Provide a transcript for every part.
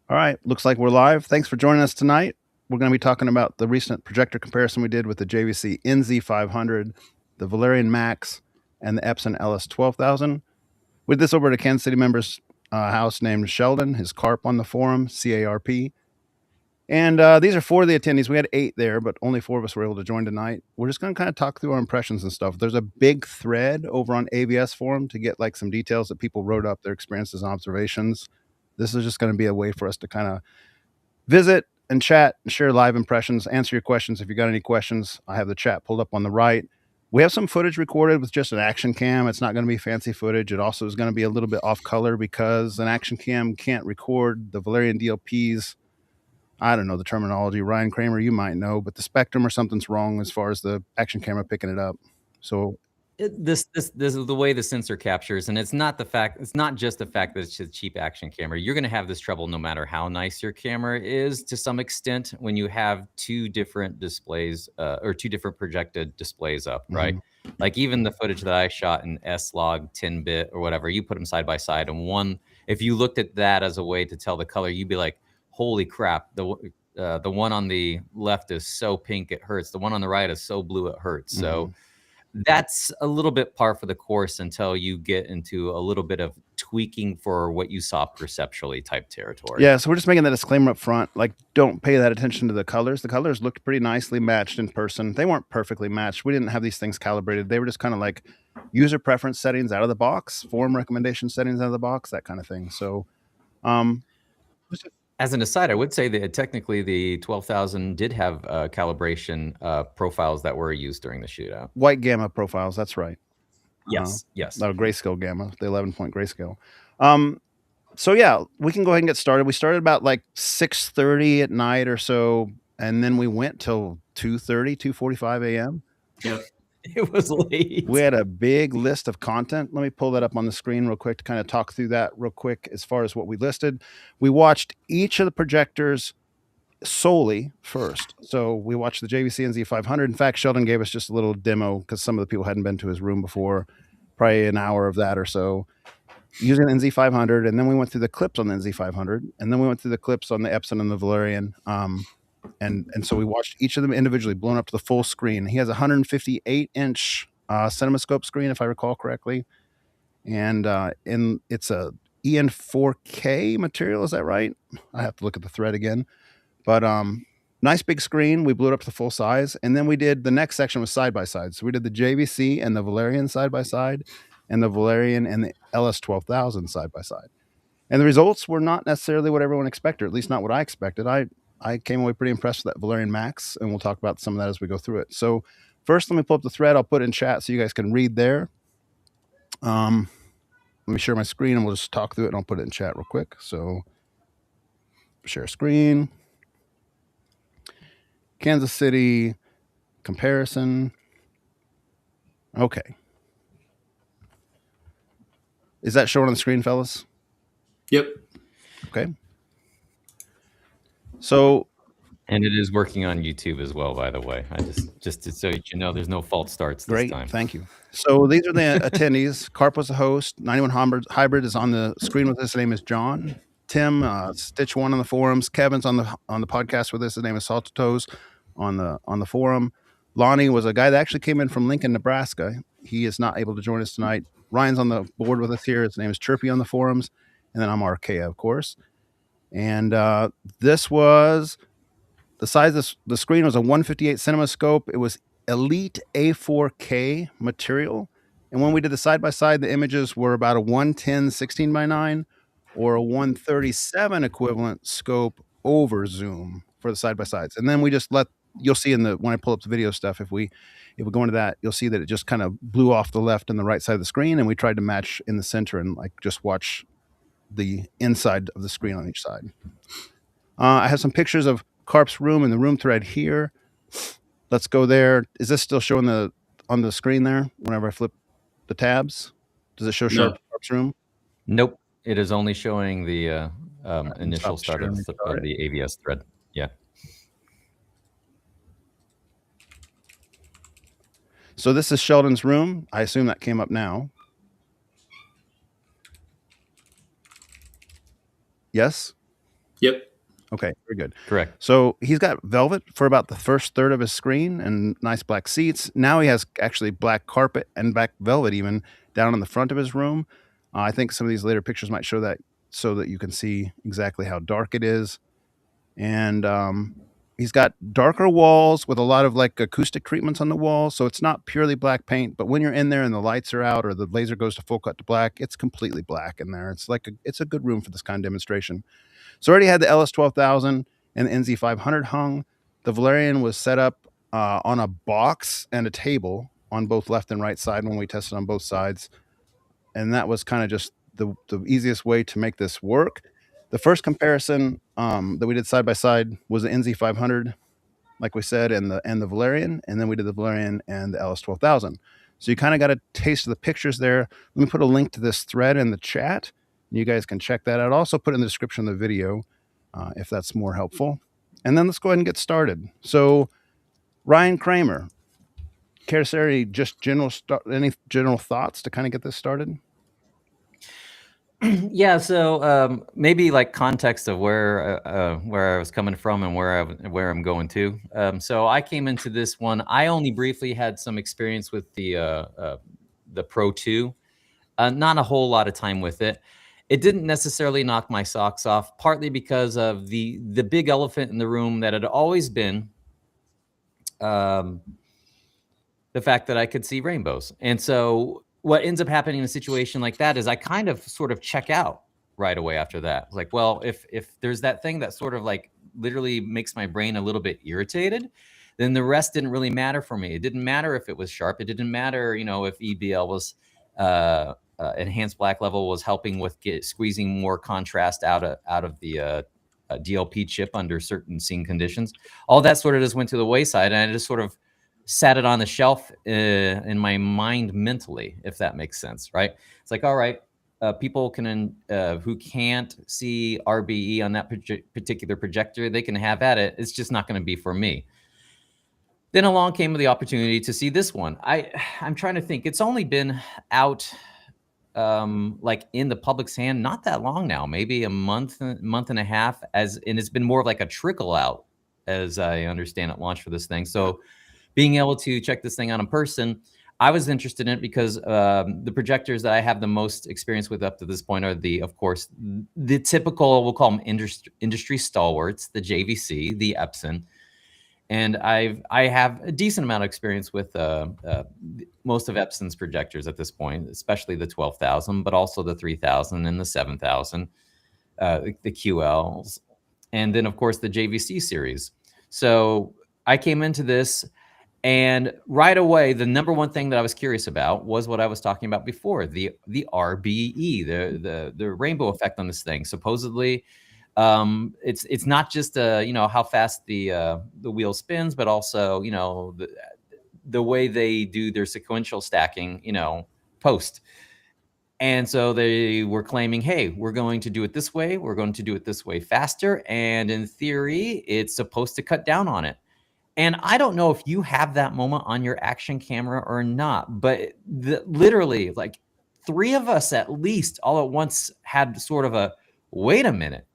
All right, looks like we're live. Thanks for joining us tonight. We're going to be talking about the recent projector comparison we did with the JVC NZ500, the Valerion Max, and the Epson LS12000. We did this over at a Kansas City member's house named Sheldon, his CARP on the forum, CARP. And these are 4 of the attendees. We had 8 there, but only 4 of us were able to join tonight. We're just going to kind of talk through our impressions and stuff. There's a big thread over on AVSForum to get like some details that people wrote up, their experiences and observations. This is just going to be a way for us to kind of visit and chat and share live impressions, answer your questions. If you got any questions, I have the chat pulled up on the right. We have some footage recorded with just an action cam. It's not going to be fancy footage. It also is going to be a little bit off color because an action cam can't record the Valerion DLPs. I don't know the terminology. Ryan Kramer, you might know, but the spectrum or something's wrong as far as the action camera picking it up. So This is the way the sensor captures, and it's not just the fact that it's a cheap action camera. You're going to have this trouble no matter how nice your camera is to some extent when you have 2 different displays or 2 different projected displays up, right? Like even the footage that I shot in S-Log 10-bit or whatever, you put them side by side, and one, if you looked at that as a way to tell the color, you'd be like, holy crap, the one on the left is so pink it hurts. The one on the right is so blue it hurts. So that's a little bit par for the course until you get into a little bit of tweaking for what you saw perceptually type territory. Yeah, so we're just making that disclaimer up front. Like, don't pay that attention to the colors. The colors looked pretty nicely matched in person. They weren't perfectly matched. We didn't have these things calibrated. They were just kind of like user preference settings out of the box, forum recommendation settings out of the box, that kind of thing. So, as an aside, I would say that technically the 12,000 did have calibration profiles that were used during the shootout. White gamma profiles, that's right. Yes. No, grayscale gamma, the 11-point grayscale. So yeah, we can go ahead and get started. We started about like 6:30 at night or so, and then we went till 2:45 a.m. Yep. It was late. We had a big list of content. Let me pull that up on the screen real quick to kind of talk through that real quick as far as what we listed. We watched each of the projectors solely first. So we watched the JVC NZ500. In fact, Sheldon gave us just a little demo because some of the people hadn't been to his room before, probably an hour of that or so, using the NZ500. And then we went through the clips on the NZ500. And then we went through the clips on the Epson and the Valerion. And so we watched each of them individually blown up to the full screen. He has a 158-inch CinemaScope screen, if I recall correctly. And it's a EN4K material. Is that right? I have to look at the thread again. But nice big screen. We blew it up to the full size. And then we did the next section was side by side. So we did the JVC and the Valerion side by side, and the Valerion and the LS12000 side by side. And the results were not necessarily what everyone expected, or at least not what I expected. I came away pretty impressed with that Valerion Max, and we'll talk about some of that as we go through it. So first, let me pull up the thread. I'll put it in chat so you guys can read there. Let me share my screen, and we'll just talk through it, and I'll put it in chat real quick. So share screen. Kansas City comparison. Okay. Is that showing on the screen, fellas? Yep. Okay. So, and it is working on YouTube as well, by the way. I just so you know, there's no false starts this time. Thank you. So these are the attendees. Carp was the host. 91 Hybrid is on the screen with us. His name is John. Tim, Stitch One on the forums. Kevin's on the podcast with us. His name is Salted Toes on the forum. Lonnie was a guy that actually came in from Lincoln, Nebraska. He is not able to join us tonight. Ryan's on the board with us here. His name is Chirpy on the forums. And then I'm RK, of course. And this was the size of the screen was a 158 CinemaScope. It was Elite A4K material. And when we did the side-by-side, the images were about a 110 16:9 or a 137 equivalent scope over zoom for the side-by-sides. And then we just you'll see when I pull up the video stuff, if we go into that, you'll see that it just kind of blew off the left and the right side of the screen. And we tried to match in the center and like just watch the inside of the screen on each side. I have some pictures of Carp's room and the room thread here. Let's go there. Is this still showing on the screen there whenever I flip the tabs? Does it show Carp's room? Nope. It is only showing the initial start of the AVS thread. Yeah. So this is Sheldon's room. I assume that came up now. Yes? Yep. Okay, very good. Correct. So he's got velvet for about the first third of his screen and nice black seats. Now he has actually black carpet and black velvet even down in the front of his room. I think some of these later pictures might show that so that you can see exactly how dark it is. And he's got darker walls with a lot of like acoustic treatments on the walls. So it's not purely black paint, but when you're in there and the lights are out or the laser goes to full cut to black, it's completely black in there. It's a good room for this kind of demonstration. So already had the LS12000 and the NZ500 hung. The Valerion was set up on a box and a table on both left and right side when we tested on both sides. And that was kind of just the easiest way to make this work. The first comparison that we did side by side was the NZ500, like we said, and the Valerion, and then we did the Valerion and the LS12000. So you kind of got a taste of the pictures there. Let me put a link to this thread in the chat. You guys can check that out. I'll also put it in the description of the video if that's more helpful. And then let's go ahead and get started. So Ryan Kramer, care to say just any general thoughts to kind of get this started? Yeah, so maybe like context of where I was coming from and where I'm going to. So I came into this one. I only briefly had some experience with the Pro 2, not a whole lot of time with it. It didn't necessarily knock my socks off, partly because of the big elephant in the room that had always been the fact that I could see rainbows. And so what ends up happening in a situation like that is I kind of sort of check out right away after that. It's like, well, if there's that thing that sort of like literally makes my brain a little bit irritated, then the rest didn't really matter for me. It didn't matter if it was sharp. It didn't matter, if EBL was enhanced black level was helping with squeezing more contrast out of the DLP chip under certain scene conditions. All that sort of just went to the wayside, and I just sort of sat it on the shelf in my mind mentally, if that makes sense, right? It's like, all right, people can who can't see RBE on that particular projector, they can have at it. It's just not going to be for me. Then along came the opportunity to see this one. I'm trying to think. It's only been out like in the public's hand not that long now, maybe a month and a half, and it's been more of like a trickle out, as I understand, at launch for this thing. So being able to check this thing out in person, I was interested in it because the projectors that I have the most experience with up to this point are of course, the typical, we'll call them industry stalwarts, the JVC, the Epson. And I have a decent amount of experience with most of Epson's projectors at this point, especially the 12,000, but also the 3,000 and the 7,000, the QLs, and then of course the JVC series. So I came into this, and right away, the number one thing that I was curious about was what I was talking about before, the RBE, the rainbow effect on this thing. Supposedly, it's not just how fast the wheel spins, but also the way they do their sequential stacking post. And so they were claiming, hey, we're going to do it this way, we're going to do it this way faster, and in theory it's supposed to cut down on it. And I don't know if you have that moment on your action camera or not, but literally like 3 of us at least all at once had sort of a, wait a minute,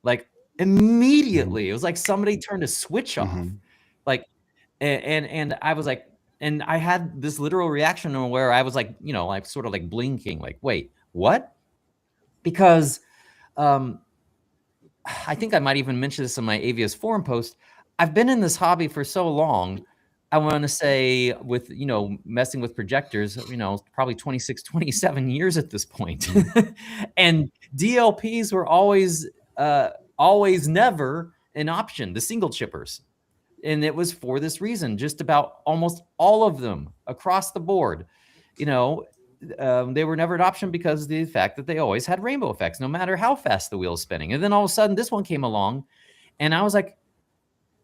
like immediately, it was like somebody turned a switch off. Like, and I was like, and I had this literal reaction where I was like, like sort of like blinking, like, wait, what? Because I think I might even mention this in my AVSForum post. I've been in this hobby for so long. I want to say with, messing with projectors, probably 26, 27 years at this point. And DLPs were always never an option, the single chippers. And it was for this reason, just about almost all of them across the board, they were never an option because of the fact that they always had rainbow effects, no matter how fast the wheel's spinning. And then all of a sudden this one came along, and I was like,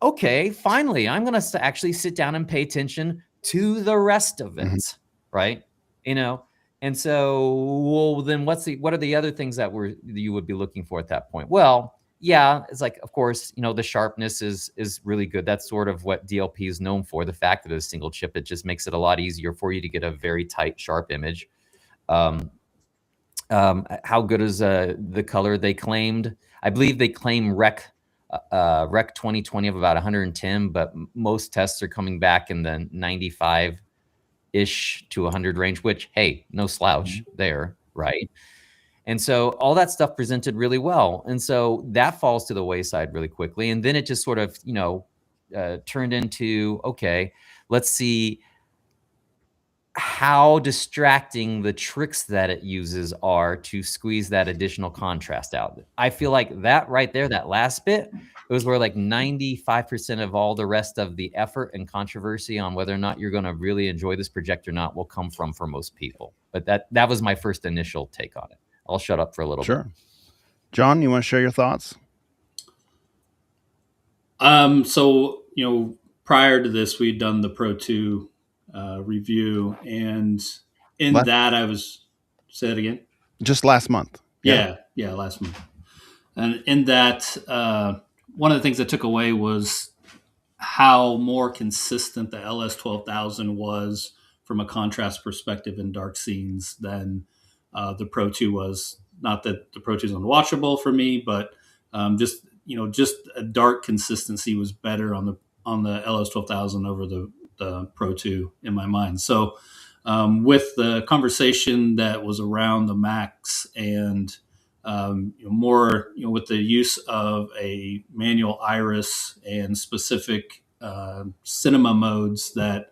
okay, finally, I'm going to actually sit down and pay attention to the rest of it, right? And so, well, then what are the other things that you would be looking for at that point? Well, yeah, it's like, of course, the sharpness is really good. That's sort of what DLP is known for. The fact that it's a single chip, it just makes it a lot easier for you to get a very tight, sharp image. How good is the color they claimed? I believe they claim rec 2020 of about 110, but most tests are coming back in the 95-ish to 100 range, which, hey, no slouch there, right? And so all that stuff presented really well. And so that falls to the wayside really quickly. And then it just sort of, turned into, okay, let's see how distracting the tricks that it uses are to squeeze that additional contrast out. I feel like that right there, that last bit, it was where like 95% of all the rest of the effort and controversy on whether or not you're going to really enjoy this project or not will come from for most people. But that was my first initial take on it. I'll shut up for a little bit. Sure. John, you want to share your thoughts? So, prior to this, we'd done the Pro 2 review, and in that I was, say it again? Just last month. Yeah, last month. And in that, one of the things I took away was how more consistent the LS12000 was from a contrast perspective in dark scenes than the Pro 2 was. Not that the Pro 2 is unwatchable for me, but just a dark consistency was better on the LS12000 over the Pro 2 in my mind. So with the conversation that was around the Max and more with the use of a manual iris and specific cinema modes that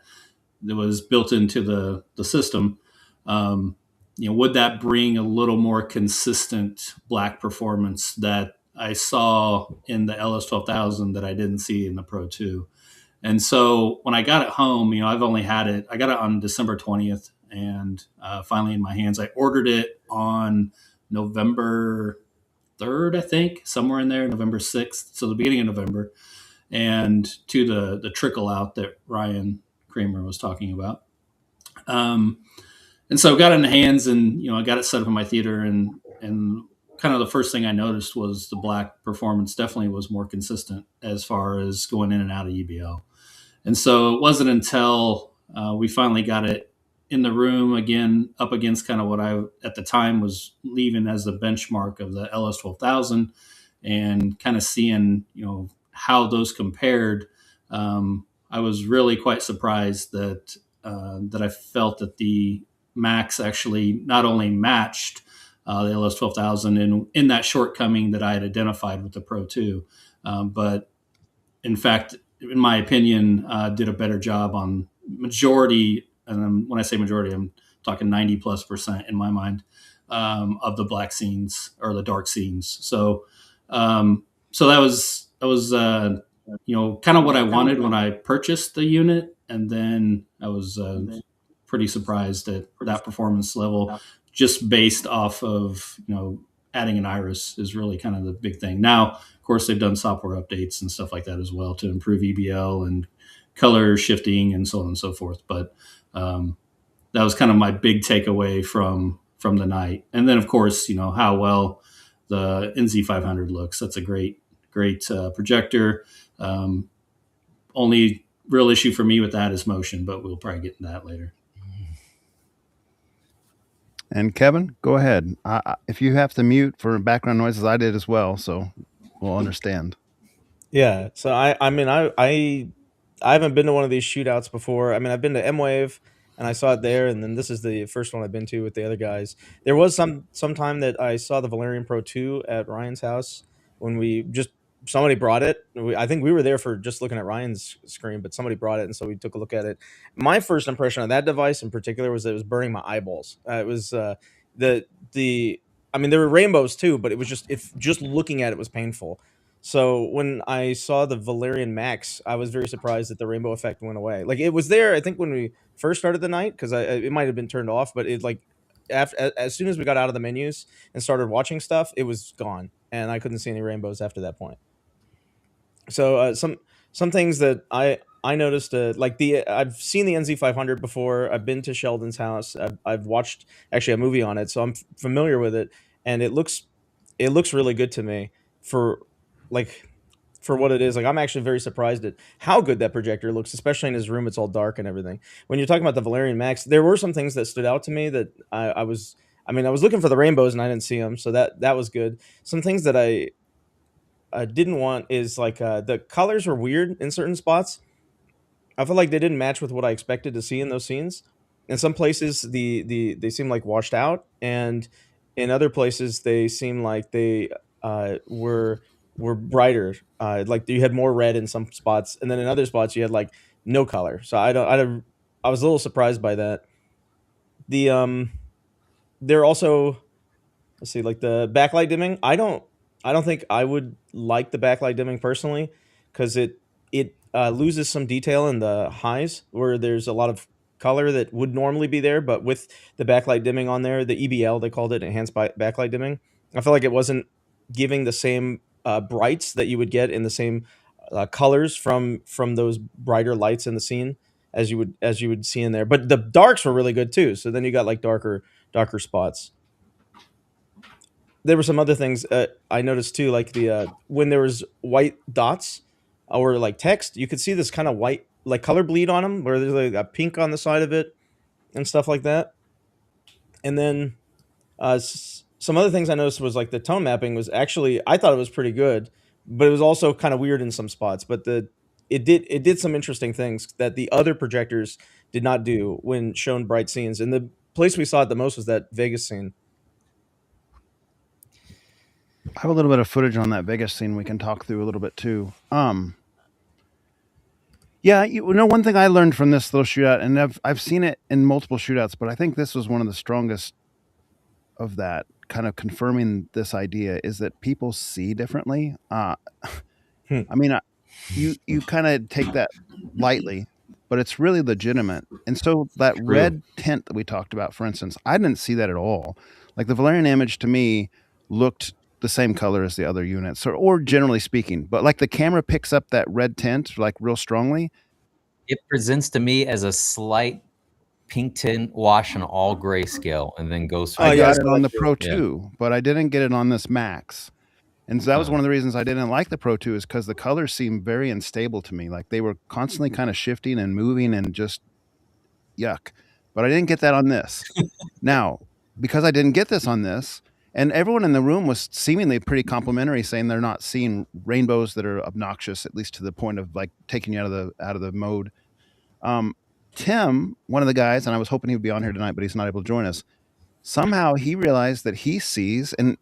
was built into the system, would that bring a little more consistent black performance that I saw in the LS12000 that I didn't see in the Pro 2? And so when I got it home, I've only had it, I got it on December 20th and finally in my hands. I ordered it on November 3rd, I think, somewhere in there, November 6th. So the beginning of November, and to the trickle out that Ryan Kramer was talking about. And so I got it in the hands and, I got it set up in my theater and kind of the first thing I noticed was the black performance definitely was more consistent as far as going in and out of EBL. And so it wasn't until we finally got it in the room again, up against kind of what I at the time was leaving as the benchmark of the LS12000 and kind of seeing, how those compared. I was really quite surprised that I felt that the Max actually not only matched the LS12000 in that shortcoming that I had identified with the Pro 2, but in fact, in my opinion, did a better job on majority. And when I say majority, I'm talking 90+% in my mind of the black scenes or the dark scenes. So, so that was kind of what I wanted when I purchased the unit, and then I was pretty surprised at that performance level, just based off of adding an iris is really kind of the big thing. Now, of course, they've done software updates and stuff like that as well to improve EBL and color shifting and so on and so forth. But that was kind of my big takeaway from the night. And then, of course, how well the NZ500 looks. That's a great projector. Only real issue for me with that is motion, but we'll probably get into that later. And Kevin, go ahead. If you have to mute for background noises, I did as well, so we'll understand. Yeah. So I mean I haven't been to one of these shootouts before. I mean, I've been to M-Wave and I saw it there, and then this is the first one I've been to with the other guys. There was some time that I saw the Valerion Pro 2 at Ryan's house when somebody brought it. I think we were there for just looking at Ryan's screen, but somebody brought it, and so we took a look at it. My first impression of that device in particular was that it was burning my eyeballs. It was I mean, there were rainbows too, but it was just looking at it was painful. So when I saw the Valerion Max, I was very surprised that the rainbow effect went away. Like, it was there, I think, when we first started the night, because it might have been turned off, but it as soon as we got out of the menus and started watching stuff, it was gone, and I couldn't see any rainbows after that point. So some things that I noticed, I've seen the NZ500 before. I've been to Sheldon's house. I've watched actually a movie on it, so I'm familiar with it, and it looks really good to me for what it is. Like, I'm actually very surprised at how good that projector looks, especially in his room. It's all dark and everything. When you're talking about the Valerion Max, there were some things that stood out to me that I I mean, I was looking for the rainbows and I didn't see them, so that was good. Some things that I didn't want is like the colors were weird in certain spots. I feel like they didn't match with what I expected to see in those scenes. In some places, they seem like washed out, and in other places, they seem like they were brighter. Like you had more red in some spots, and then in other spots you had like no color. So I was a little surprised by that. The They're also, let's see, like the backlight dimming. I don't think I would like the backlight dimming personally, because it loses some detail in the highs where there's a lot of color that would normally be there, but with the backlight dimming on there, the EBL they called it, enhanced backlight dimming. I feel like it wasn't giving the same brights that you would get in the same colors from those brighter lights in the scene as you would see in there. But the darks were really good too. So then you got like darker spots. There were some other things I noticed too, like the when there was white dots or like text, you could see this kind of white like color bleed on them, where there's like a pink on the side of it and stuff like that. And then some other things I noticed was like the tone mapping was actually, I thought it was pretty good, but it was also kind of weird in some spots. But it did some interesting things that the other projectors did not do when shown bright scenes. And the place we saw it the most was that Vegas scene. I have a little bit of footage on that Vegas scene we can talk through a little bit too. Yeah, you know, one thing I learned from this little shootout, and I've seen it in multiple shootouts, but I think this was one of the strongest of that, kind of confirming this idea, is that people see differently. I mean, you kind of take that lightly, but it's really legitimate. And so that red tint that we talked about, for instance, I didn't see that at all. Like the Valerian image to me looked the same color as the other units, or generally speaking, but like the camera picks up that red tint like real strongly. It presents to me as a slight pink tint wash on all grayscale, and then goes from I yeah, got so it on the that's true. Pro Yeah. 2, but I didn't get it on this Max. And so that was one of the reasons I didn't like the Pro 2, is because the colors seemed very unstable to me. Like they were constantly kind of shifting and moving and just yuck. But I didn't get that on this. Now, because I didn't get this on this, and everyone in the room was seemingly pretty complimentary, saying they're not seeing rainbows that are obnoxious, at least to the point of like taking you out of the mode. Tim, one of the guys, and I was hoping he would be on here tonight, but he's not able to join us. Somehow he realized that he sees, and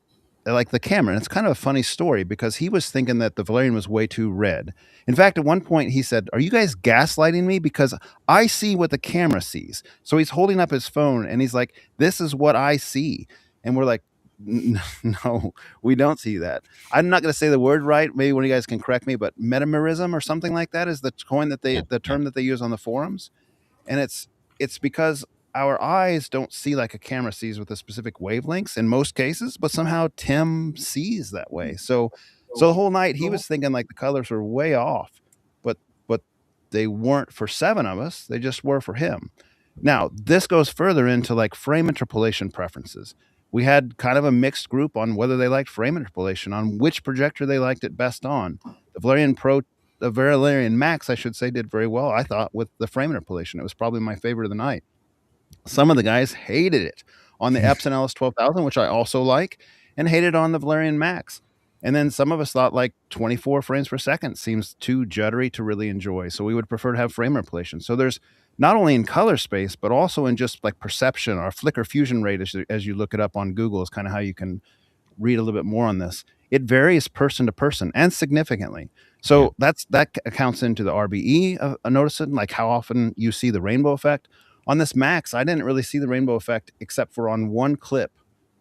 like the camera, and it's kind of a funny story because he was thinking that the Valerian was way too red. In fact, at one point he said, "Are you guys gaslighting me? Because I see what the camera sees." So he's holding up his phone and he's like, "This is what I see." And we're like, "No, we don't see that." I'm not going to say the word right. Maybe one of you guys can correct me, but metamerism or something like that is the term that they use on the forums. And it's because our eyes don't see like a camera sees with the specific wavelengths in most cases, but somehow Tim sees that way. So the whole night he was thinking like the colors were way off, but they weren't for 7 of us. They just were for him. Now, this goes further into like frame interpolation preferences. We had kind of a mixed group on whether they liked frame interpolation, on which projector they liked it best on. The Valerian Max, I should say, did very well, I thought, with the frame interpolation. It was probably my favorite of the night. Some of the guys hated it on the Epson LS12000, which I also like, and hated on the Valerian Max. And then some of us thought like 24 frames per second seems too juddery to really enjoy. So we would prefer to have frame interpolation. So there's not only in color space, but also in just like perception, or flicker fusion rate, as you look it up on Google, is kind of how you can read a little bit more on this. It varies person to person and significantly. So that accounts into the RBE noticing, like how often you see the rainbow effect. On this Max, I didn't really see the rainbow effect except for on one clip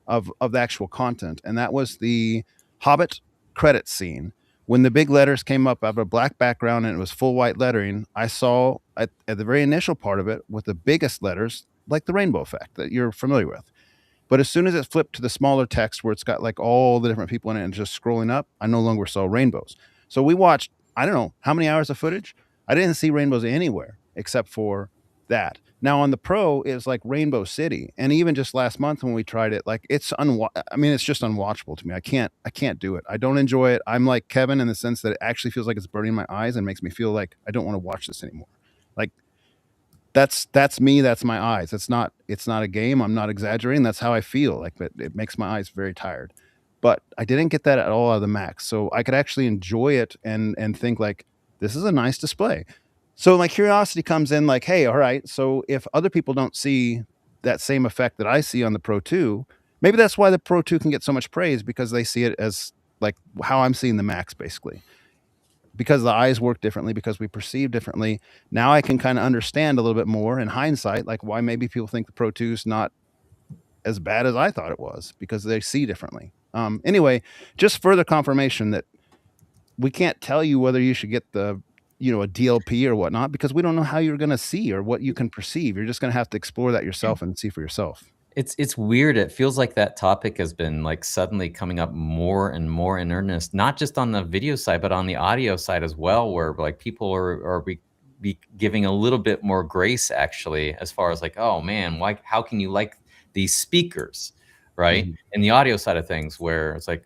of the actual content, and that was the Hobbit credit scene. When the big letters came up out of a black background and it was full white lettering, I saw at the very initial part of it with the biggest letters, like the rainbow effect that you're familiar with. But as soon as it flipped to the smaller text where it's got like all the different people in it and just scrolling up, I no longer saw rainbows. So we watched, I don't know how many hours of footage. I didn't see rainbows anywhere except for that. Now on the Pro, it was like Rainbow City, and even just last month when we tried it, like it's just unwatchable to me. I can't do it. I don't enjoy it. I'm like Kevin in the sense that it actually feels like it's burning my eyes and makes me feel like I don't want to watch this anymore. Like that's me. That's my eyes. It's not a game. I'm not exaggerating. That's how I feel. Like it makes my eyes very tired. But I didn't get that at all out of the Max. So I could actually enjoy it and think like, this is a nice display. So my curiosity comes in like, hey, all right. So if other people don't see that same effect that I see on the Pro 2, maybe that's why the Pro 2 can get so much praise, because they see it as like how I'm seeing the Max, basically. Because the eyes work differently, because we perceive differently. Now I can kind of understand a little bit more in hindsight, like why maybe people think the Pro 2 is not as bad as I thought it was, because they see differently. Anyway, just further confirmation that we can't tell you whether you should get the, a DLP or whatnot, because we don't know how you're going to see or what you can perceive. You're just going to have to explore that yourself and see for yourself. It's weird. It feels like that topic has been like suddenly coming up more and more in earnest, not just on the video side, but on the audio side as well, where like people are be giving a little bit more grace, actually, as far as like, oh man, how can you like these speakers, right? And the audio side of things, where it's like,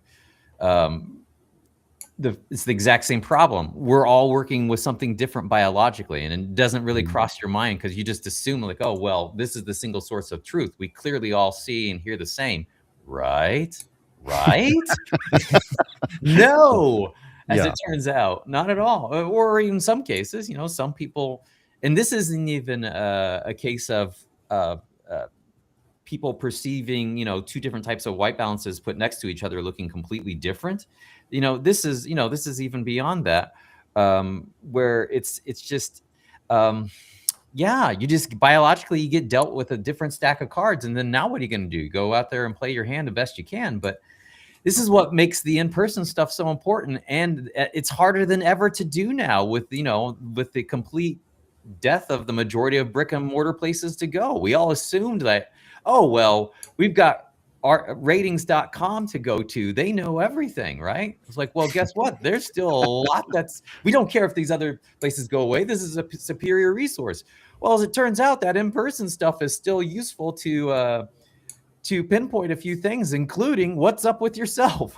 it's the exact same problem. We're all working with something different biologically, and it doesn't really cross your mind because you just assume like, oh, well, this is the single source of truth. We clearly all see and hear the same, right? No, as it turns out, not at all. Or in some cases, some people, and this isn't even a case of people perceiving, two different types of white balances put next to each other looking completely different. This is even beyond that, where it's just, you just biologically you get dealt with a different stack of cards, and then now what are you going to do? Go out there and play your hand the best you can. But this is what makes the in-person stuff so important, and it's harder than ever to do now with the complete death of the majority of brick and mortar places to go. We all assumed that, oh, well, we've got our ratings.com to go to. They know everything, right? It's like, well, guess what? There's still a lot we don't care if these other places go away. This is a superior resource. Well, as it turns out, that in-person stuff is still useful to pinpoint a few things, including what's up with yourself.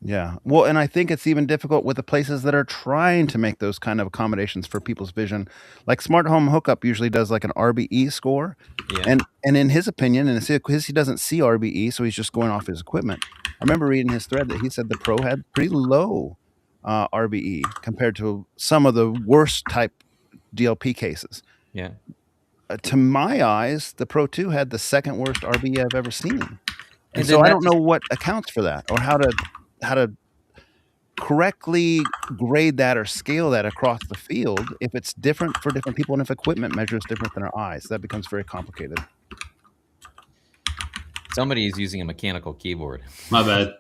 Yeah. Well, and I think it's even difficult with the places that are trying to make those kind of accommodations for people's vision. Like Smart Home Hookup usually does like an RBE score. Yeah. And in his opinion, and he doesn't see RBE, so he's just going off his equipment. I remember reading his thread that he said the Pro had pretty low RBE compared to some of the worst type DLP cases. Yeah. To my eyes, the Pro 2 had the second worst RBE I've ever seen. And so I don't know what accounts for that, or how to correctly grade that or scale that across the field if it's different for different people, and if equipment measures different than our eyes. That becomes very complicated. Somebody is using a mechanical keyboard. My bad.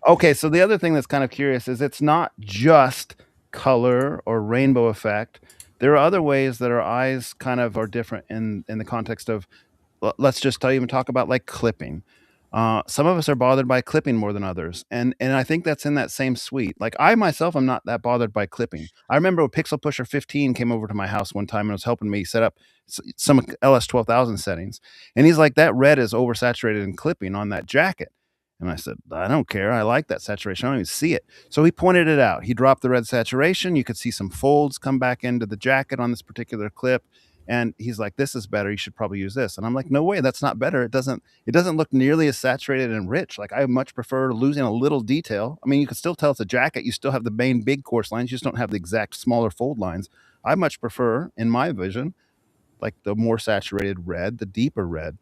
Okay, so the other thing that's kind of curious is it's not just color or rainbow effect. There are other ways that our eyes kind of are different in the context of, let's just even talk about like clipping. Some of us are bothered by clipping more than others. And I think that's in that same suite. Like I myself, I'm not that bothered by clipping. I remember when Pixel Pusher 15 came over to my house one time and was helping me set up some LS12000 settings. And he's like, that red is oversaturated in clipping on that jacket. And I said, I don't care. I like that saturation. I don't even see it. So he pointed it out. He dropped the red saturation. You could see some folds come back into the jacket on this particular clip. And he's like, this is better. You should probably use this. And I'm like, no way, that's not better. It doesn't look nearly as saturated and rich. Like I much prefer losing a little detail. I mean, you can still tell it's a jacket. You still have the main big coarse lines. You just don't have the exact smaller fold lines. I much prefer, in my vision, like the more saturated red, the deeper red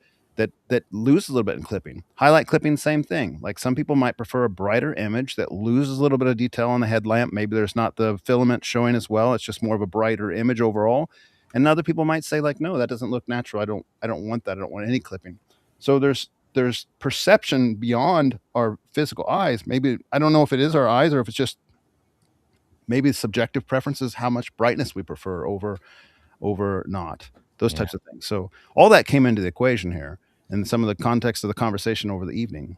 that loses a little bit in clipping. Highlight clipping, same thing. Like some people might prefer a brighter image that loses a little bit of detail on the headlamp. Maybe there's not the filament showing as well. It's just more of a brighter image overall. And other people might say like, no, that doesn't look natural. I don't want that. I don't want any clipping. So there's perception beyond our physical eyes. Maybe, I don't know if it is our eyes or if it's just maybe subjective preferences, how much brightness we prefer over not, those types of things. So all that came into the equation here and some of the context of the conversation over the evening.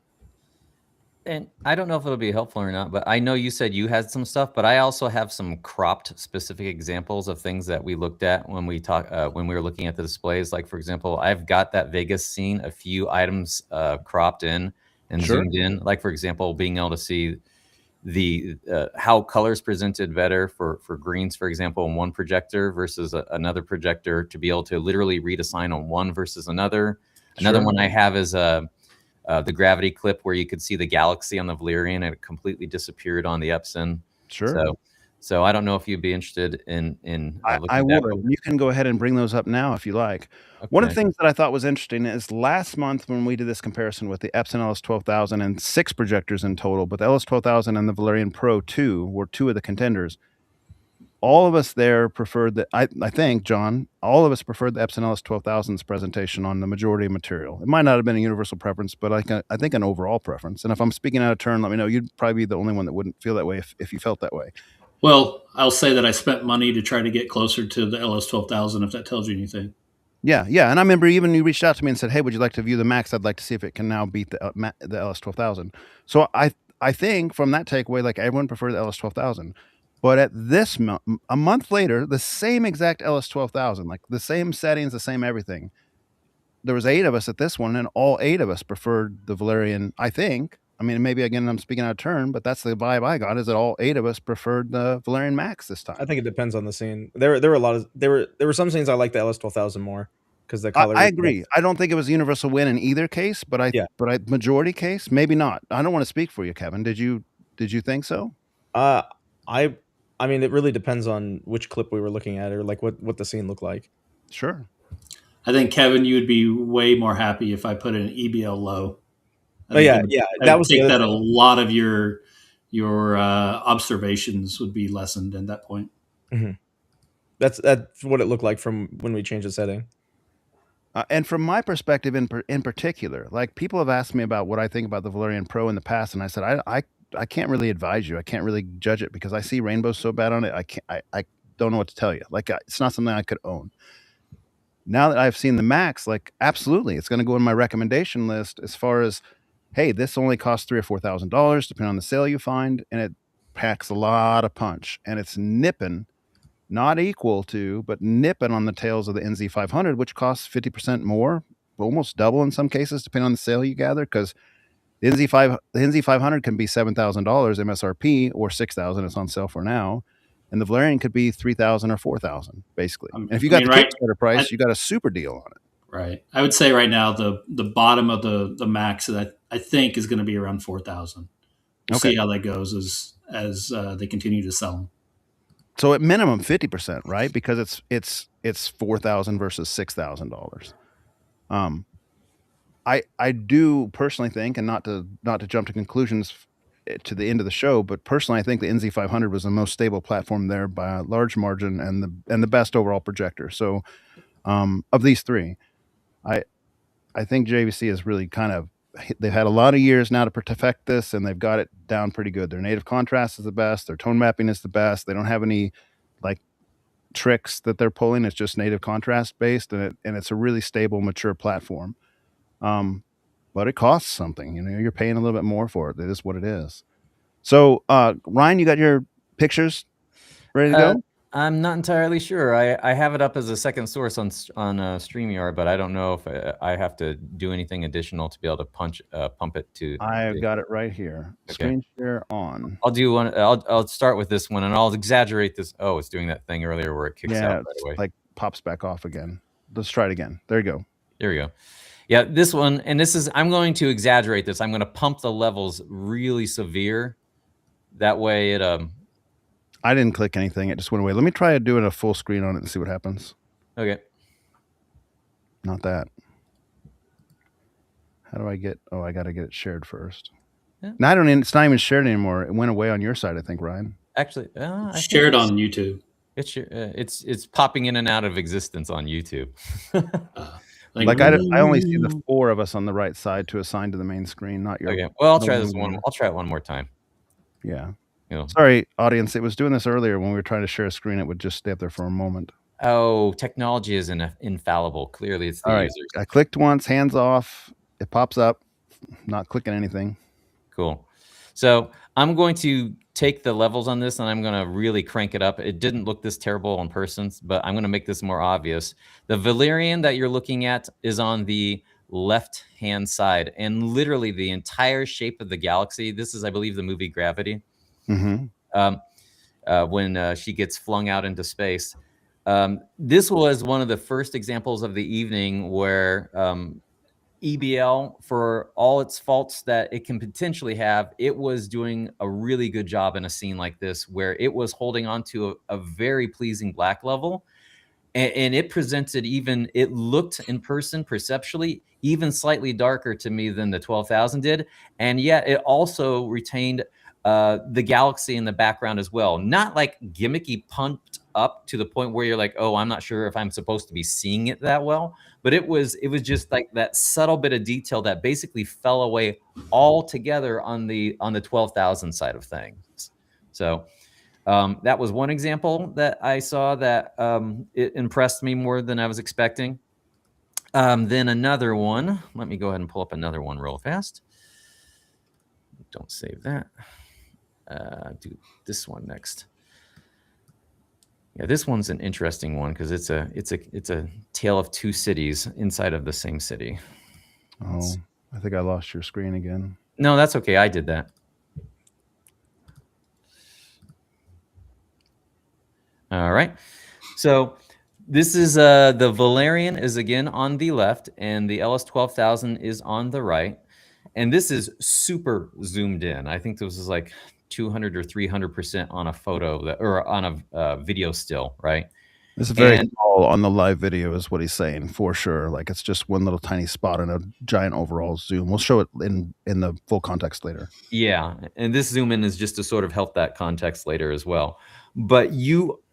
And I don't know if it'll be helpful or not, but I know you said you had some stuff, but I also have some cropped specific examples of things that we looked at when we were looking at the displays. Like, for example, I've got that Vegas scene, a few items cropped in and zoomed in. Like, for example, being able to see how colors presented better for greens, for example, in one projector versus another projector, to be able to literally read a sign on one versus another. Another Sure. one I have is the gravity clip where you could see the galaxy on the Valerion and it completely disappeared on the Epson. Sure. So I don't know if you'd be interested in looking I at that. would. You can go ahead and bring those up now if you like. One of the Okay. things that I thought was interesting is last month when we did this comparison with the Epson LS12000 and 6 projectors in total, but the LS12000 and the Valerion Pro 2 were 2 of the contenders. All of us there preferred the, I think, John, all of us preferred the Epson LS12000's presentation on the majority of material. It might not have been a universal preference, but I think an overall preference. And if I'm speaking out of turn, let me know. You'd probably be the only one that wouldn't feel that way if you felt that way. Well, I'll say that I spent money to try to get closer to the LS12000, if that tells you anything. Yeah. And I remember even you reached out to me and said, "Hey, would you like to view the Max? I'd like to see if it can now beat the LS12000." So I think from that takeaway, like everyone preferred the LS12000. But at this a month later, the same exact LS12000, like the same settings, the same everything. There was 8 of us at this one, and all 8 of us preferred the Valerion. I think. I mean, maybe again I'm speaking out of turn, but that's the vibe I got. Is that all 8 of us preferred the Valerion Max this time? I think it depends on the scene. There were a lot of there were some scenes I liked the LS12000 more because the color. I agree. I don't think it was a universal win in either case, but majority case, maybe not. I don't want to speak for you, Kevin. Did you think so? I mean, it really depends on which clip we were looking at or like what the scene looked like. Sure. I think, Kevin, you would be way more happy if I put an EBL low. That was take that a lot of your observations would be lessened at that point. Mm-hmm. That's what it looked like from when we changed the setting. And from my perspective, in particular, like people have asked me about what I think about the Valerion Pro in the past, and I said I can't really advise you. I can't really judge it because I see rainbows so bad on it. I don't know what to tell you. Like it's not something I could own. Now that I've seen the Max, like absolutely, it's going to go in my recommendation list as far as, hey, this only costs $3,000 or $4,000 depending on the sale you find, and it packs a lot of punch, and it's nipping, not equal to, but nipping on the tails of the NZ500, which costs 50% more, almost double in some cases, depending on the sale you gather, because the NZ500 can be $7,000 MSRP or $6,000. It's on sale for now. And the Valerion could be $3,000 or $4,000, basically. And if you got the Kickstarter price, you got a super deal on it. Right. I would say right now the bottom of the Max that I think is going to be around 4,000. We'll see how that goes as they continue to sell them. So at minimum 50%, right? Because it's $4,000 versus $6,000. I do personally think, and not to jump to conclusions to the end of the show, but personally I think the NZ500 was the most stable platform there by a large margin and the best overall projector. So of these 3, I think JVC is really they've had a lot of years now to perfect this, and they've got it down pretty good. Their native contrast is the best. Their tone mapping is the best. They don't have any like tricks that they're pulling. It's just native contrast based, and it's a really stable, mature platform. But it costs something. You're paying a little bit more for it. It is what it is. So, Ryan, you got your pictures ready to go? I'm not entirely sure. I have it up as a second source on StreamYard, but I don't know if I have to do anything additional to be able to pump it to. I've got it right here. Okay. Screen share on. I'll do one. I'll start with this one, and I'll exaggerate this. Oh, it's doing that thing earlier where it kicks out right away. Like pops back off again. Let's try it again. There you go. There we go. Yeah, this one, and I'm going to exaggerate this. I'm going to pump the levels really severe. That way it I didn't click anything. It just went away. Let me try doing a full screen on it and see what happens. Okay. Not that. How do I get... Oh, I got to get it shared first. Yeah. No, it's not even shared anymore. It went away on your side, I think, Ryan. Actually, shared on YouTube. It's popping in and out of existence on YouTube. I only see the 4 of us on the right side to assign to the main screen, not your... Okay. Well, I'll try this one. I'll try it one more time. Yeah. Sorry, audience. It was doing this earlier when we were trying to share a screen. It would just stay up there for a moment. Oh, technology is infallible. Clearly, it's the users. I clicked once, hands off. It pops up. Not clicking anything. Cool. So I'm going to take the levels on this and I'm going to really crank it up. It didn't look this terrible in person, but I'm going to make this more obvious. The Valerion that you're looking at is on the left-hand side, and literally the entire shape of the galaxy. This is, I believe, the movie Gravity. Mm-hmm. When she gets flung out into space. This was one of the first examples of the evening where EBL, for all its faults that it can potentially have, it was doing a really good job in a scene like this, where it was holding on to a very pleasing black level. And it presented it looked in person perceptually even slightly darker to me than the 12,000 did. And yet it also retained the galaxy in the background as well. Not like gimmicky pumped up to the point where you're like, oh, I'm not sure if I'm supposed to be seeing it that well. But it was just like that subtle bit of detail that basically fell away altogether on the 12,000 side of things. So that was one example that I saw that it impressed me more than I was expecting. Then another one, let me go ahead and pull up another one real fast. Don't save that. Do this one next. Yeah, this one's an interesting one because it's a tale of two cities inside of the same city. Oh, I think I lost your screen again. No, that's okay. I did that. All right. So this is the Valerion is again on the left, and the LS12000 is on the right. And this is super zoomed in. I think this is like 200 or 300% on a photo or on a video still, right? It's very small on the live video is what he's saying, for sure. Like it's just one little tiny spot in a giant overall zoom. We'll show it in the full context later. Yeah, and this zoom in is just to sort of help that context later as well. But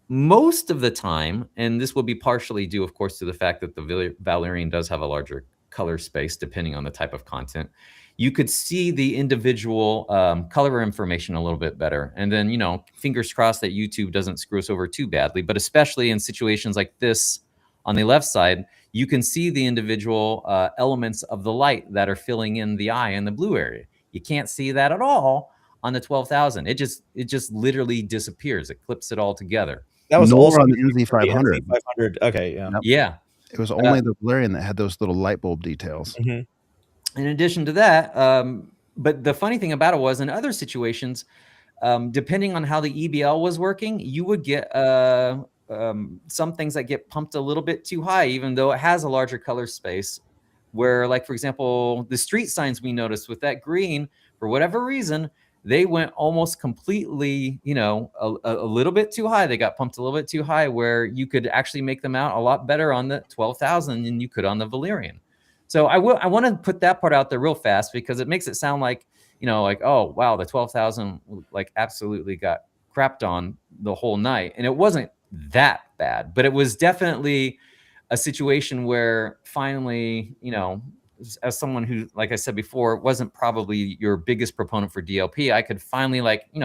most of the time, and this will be partially due, of course, to the fact that the Valerion does have a larger color space depending on the type of content, you could see the individual color information a little bit better. And then, fingers crossed that YouTube doesn't screw us over too badly, but especially in situations like this on the left side, you can see the individual elements of the light that are filling in the eye in the blue area. You can't see that at all on the 12,000. It just literally disappears. It clips it all together. That was Nor also on the NZ500. NZ500. Okay, yeah. Yep. Yeah. It was only the Valerion that had those little light bulb details. In addition to that, but the funny thing about it was in other situations, depending on how the EBL was working, you would get some things that get pumped a little bit too high, even though it has a larger color space. Where, like, for example, the street signs we noticed with that green, for whatever reason, they went almost completely, a little bit too high. They got pumped a little bit too high, where you could actually make them out a lot better on the 12,000 than you could on the Valerion. So I want to put that part out there real fast because it makes it sound like, like, oh, wow, the 12,000 like absolutely got crapped on the whole night. And it wasn't that bad, but it was definitely a situation where finally, as someone who, like I said before, wasn't probably your biggest proponent for DLP, I could finally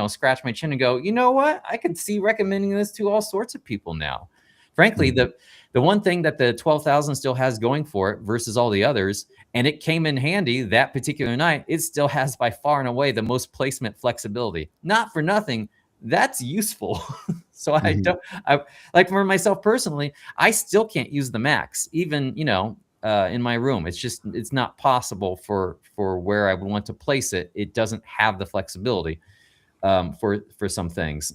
scratch my chin and go, you know what? I could see recommending this to all sorts of people now. Frankly, the one thing that the 12,000 still has going for it versus all the others, and it came in handy that particular night, it still has by far and away the most placement flexibility. Not for nothing, that's useful. So I like, for myself personally, I still can't use the Max, even, in my room. It's not possible for where I would want to place it. It doesn't have the flexibility for some things.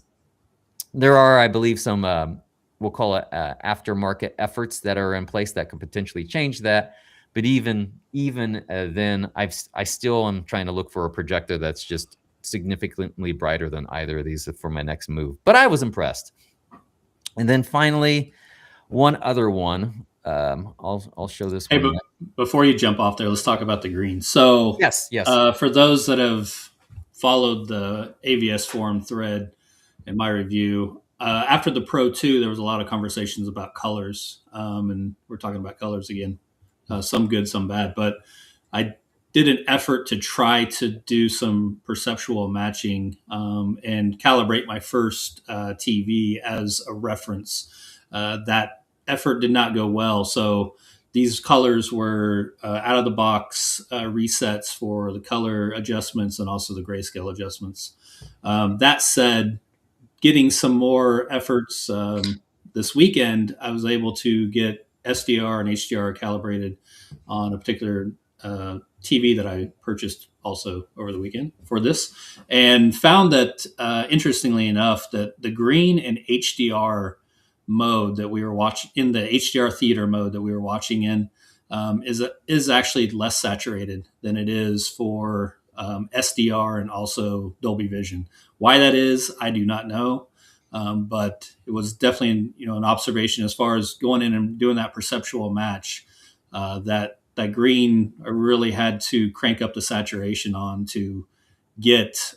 There are, I believe, some we'll call it aftermarket efforts that are in place that could potentially change that. But even then, I still am trying to look for a projector that's just significantly brighter than either of these for my next move. But I was impressed. And then finally, one other one. I'll show this one. But before you jump off there, let's talk about the green. So yes. For those that have followed the AVSForum thread in my review, after the Pro 2, there was a lot of conversations about colors, and we're talking about colors again, some good, some bad. But I did an effort to try to do some perceptual matching and calibrate my first TV as a reference. That effort did not go well. So these colors were out of the box resets for the color adjustments and also the grayscale adjustments. That said, getting some more efforts this weekend, I was able to get SDR and HDR calibrated on a particular TV that I purchased also over the weekend for this, and found that interestingly enough, that the green and HDR mode that we were watching in the HDR theater mode that we were watching in is actually less saturated than it is for SDR and also Dolby Vision. Why that is, I do not know. But it was definitely, an observation as far as going in and doing that perceptual match. That green, I really had to crank up the saturation on to get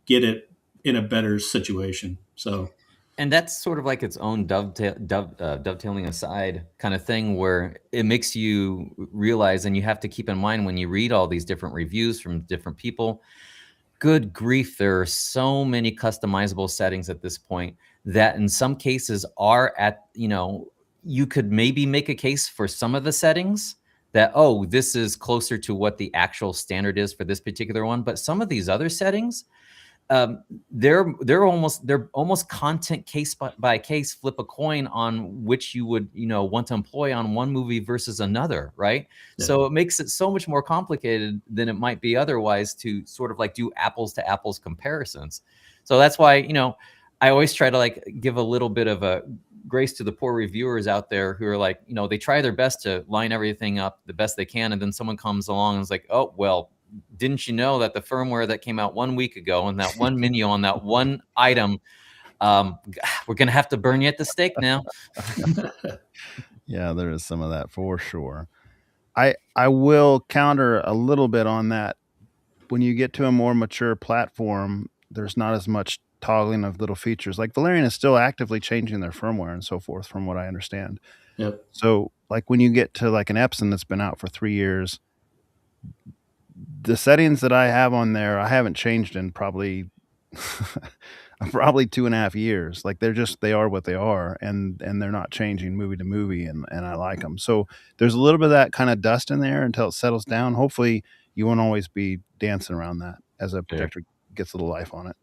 it in a better situation. So, and that's sort of like its own dovetailing aside kind of thing, where it makes you realize, and you have to keep in mind when you read all these different reviews from different people, good grief, there are so many customizable settings at this point that in some cases are at, you could maybe make a case for some of the settings that, oh, this is closer to what the actual standard is for this particular one. But some of these other settings, they're almost content case by case, flip a coin on which you would want to employ on one movie versus another, right? Yeah. So it makes it so much more complicated than it might be otherwise to sort of like do apples to apples comparisons. So that's why I always try to like give a little bit of a grace to the poor reviewers out there who are like, they try their best to line everything up the best they can, and then someone comes along and is like, oh well, didn't you know that the firmware that came out 1 week ago and that one menu on that one item, we're going to have to burn you at the stake now. Yeah, there is some of that for sure. I will counter a little bit on that. When you get to a more mature platform, there's not as much toggling of little features. Like Valerion is still actively changing their firmware and so forth, from what I understand. Yep. So like when you get to like an Epson that's been out for 3 years, the settings that I have on there, I haven't changed in probably 2.5 years. Like they are what they are, and they're not changing movie to movie, and I like them. So there's a little bit of that kind of dust in there until it settles down. Hopefully you won't always be dancing around that as a projector gets a little life on it.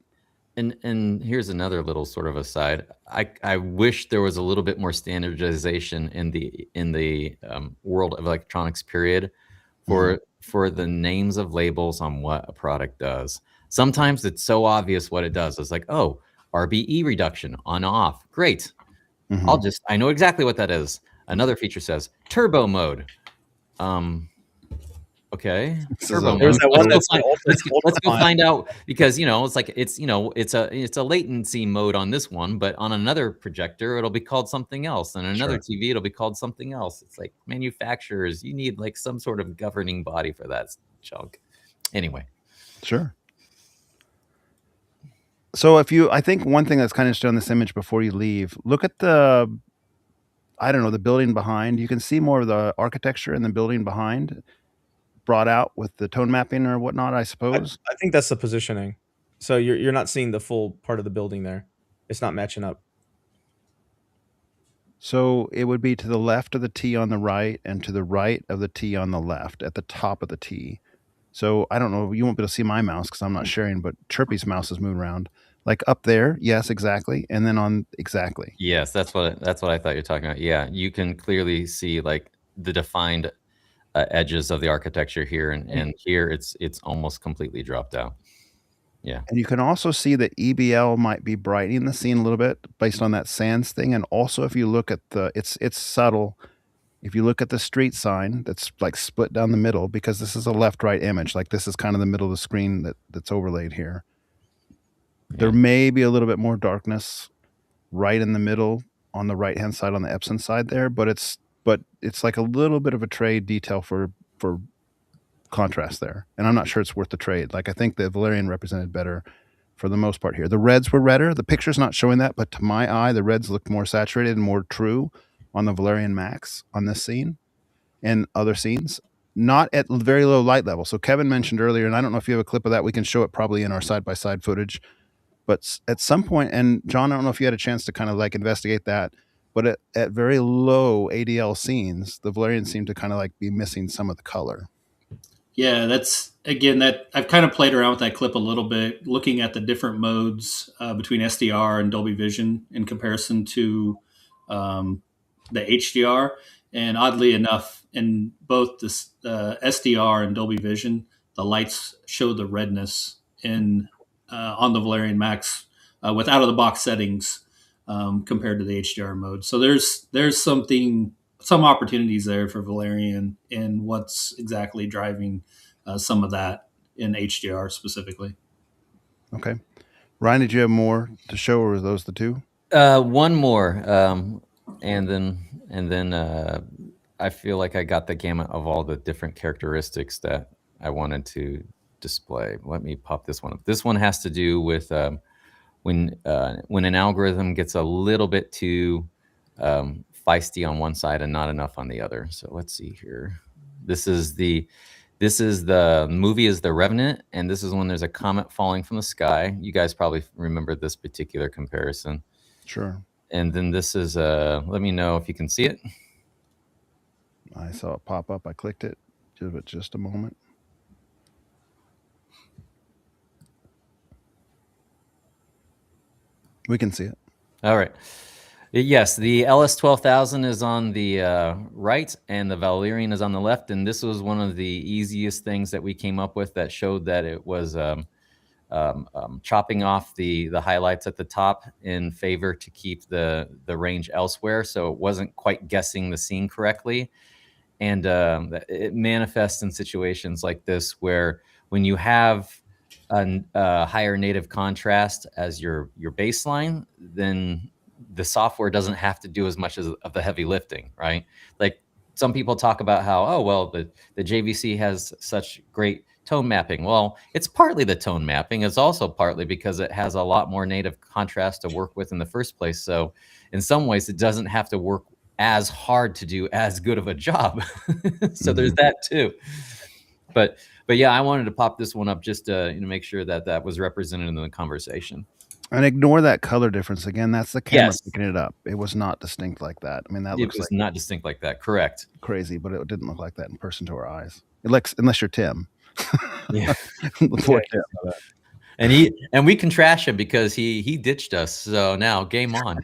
And here's another little sort of aside. I wish there was a little bit more standardization in the world of electronics period for the names of labels on what a product does. Sometimes it's so obvious what it does. It's like, oh, RBE reduction on off. Great. I know exactly what that is. Another feature says turbo mode. Okay. Turbo mode. Let's go find out, because it's like it's a latency mode on this one, but on another projector it'll be called something else, and another TV it'll be called something else. It's like manufacturers, you need like some sort of governing body for that chunk. Anyway. Sure. So I think one thing that's kind of interesting on this image before you leave, look at the building behind. You can see more of the architecture in the building behind, brought out with the tone mapping or whatnot, I suppose. I think that's the positioning. So you're not seeing the full part of the building there. It's not matching up. So it would be to the left of the T on the right and to the right of the T on the left at the top of the T. So I don't know, you won't be able to see my mouse because I'm not sharing, but Chirpy's mouse is moving around. Like up there, yes, exactly. And then on exactly. Yes, that's what I thought you're talking about. Yeah, you can clearly see like the defined edges of the architecture here, and here it's almost completely dropped out. Yeah. And you can also see that EBL might be brightening the scene a little bit based on that sans thing. And also if you look at it's subtle. If you look at the street sign that's like split down the middle, because this is a left-right image, like this is kind of the middle of the screen that's overlaid here. Yeah. There may be a little bit more darkness right in the middle on the right-hand side on the Epson side there, but it's like a little bit of a trade detail for contrast there. And I'm not sure it's worth the trade. Like I think the Valerion represented better for the most part here. The reds were redder. The picture's not showing that, but to my eye, the reds looked more saturated and more true on the Valerion Max on this scene and other scenes, not at very low light level. So Kevin mentioned earlier, and I don't know if you have a clip of that, we can show it probably in our side-by-side footage, but at some point, and John, I don't know if you had a chance to kind of like investigate that, but at very low ADL scenes, the Valerian seemed to kind of like be missing some of the color. Yeah, that's again that I've kind of played around with that clip a little bit, looking at the different modes between SDR and Dolby Vision in comparison to the HDR. And oddly enough, in both the SDR and Dolby Vision, the lights show the redness in on the Valerion Max with out of the box settings compared to the HDR mode. So there's some opportunities there for Valerion in what's exactly driving some of that in HDR specifically. Okay. Ryan, did you have more to show, or were those the two? One more, and then I feel like I got the gamut of all the different characteristics that I wanted to display. Let me pop this one up. This one has to do with when an algorithm gets a little bit too feisty on one side and not enough on the other. So let's see here. This is the movie is The Revenant, and this is when there's a comet falling from the sky. You guys probably remember this particular comparison. Sure. And then this is let me know if you can see it. I saw it pop up. I clicked it. Give it just a moment. We can see it. All right. Yes, the LS12000 is on the right and the Valerion is on the left. And this was one of the easiest things that we came up with that showed that it was chopping off the highlights at the top in favor to keep the range elsewhere. So it wasn't quite guessing the scene correctly. And it manifests in situations like this where when you have a higher native contrast as your baseline, then the software doesn't have to do as much of the heavy lifting, right? Like some people talk about how, oh, well, the JVC has such great tone mapping. Well, it's partly the tone mapping. It's also partly because it has a lot more native contrast to work with in the first place. So in some ways, it doesn't have to work as hard to do as good of a job. So there's that too. But yeah, I wanted to pop this one up just to make sure that that was represented in the conversation. And ignore that color difference again. That's the camera Yes. picking it up. It was not distinct like that. I mean, that It looks was like not distinct like that. Correct. crazy, but it didn't look like that in person to our eyes. It looks, unless you're Tim. Yeah. Poor Tim. And we can trash him because he ditched us. So now game on.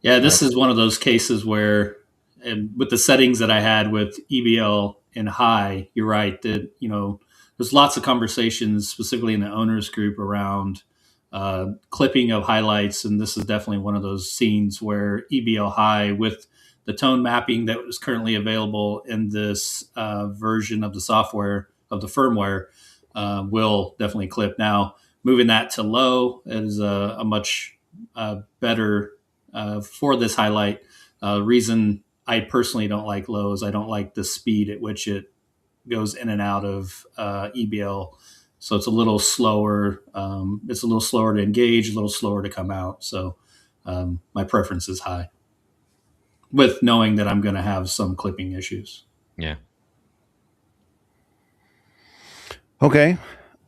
Yeah, this is one of those cases where, and with the settings that I had with EBL and high, you're right that there's lots of conversations, specifically in the owners group, around clipping of highlights, and this is definitely one of those scenes where EBL high with the tone mapping that was currently available in this version of the software of the firmware will definitely clip. Now, moving that to low is a much better for this highlight. Reason I personally don't like low is I don't like the speed at which it goes in and out of EBL. So it's a little slower. It's a little slower to engage, a little slower to come out. So my preference is high, with knowing that I'm going to have some clipping issues. Yeah. Okay.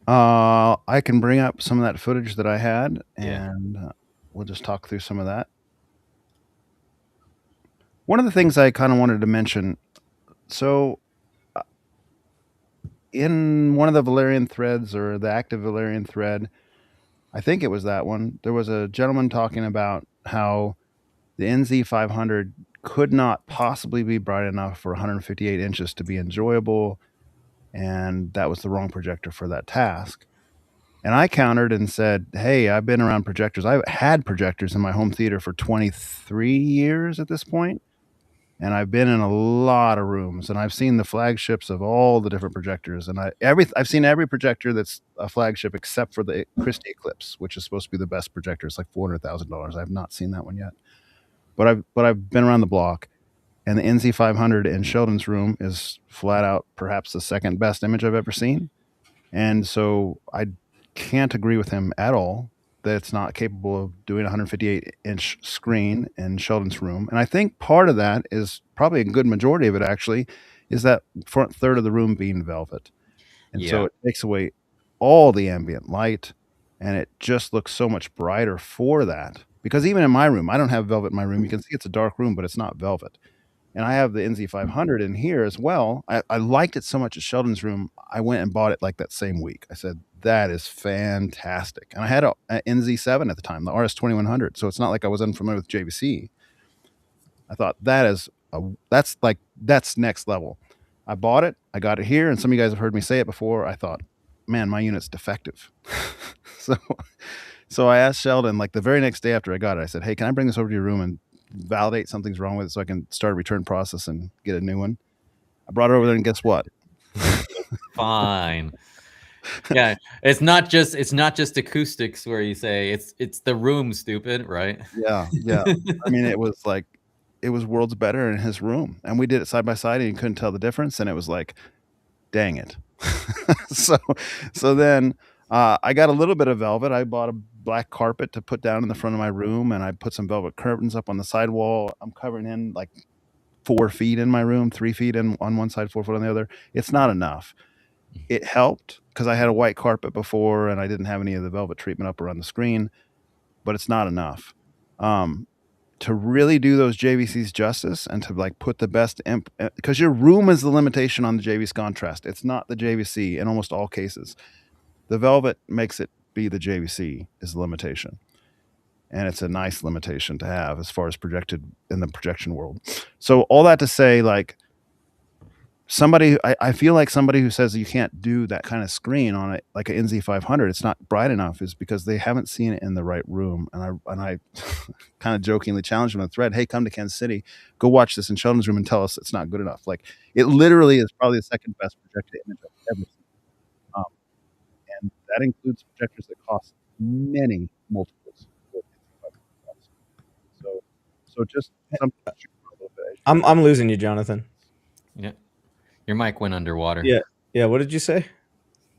I can bring up some of that footage that I had, and we'll just talk through some of that. One of the things I kind of wanted to mention, so in one of the Valerion threads, or the active Valerion thread, I think it was that one, there was a gentleman talking about how the NZ500 could not possibly be bright enough for 158 inches to be enjoyable, and that was the wrong projector for that task. And I countered and said, hey, I've been around projectors. I've had projectors in my home theater for 23 years at this point. And I've been in a lot of rooms, and I've seen the flagships of all the different projectors. And I've seen every projector that's a flagship except for the Christie Eclipse, which is supposed to be the best projector. It's like $400,000. I've not seen that one yet. But I've been around the block, and the NZ500 in Sheldon's room is flat out perhaps the second best image I've ever seen. And so I can't agree with him at all that it's not capable of doing a 158-inch screen in Sheldon's room. And I think part of that is, probably a good majority of it actually, is that front third of the room being velvet. And so it takes away all the ambient light, and it just looks so much brighter for that. Because even in my room, I don't have velvet in my room. You can see it's a dark room, but it's not velvet. And I have the NZ500 in here as well. I liked it so much at Sheldon's room, I went and bought it like that same week. I said, that is fantastic. And I had an NZ7 at the time, the RS2100. So it's not like I was unfamiliar with JVC. I thought that's next level. I bought it. I got it here, and some of you guys have heard me say it before. I thought, man, my unit's defective. so, so I asked Sheldon, like the very next day after I got it, I said, hey, can I bring this over to your room and validate something's wrong with it so I can start a return process and get a new one? I brought it over there, and guess what? Fine. Yeah, it's not just acoustics where you say it's the room, stupid, right? Yeah. I mean, it was worlds better in his room, and we did it side by side, and you couldn't tell the difference, and it was like, dang it. so then I got a little bit of velvet. I bought a black carpet to put down in the front of my room, and I put some velvet curtains up on the sidewall. I'm covering in like 4 feet in my room, 3 feet in on one side, 4 foot on the other. It's not enough. It helped because I had a white carpet before and I didn't have any of the velvet treatment up around the screen, but it's not enough. To really do those JVCs justice and to like put the best because your room is the limitation on the JVC contrast. It's not the JVC in almost all cases. The velvet makes it be the JVC is the limitation. And it's a nice limitation to have as far as projected in the projection world. So all that to say, like I feel like somebody who says you can't do that kind of screen on it, like an NZ500, it's not bright enough, is because they haven't seen it in the right room. And I kind of jokingly challenged them on the thread, hey, come to Kansas City, go watch this in Sheldon's room and tell us it's not good enough. Like it literally is probably the second best projected image I've ever seen. And that includes projectors that cost many multiples. So just something to shoot for a little bit. I'm losing you, Jonathan. Yeah, your mic went underwater. Yeah. What did you say?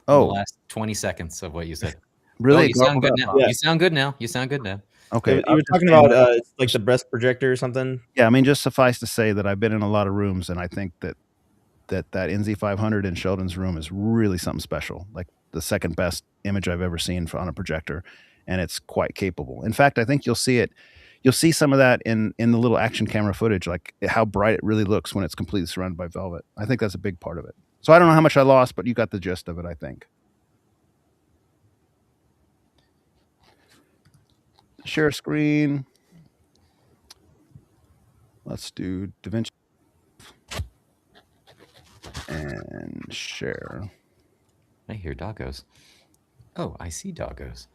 The last 20 seconds of what you said. Really? Oh, you sound good now. Yeah. You sound good now. You sound good now. Okay. You were talking about like the breast projector or something. Yeah, I mean, just suffice to say that I've been in a lot of rooms, and I think that NZ500 in Sheldon's room is really something special, like the second best image I've ever seen on a projector, and it's quite capable. In fact, I think you'll see it. You'll see some of that in the little action camera footage, like how bright it really looks when it's completely surrounded by velvet. I think that's a big part of it. So I don't know how much I lost, but you got the gist of it, I think. Share screen. Let's do DaVinci and share. I hear doggos. Oh, I see doggos.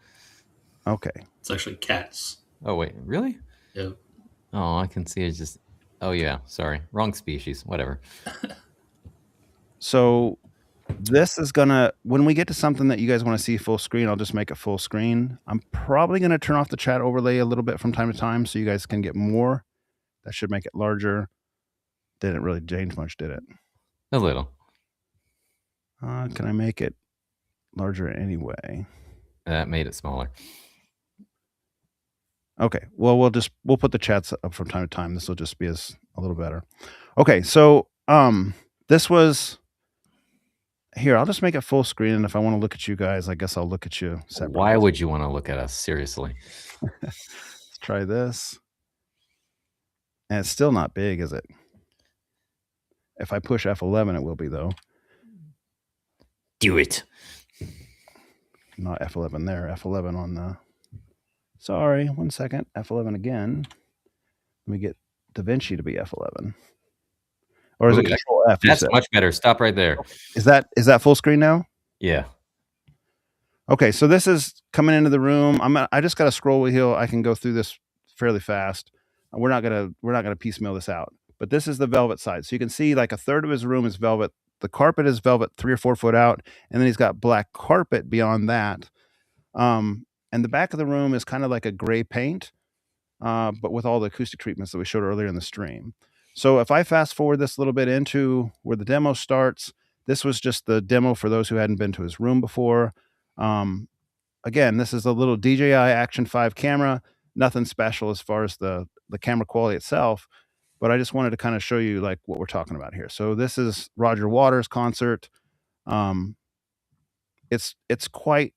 Okay. It's actually cats. Oh, wait, really? Yeah. Oh, I can see it's just, oh yeah, sorry. Wrong species, whatever. So this is gonna, when we get to something that you guys want to see full screen, I'll just make it full screen. I'm probably gonna turn off the chat overlay a little bit from time to time so you guys can get more. That should make it larger. Didn't really change much, did it? A little. Can I make it larger anyway? That made it smaller. Okay, well, we'll put the chats up from time to time. This will just be a little better. Okay, so this was here. I'll just make it full screen, and if I want to look at you guys, I guess I'll look at you separately. Why would you want to look at us? Seriously. Let's try this. And it's still not big, is it? If I push F11, it will be, though. Do it. Not F11 there. F11 on the... Sorry, 1 second. F11 again. Let me get DaVinci to be F11. Or is it Control F? That's much better. Stop right there. Is that full screen now? Yeah. Okay, so this is coming into the room. I just got a scroll wheel. I can go through this fairly fast. We're not gonna piecemeal this out. But this is the velvet side. So you can see like a third of his room is velvet. The carpet is velvet 3 or 4 foot out, and then he's got black carpet beyond that. And the back of the room is kind of like a gray paint, but with all the acoustic treatments that we showed earlier in the stream. So if I fast forward this a little bit into where the demo starts, this was just the demo for those who hadn't been to his room before. Again, this is a little DJI Action 5 camera, nothing special as far as the camera quality itself, but I just wanted to kind of show you like what we're talking about here. So this is Roger Waters' concert. It's quite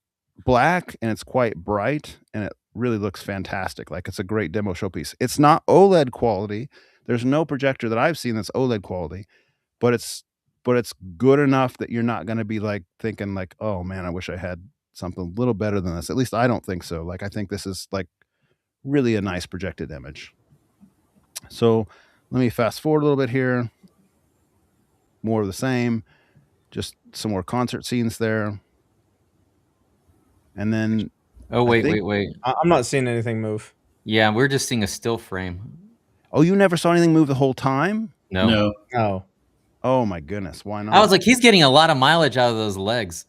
black and it's quite bright and it really looks fantastic. Like it's a great demo showpiece. It's not OLED quality. There's no projector that I've seen that's OLED quality, but it's good enough that you're not going to be like thinking like, oh man, I wish I had something a little better than this. At least I don't think so. Like I think this is like really a nice projected image. So let me fast forward a little bit here. more of the same. Just some more concert scenes there. And then Oh, I wait, think- wait. I'm not seeing anything move. Yeah, we're just seeing a still frame. Oh, you never saw anything move the whole time? No. No. Oh my goodness, why not? I was like, he's getting a lot of mileage out of those legs.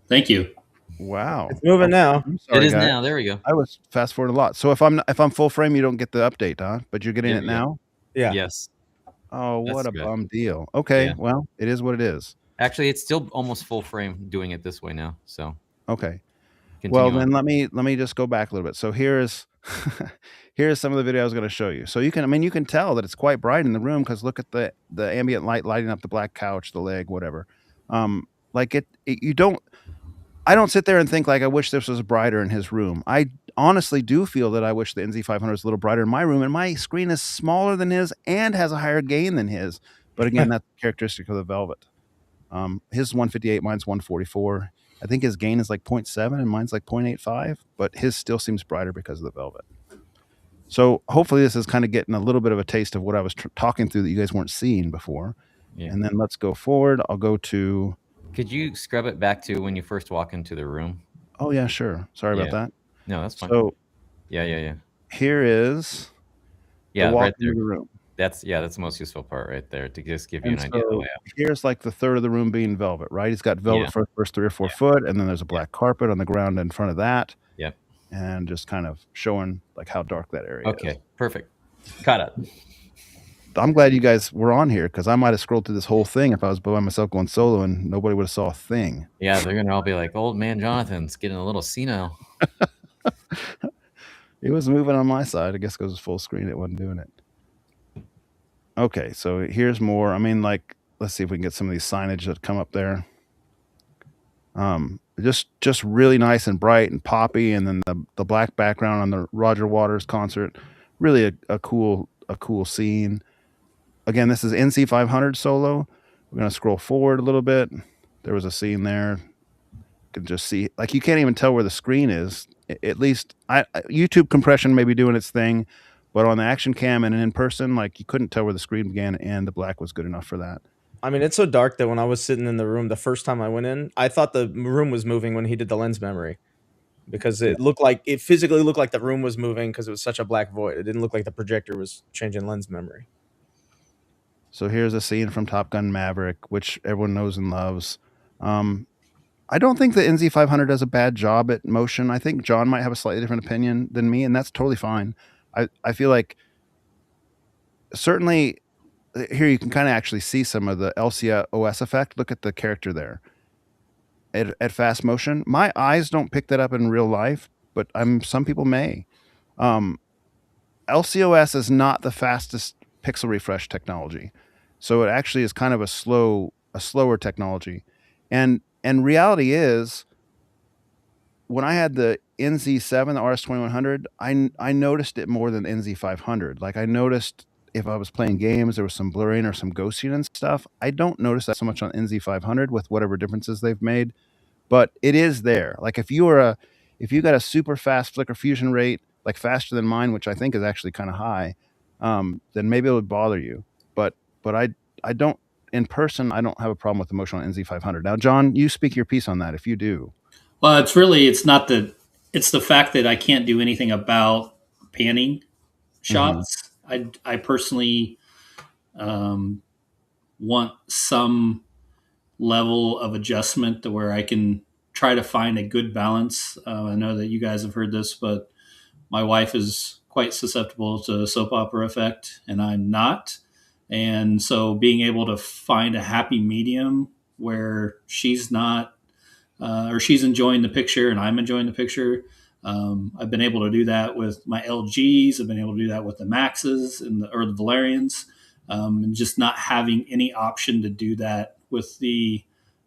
Thank you. Wow. It's moving now. I'm sorry, It is guys. now. There we go. I was fast forward a lot. So if I'm full frame, you don't get the update, huh? But you're getting There it we go. now? Yeah. Yes. Oh, what That's a good. bum deal. Okay, Yeah. well, it is what it is. Actually, it's still almost full frame doing it this way now. So Okay. continue Well, on. then let me just go back a little bit. So here's here's some of the video I was going to show you. So you can tell that it's quite bright in the room because look at the ambient light lighting up the black couch, the leg, whatever. Like I don't sit there and think like I wish this was brighter in his room. I honestly do feel that I wish the NZ500 was a little brighter in my room, and my screen is smaller than his and has a higher gain than his. But again, that's characteristic of the Velvet. His is 158, mine's 144. I think his gain is like 0.7 and mine's like 0.85, but his still seems brighter because of the Velvet. So hopefully this is kind of getting a little bit of a taste of what I was talking through that you guys weren't seeing before. Yeah. And then let's go forward. I'll go to... Could you scrub it back to when you first walk into the room? Oh, yeah, sure. Sorry about that. No, that's fine. So yeah. here is Yeah, the walk right there. into the room. That's the most useful part right there to just give you And an idea of the so layout. here's like the third of the room being velvet, right? He's got velvet Yeah. for the first 3 or 4 foot, and then there's a black carpet on the ground in front of that. Yep. And just kind of showing like how dark that area is. Okay, perfect. Caught up. I'm glad you guys were on here because I might have scrolled through this whole thing if I was by myself going solo and nobody would have saw a thing. Yeah, they're gonna all be like, "Old man Jonathan's getting a little senile." It was moving on my side. I guess because it was full screen, it wasn't doing it. Okay, so here's more. I mean, like, let's see if we can get some of these signage that come up there. Just really nice and bright and poppy, and then the black background on the Roger Waters concert. Really a cool scene. Again, this is NC500 solo. We're gonna scroll forward a little bit. There was a scene there. You can just see, like, you can't even tell where the screen is. At least YouTube compression may be doing its thing, but on the action cam and in person, like, you couldn't tell where the screen began, and the black was good enough for that. I mean, it's so dark that when I was sitting in the room the first time I went in, I thought the room was moving when he did the lens memory, because it physically looked like the room was moving because it was such a black void. It didn't look like the projector was changing lens memory. So here's a scene from Top Gun Maverick, which everyone knows and loves. I don't think the NZ500 does a bad job at motion. I think John might have a slightly different opinion than me, and that's totally fine. I feel like certainly here you can kind of actually see some of the LCOS effect. Look at the character there at fast motion. My eyes don't pick that up in real life, but some people may. LCOS is not the fastest pixel refresh technology, so it actually is kind of a slower technology. And reality is, when I had the NZ7, the RS2100, I noticed it more than NZ500. Like, I noticed if I was playing games, there was some blurring or some ghosting and stuff. I don't notice that so much on NZ500 with whatever differences they've made, but it is there. Like, if you got a super fast flicker fusion rate, like faster than mine, which I think is actually kind of high, then maybe it would bother you. But I don't, in person, I don't have a problem with the motion on NZ500. Now, John, you speak your piece on that if you do. Well, it's the fact that I can't do anything about panning shots. I personally want some level of adjustment to where I can try to find a good balance. I know that you guys have heard this, but my wife is quite susceptible to soap opera effect, and I'm not. And so being able to find a happy medium where she's not, or she's enjoying the picture and I'm enjoying the picture. I've been able to do that with my LGs. I've been able to do that with the Maxes or the Valerians, and just not having any option to do that with the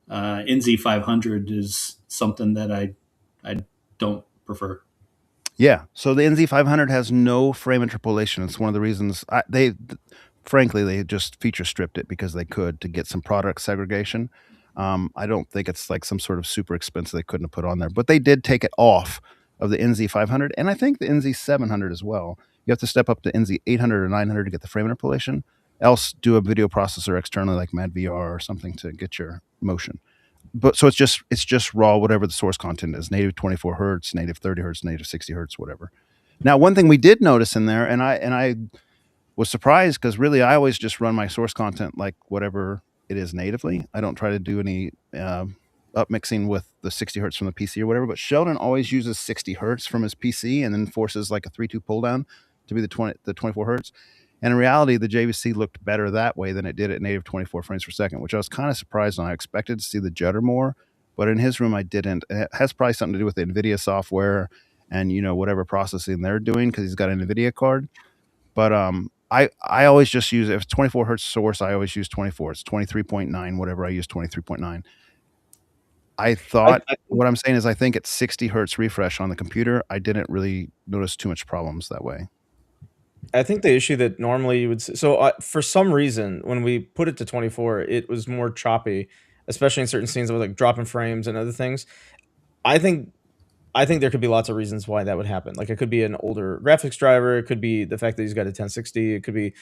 NZ500 is something that I don't prefer. Yeah. So the NZ500 has no frame interpolation. It's one of the reasons frankly, they just feature stripped it because they could to get some product segregation. I don't think it's like some sort of super expensive they couldn't have put on there, but they did take it off of the NZ500, and I think the NZ700 as well. You have to step up to NZ800 or 900 to get the frame interpolation. else do a video processor externally like MadVR or something to get your motion. But so it's just raw, whatever the source content is, native 24 hertz, native 30 hertz, native 60 hertz, whatever. Now, one thing we did notice in there, and I was surprised because really I always just run my source content like whatever it is natively. I don't try to do any up mixing with the 60 hertz from the PC or whatever. But Sheldon always uses 60 hertz from his PC and then forces like a 3.2 pull down to be the 24 hertz. And in reality, the JVC looked better that way than it did at native 24 frames per second, which I was kind of surprised on. I expected to see the judder more, but in his room I didn't. And it has probably something to do with the NVIDIA software and whatever processing they're doing because he's got an NVIDIA card. But I always just use, if it's 24 hertz source, I always use 24. It's 23.9, whatever, I use 23.9. I thought, what I'm saying is I think it's 60 hertz refresh on the computer. I didn't really notice too much problems that way. I think the issue that normally you would for some reason when we put it to 24, it was more choppy, especially in certain scenes with like dropping frames and other things. I think there could be lots of reasons why that would happen. Like it could be an older graphics driver, it could be the fact that he's got a 1060, it could be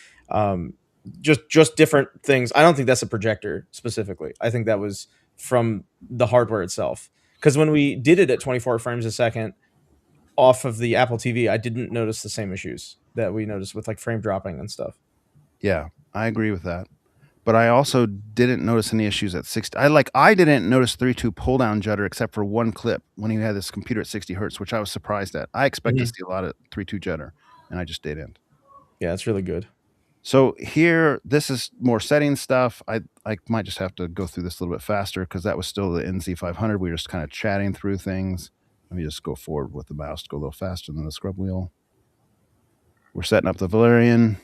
just different things. I don't think that's a projector specifically. I think that was from the hardware itself. Because when we did it at 24 frames a second off of the Apple TV, I didn't notice the same issues that we noticed with like frame dropping and stuff. Yeah, I agree with that. But I also didn't notice any issues at 60. I didn't notice 3.2 pull down judder except for one clip when he had this computer at 60 hertz, which I was surprised at. I expect to see a lot of 3.2 judder, and I just didn't. Yeah, it's really good. So here, this is more setting stuff. I might just have to go through this a little bit faster because that was still the NZ500. We were just kind of chatting through things. Let me just go forward with the mouse to go a little faster than the scrub wheel. We're setting up the Valerion.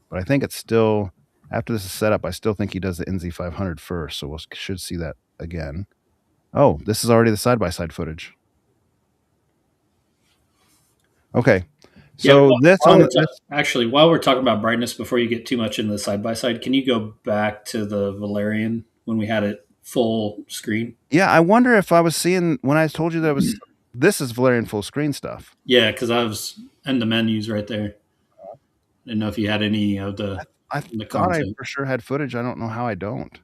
But I think it's still, after this is set up, I still think he does the NZ500 first. So we should see that again. Oh, this is already the side-by-side footage. Okay. So actually, while we're talking about brightness, before you get too much into the side-by-side, can you go back to the Valerion when we had it full screen? Yeah, I wonder if I was seeing, when I told you that this is Valerion full screen stuff. Yeah, because I was in the menus right there. I didn't know if you had any of the I thought I for sure had footage. I don't know how I don't.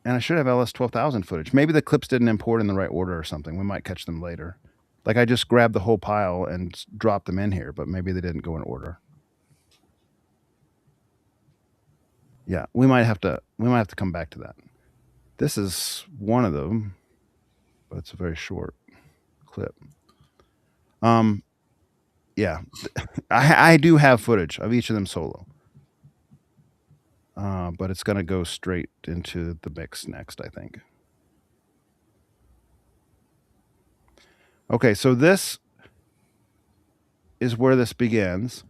And I should have LS12000 footage. Maybe the clips didn't import in the right order or something. We might catch them later. Like I just grabbed the whole pile and dropped them in here, but maybe they didn't go in order. Yeah, we might have to come back to that. This is one of them, but it's a very short clip. Yeah, I do have footage of each of them solo. But it's going to go straight into the mix next, I think. Okay, so this is where this begins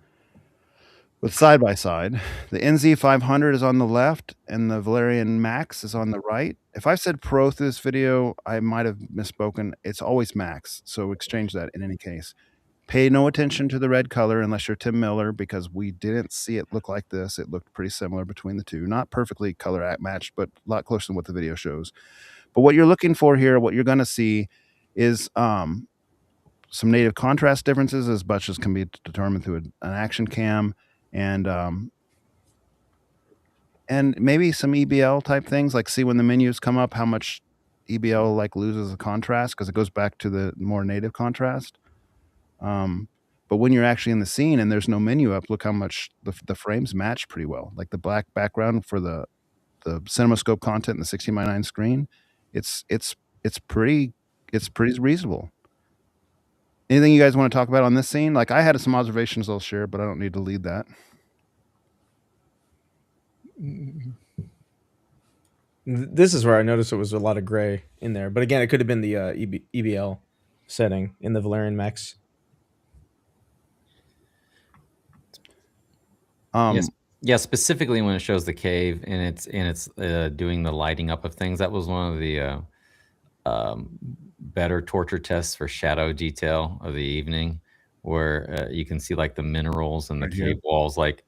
with side-by-side. The NZ500 is on the left and the Valerion Max is on the right. If I've said Pro through this video, I might have misspoken. It's always Max, so exchange that in any case. Pay no attention to the red color unless you're Tim Miller because we didn't see it look like this. It looked pretty similar between the two. Not perfectly color matched, but a lot closer than what the video shows. But what you're looking for here, what you're going to see is some native contrast differences as much as can be determined through an action cam and maybe some EBL type things, like see when the menus come up how much EBL like loses the contrast because it goes back to the more native contrast. But when you're actually in the scene and there's no menu up, look how much the frames match pretty well. Like the black background for the CinemaScope content and the 16:9 screen, it's pretty reasonable. Anything you guys want to talk about on this scene? Like I had some observations I'll share, but I don't need to lead that. This is where I noticed it was a lot of gray in there, but again, it could have been the EBL setting in the Valerion Max. Yes. Yeah, specifically when it shows the cave and it's doing the lighting up of things. That was one of the better torture tests for shadow detail of the evening, where you can see like the minerals and the cave walls, like,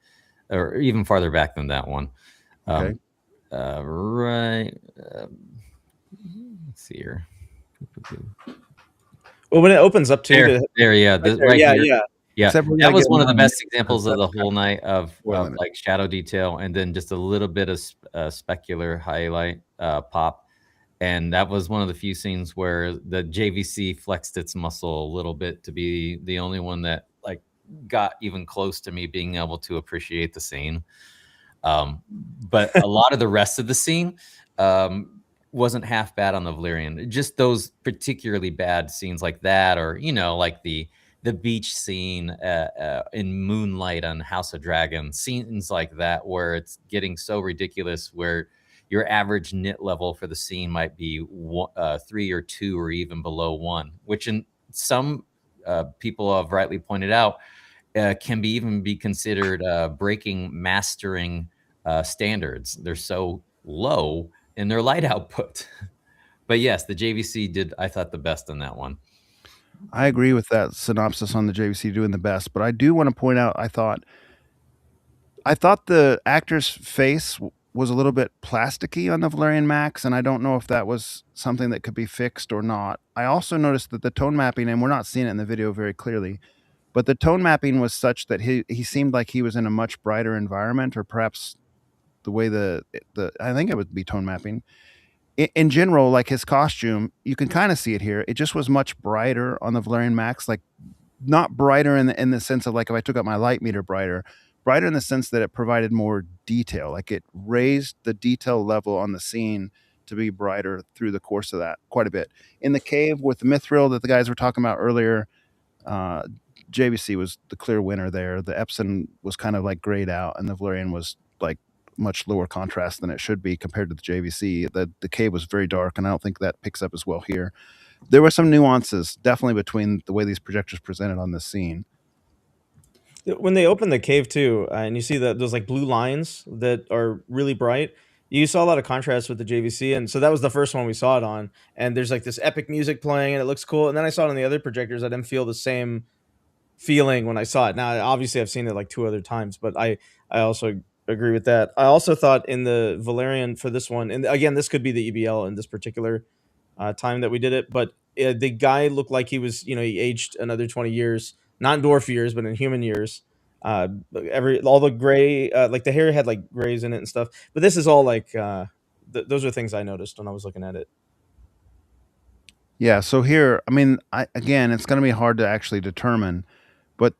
or even farther back than that one. Okay. Right. Let's see here. Well, when it opens up to there, yeah, right right yeah, here. yeah. Yeah, Except we that gotta was get one of the more best because examples of that's the kind whole night of spoiling it. like shadow detail, and then just a little bit of specular highlight pop. And that was one of the few scenes where the JVC flexed its muscle a little bit to be the only one that like got even close to me being able to appreciate the scene. But a lot of the rest of the scene wasn't half bad on the Valerian. Just those particularly bad scenes like that, or like the beach scene in Moonlight on House of Dragon, scenes like that where it's getting so ridiculous, where your average nit level for the scene might be 3 or 2 or even below 1, which in some people have rightly pointed out can even be considered breaking mastering standards. They're so low in their light output. But yes, the JVC did, I thought, the best in that one. I agree with that synopsis on the JVC doing the best, but I do want to point out I thought the actor's face was a little bit plasticky on the Valerian Max, and I don't know if that was something that could be fixed or not. I also noticed that the tone mapping, and we're not seeing it in the video very clearly, but the tone mapping was such that he seemed like he was in a much brighter environment, or perhaps the way the I think it would be tone mapping. In general, like his costume, you can kind of see it here. It just was much brighter on the Valerian Max, like not brighter in the sense of like if I took up my light meter brighter in the sense that it provided more detail. Like it raised the detail level on the scene to be brighter through the course of that quite a bit. In the cave with the mithril that the guys were talking about earlier, uh, JVC was the clear winner there. The Epson was kind of like grayed out, and the Valerian was like much lower contrast than it should be compared to the JVC. The cave was very dark, and I don't think that picks up as well here. There were some nuances definitely between the way these projectors presented on this scene. When they open the cave too, and you see that those like blue lines that are really bright, you saw a lot of contrast with the JVC, and so that was the first one we saw it on. And there's like this epic music playing, and it looks cool. And then I saw it on the other projectors. I didn't feel the same feeling when I saw it. Now, obviously, I've seen it like 2 other times, but I also agree with that. I also thought in the Valerian for this one, and again, this could be the EBL in this particular time that we did it, but the guy looked like he was, he aged another 20 years, not in dwarf years, but in human years. All the gray, like the hair had like grays in it and stuff. But this is all like, those are things I noticed when I was looking at it. Yeah, so here, I mean, again, it's going to be hard to actually determine, but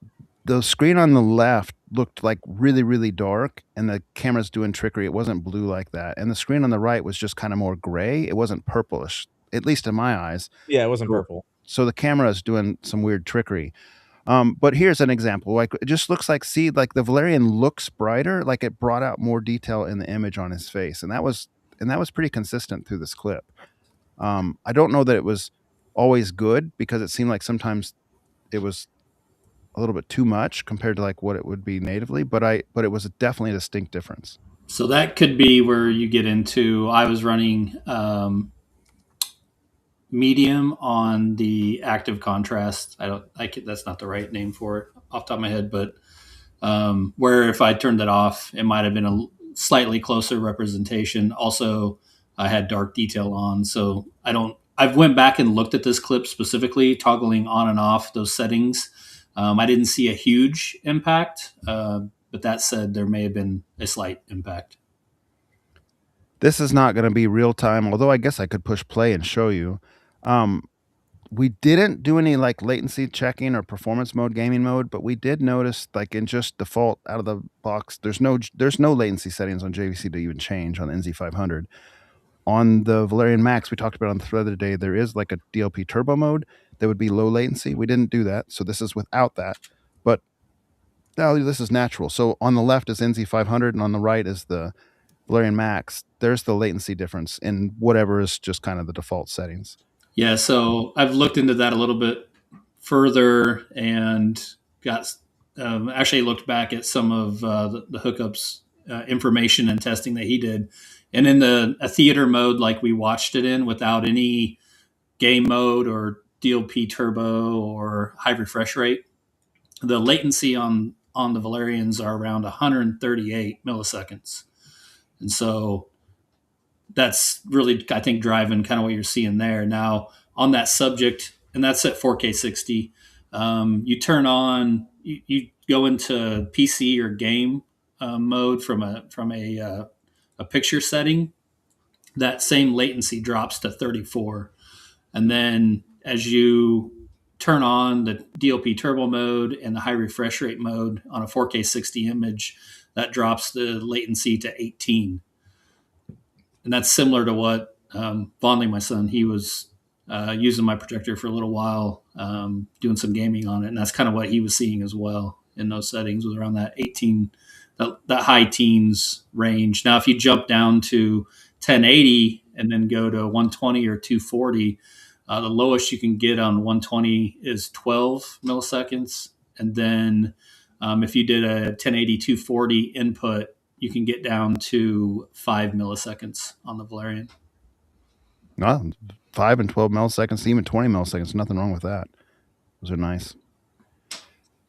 the screen on the left looked like really, really dark, and the camera's doing trickery. It wasn't blue like that. And the screen on the right was just kind of more gray. It wasn't purplish, at least in my eyes. Yeah, it wasn't So, purple. so the camera is doing some weird trickery. But here's an example. Like it just looks like, see, like the Valerian looks brighter, like it brought out more detail in the image on his face, and that was pretty consistent through this clip. I don't know that it was always good because it seemed like sometimes it was a little bit too much compared to like what it would be natively, but it was definitely a distinct difference. So that could be where you get into. I was running medium on the active contrast. That's not the right name for it off the top of my head, but where if I turned it off, it might have been a slightly closer representation. Also, I had dark detail on, so I've went back and looked at this clip specifically, toggling on and off those settings. I didn't see a huge impact, but that said, there may have been a slight impact. This is not going to be real time, although I guess I could push play and show you. We didn't do any like latency checking or performance mode, gaming mode, but we did notice like in just default out of the box, there's no latency settings on JVC to even change on the NZ500. On the Valerian Max, we talked about on the thread today, there is like a DLP turbo mode that would be low latency. We didn't do that, so this is without that. But now this is natural. So on the left is NZ500, and on the right is the Valerian Max. There's the latency difference in whatever is just kind of the default settings. Yeah, so I've looked into that a little bit further and got actually looked back at some of the hookups information and testing that he did. And in a theater mode like we watched it in without any game mode or DLP turbo or high refresh rate, the latency on the Valerians are around 138 milliseconds. And so that's really, I think, driving kind of what you're seeing there. Now, on that subject, and that's at 4K 60, You turn on, you go into PC or game mode from a picture setting. That same latency drops to 34, and then as you turn on the DLP turbo mode and the high refresh rate mode on a 4K 60 image, that drops the latency to 18. And that's similar to what Vonley, my son, he was using my projector for a little while, doing some gaming on it, and that's kind of what he was seeing as well in those settings, was around that 18, that high teens range. Now, if you jump down to 1080 and then go to 120 or 240, the lowest you can get on 120 is 12 milliseconds, and then if you did a 1080 240 input, you can get down to 5 milliseconds on the Valerion. No, 5 and 12 milliseconds, even 20 milliseconds. Nothing wrong with that. Those are nice.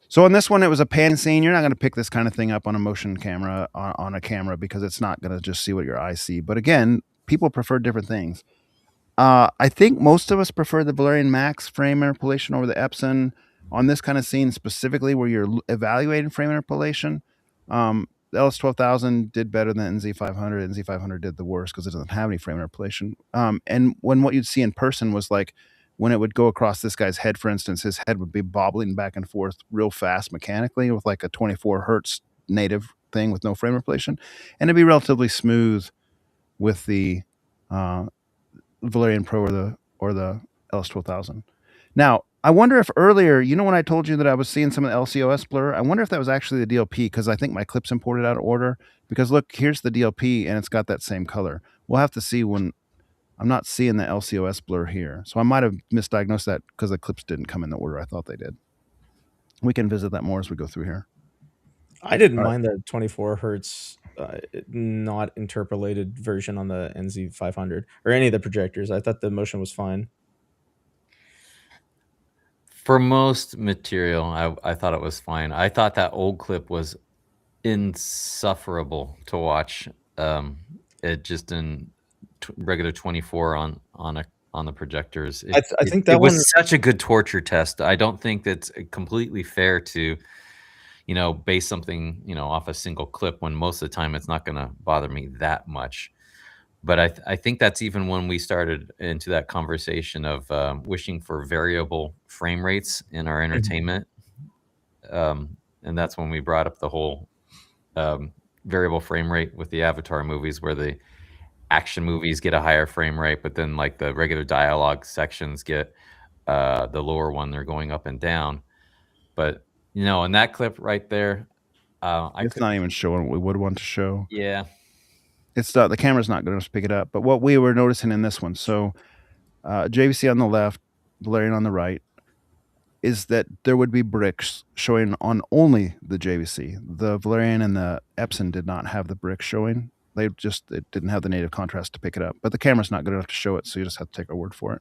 So on this one, it was a pan scene. You're not going to pick this kind of thing up on a motion camera, on a camera, because it's not going to just see what your eyes see. But again, people prefer different things. I think most of us prefer the Valerion Max frame interpolation over the Epson on this kind of scene, specifically where you're evaluating frame interpolation. The LS12000 did better than NZ500. NZ500 did the worst because it doesn't have any frame interpolation. And what you'd see in person was like when it would go across this guy's head, for instance, his head would be bobbling back and forth real fast mechanically with like a 24 hertz native thing with no frame interpolation. And it'd be relatively smooth with the Valerion Pro or the LS12000. Now, I wonder if earlier, when I told you that I was seeing some of the LCOS blur, I wonder if that was actually the DLP, because I think my clip's imported out of order. Because look, here's the DLP, and it's got that same color. We'll have to see when I'm not seeing the LCOS blur here. So I might have misdiagnosed that because the clips didn't come in the order I thought they did. We can visit that more as we go through here. I didn't mind the 24 hertz not interpolated version on the NZ500 or any of the projectors. I thought the motion was fine. For most material, I thought it was fine. I thought that old clip was insufferable to watch. It just in regular 24 on the projectors. I think that was such a good torture test. I don't think that's completely fair to, base something, off a single clip when most of the time it's not going to bother me that much. But I think that's even when we started into that conversation of wishing for variable frame rates in our entertainment. And that's when we brought up the whole variable frame rate with the Avatar movies, where the action movies get a higher frame rate, but then like the regular dialogue sections get the lower one. They're going up and down. But, in that clip right there, it's not even showing what we would want to show. Yeah. It's the camera's not good enough to pick it up. But what we were noticing in this one, so JVC on the left, Valerion on the right, is that there would be bricks showing on only the JVC. The Valerion and the Epson did not have the bricks showing. It didn't have the native contrast to pick it up. But the camera's not good enough to show it, so you just have to take our word for it.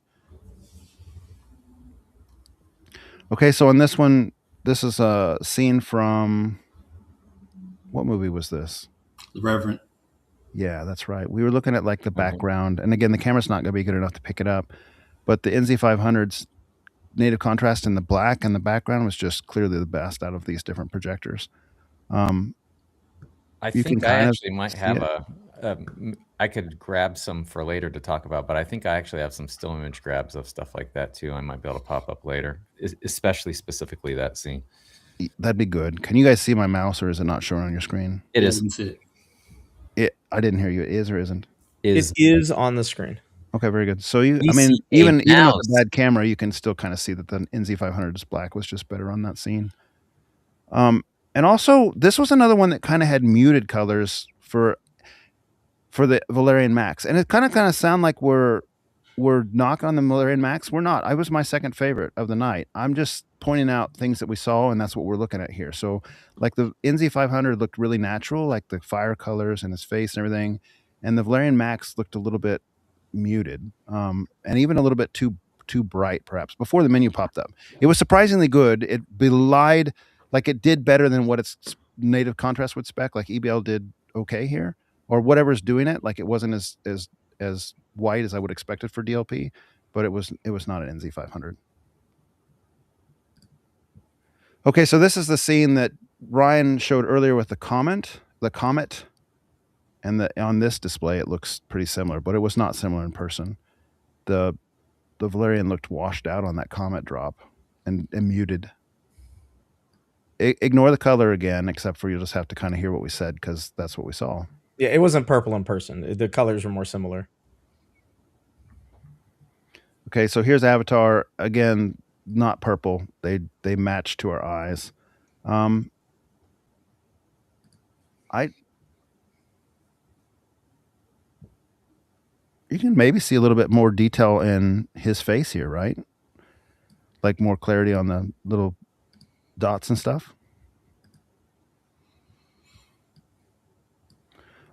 Okay, so on this one, this is a scene from, what movie was this? The Reverend. Yeah, that's right. We were looking at like the background, and again, the camera's not going to be good enough to pick it up, but the NZ500's native contrast in the black and the background was just clearly the best out of these different projectors. I think I actually might have I could grab some for later to talk about, but I think I actually have some still image grabs of stuff like that too. I might be able to pop up later, especially specifically that scene. That'd be good. Can you guys see my mouse, or is it not showing on your screen? It is. I didn't hear you. It is or isn't? It is on the scrn. Okay, very good. So even with a bad camera, you can still kind of see that the NZ500's black was just better on that scene. And also, this was another one that kind of had muted colors for the Valerion Max, and it kind of sound like we're knocking on the Valerion Max. We're not. I was my second favorite of the night. I'm just pointing out things that we saw, and that's what we're looking at here. So, like the NZ500 looked really natural, like the fire colors and his face and everything, and the Valerion Max looked a little bit muted, and even a little bit too bright, perhaps. Before the menu popped up, it was surprisingly good. It belied, like it did better than what its native contrast would spec. Like EBL did okay here, or whatever's doing it. Like it wasn't as white as I would expect it for DLP, but it was not an NZ500. Okay, so this is the scene that Ryan showed earlier with the comet, and on this display it looks pretty similar, but it was not similar in person. The Valerion looked washed out on that comet drop and muted. Ignore the color again, except for you'll just have to kind of hear what we said because that's what we saw. Yeah, it wasn't purple in person. The colors were more similar. Okay, so here's Avatar again, not purple. They match to our eyes. You can maybe see a little bit more detail in his face here, right? Like more clarity on the little dots and stuff.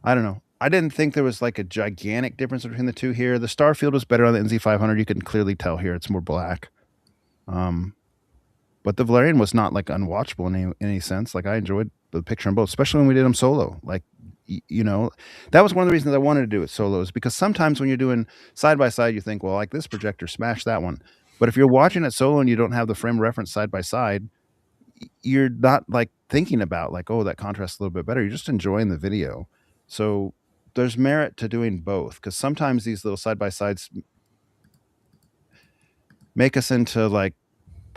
I don't know. I didn't think there was like a gigantic difference between the two here. The star field was better on the NZ500. You can clearly tell here it's more black. But the Valerian was not like unwatchable in any sense. Like I enjoyed the picture on both, especially when we did them solo. Like, you know, that was one of the reasons I wanted to do it solo, is because sometimes when you're doing side by side, you think, well, like this projector smashed that one. But if you're watching it solo and you don't have the frame reference side by side, you're not like thinking about like, oh, that contrasts a little bit better. You're just enjoying the video. So there's merit to doing both, because sometimes these little side by sides make us into like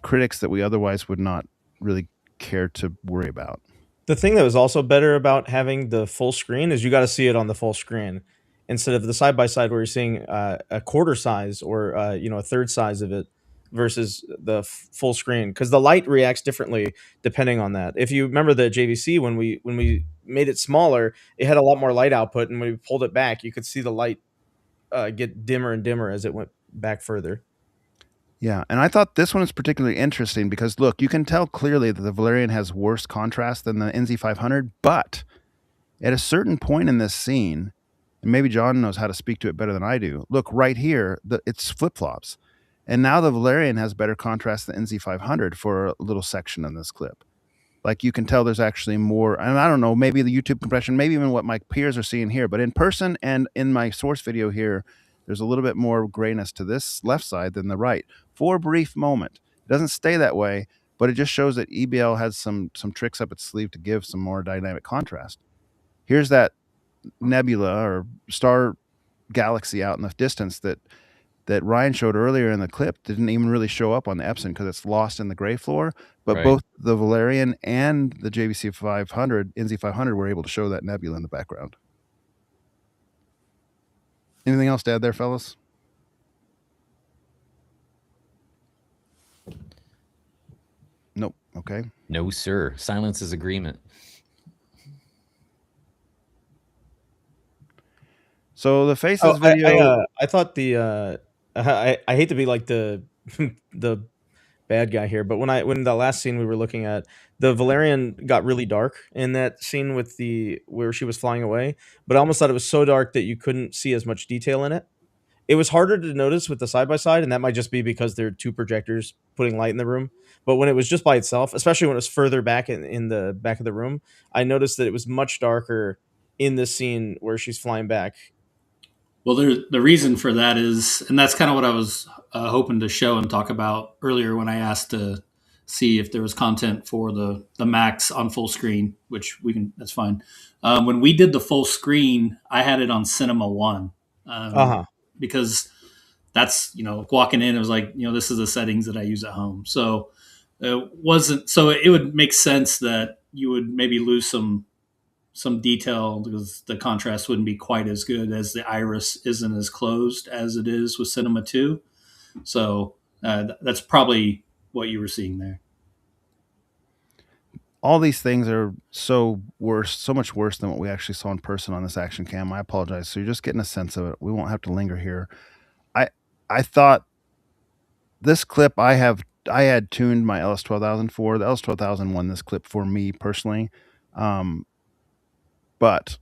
critics that we otherwise would not really care to worry about. The thing that was also better about having the full screen is you got to see it on the full screen instead of the side by side where you're seeing a quarter size or a third size of it versus the full screen, because the light reacts differently depending on that. If you remember the JVC, when we made it smaller, it had a lot more light output, and when we pulled it back, you could see the light get dimmer and dimmer as it went back further. Yeah, and I thought this one is particularly interesting because look, you can tell clearly that the Valerion has worse contrast than the NZ500, but at a certain point in this scene, and maybe John knows how to speak to it better than I do. Look right here, it's flip-flops. And now the Valerion has better contrast than NZ500 for a little section in this clip. Like you can tell there's actually more, and I don't know, maybe the YouTube compression, maybe even what my peers are seeing here, but in person and in my source video here, there's a little bit more grayness to this left side than the right for a brief moment. It doesn't stay that way, but it just shows that EBL has some tricks up its sleeve to give some more dynamic contrast. Here's that nebula or star galaxy out in the distance that Ryan showed earlier in the clip. Didn't even really show up on the Epson because it's lost in the gray floor. But Right. both the Valerian and the JVC 500, NZ500 were able to show that nebula in the background. Anything else to add there, fellas? Nope. Okay. No, sir. Silence is agreement. So the Faces video. I thought I hate to be like the the bad guy here, but when the last scene we were looking at, the Valerian got really dark in that scene with where she was flying away, but I almost thought it was so dark that you couldn't see as much detail in it. It was harder to notice with the side by side, and that might just be because there are two projectors putting light in the room. But when it was just by itself, especially when it was further back in the back of the room, I noticed that it was much darker in this scene where she's flying back. Well, the reason for that is, and that's kind of what I was hoping to show and talk about earlier when I asked to see if there was content for the Max on full screen, which we can. That's fine. When we did the full screen, I had it on Cinema One because that's walking in, it was like this is the settings that I use at home. So it wasn't. So it would make sense that you would maybe lose some detail because the contrast wouldn't be quite as good, as the iris isn't as closed as it is with Cinema 2. So that's probably what you were seeing there. All these things are so much worse than what we actually saw in person on this action cam. I apologize. So you're just getting a sense of it. We won't have to linger here. I thought this clip I had tuned my LS12000 for. The LS12000 won this clip for me personally. But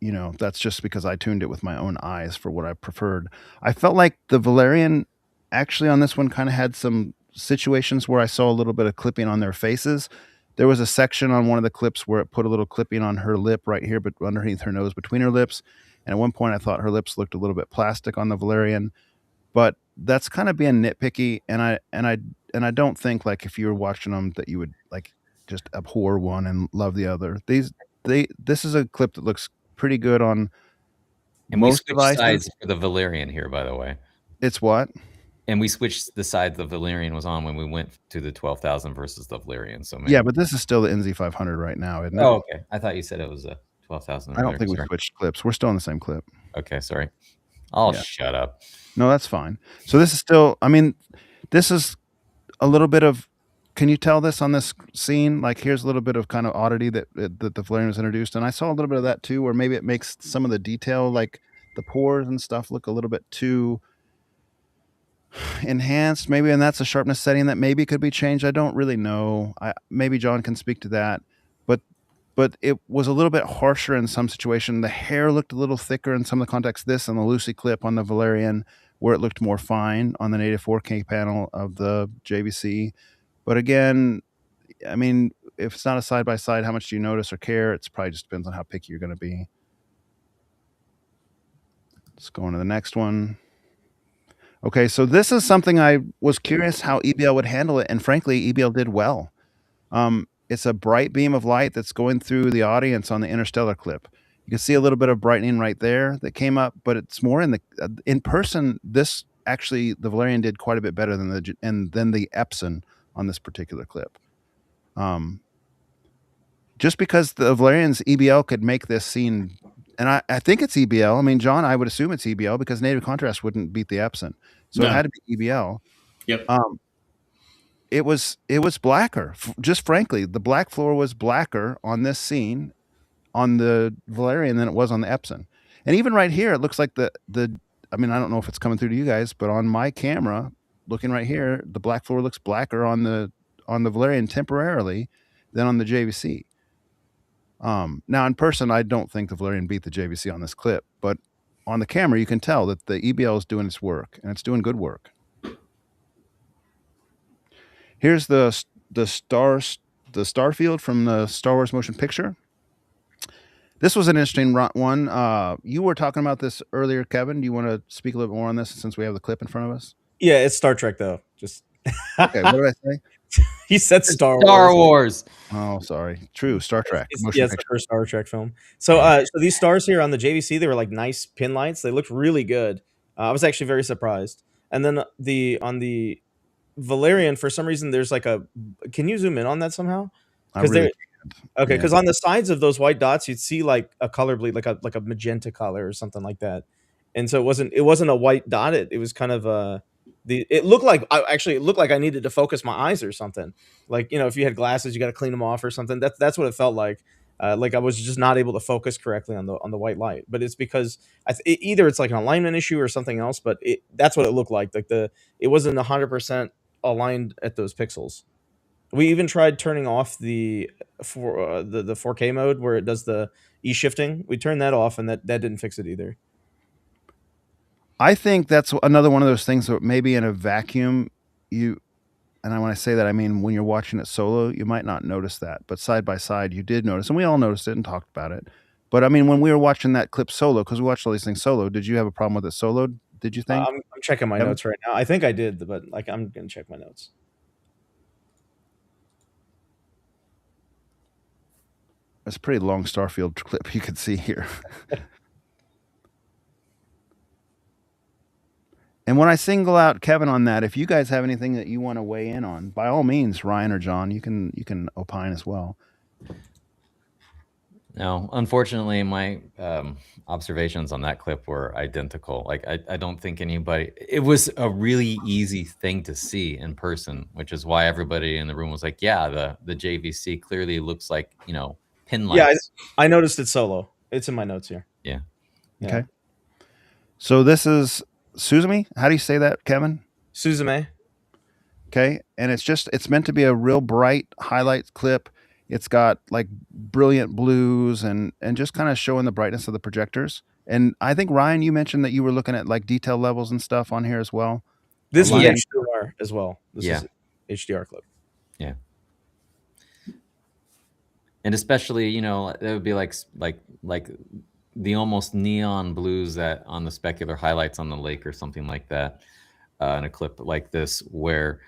that's just because I tuned it with my own eyes for what I preferred. I felt like the Valerian actually on this one kind of had some situations where I saw a little bit of clipping on their faces. There was a section on one of the clips where it put a little clipping on her lip right here, but underneath her nose between her lips. And at one point I thought her lips looked a little bit plastic on the Valerian, but that's kind of being nitpicky. And and I don't think like if you were watching them that you would like just abhor one and love the other. This is a clip that looks pretty good on And we most switched devices. sides for the Valerion here, by the way. It's what? And we switched the side the Valerion was on when we went to the 12,000 versus the Valerion. So maybe. Yeah, but this is still the NZ500 right now, isn't it? Oh, okay. I thought you said it was a 12,000. I don't think we switched clips. We're still in the same clip. Okay, sorry. I'll shut up. No, that's fine. So this is still, I mean, this is a little bit of, can you tell this on this scene? Like here's a little bit of kind of oddity that the Valerian was introduced. And I saw a little bit of that too, where maybe it makes some of the detail, like the pores and stuff, look a little bit too enhanced maybe, and that's a sharpness setting that maybe could be changed. I don't really know. Maybe John can speak to that, but it was a little bit harsher in some situation. The hair looked a little thicker in some of the contexts. This and the Lucy clip on the Valerian, where it looked more fine on the native 4K panel of the JVC. But again, I mean, if it's not a side by side, how much do you notice or care? It's probably just depends on how picky you're going to be. Let's go on to the next one. Okay, so this is something I was curious how EBL would handle it, and frankly, EBL did well. It's a bright beam of light that's going through the audience on the Interstellar clip. You can see a little bit of brightening right there that came up, but it's more in the in person. This actually, the Valerian did quite a bit better than the Epson on this particular clip. Just because the Valerian's EBL could make this scene. And I think it's EBL. I mean, John, I would assume it's EBL because native contrast wouldn't beat the Epson. So it had to be EBL. Yep. It was blacker. Just frankly, the black floor was blacker on this scene on the Valerian than it was on the Epson. And even right here, it looks like I mean, I don't know if it's coming through to you guys, but on my camera, looking right here, the black floor looks blacker on the Valerian temporarily than on the JVC. Now in person, I don't think the Valerian beat the JVC on this clip, but on the camera, you can tell that the EBL is doing its work, and it's doing good work. Here's the starfield from the Star Wars motion picture. This was an interesting one. You were talking about this earlier, Kevin. Do you want to speak a little bit more on this since we have the clip in front of us? Yeah, it's Star Trek though. Just okay. What did I say? He said Star Wars. Oh, sorry. True. Star Trek. It's the first Star Trek film. So, so these stars here on the JVC, they were like nice pin lights. They looked really good. I was actually very surprised. And then on the Valerian, for some reason, there's like can you zoom in on that somehow? Because because on the sides of those white dots, you'd see like a color bleed, like a magenta color or something like that. And so it wasn't a white dot. It was kind of it looked like I needed to focus my eyes or something. Like, you know, if you had glasses, you got to clean them off or something. That's what it felt like. Like I was just not able to focus correctly on the white light. But it's because either it's like an alignment issue or something else. But that's what it looked like. Like it wasn't 100% aligned at those pixels. We even tried turning off the 4K mode where it does the e-shifting. We turned that off, and that didn't fix it either. I think that's another one of those things that maybe in a vacuum, and when I say that, I mean when you're watching it solo, you might not notice that, but side by side, you did notice, and we all noticed it and talked about it. But I mean, when we were watching that clip solo, because we watched all these things solo, did you have a problem with it solo? Did you think? I'm checking my notes right now. I think I did, but like I'm gonna check my notes. It's a pretty long Starfield clip you could see here. And when I single out Kevin on that, if you guys have anything that you want to weigh in on, by all means, Ryan or John, you can opine as well. No, unfortunately, my observations on that clip were identical. Like, I don't think it was a really easy thing to see in person, which is why everybody in the room was like, yeah, the JVC clearly looks like, you know, pin lights. Yeah, I noticed it solo. It's in my notes here. Yeah. Okay. So this is Suzume. How do you say that, Kevin? Suzume. Okay. And it's meant to be a real bright highlight clip. It's got like brilliant blues and just kind of showing the brightness of the projectors. And I think, Ryan, you mentioned that you were looking at like detail levels and stuff on here as well. This was HDR as well. This is HDR clip. Yeah. And especially, you know, it would be like the almost neon blues that on the specular highlights on the lake or something like that in a clip like this, where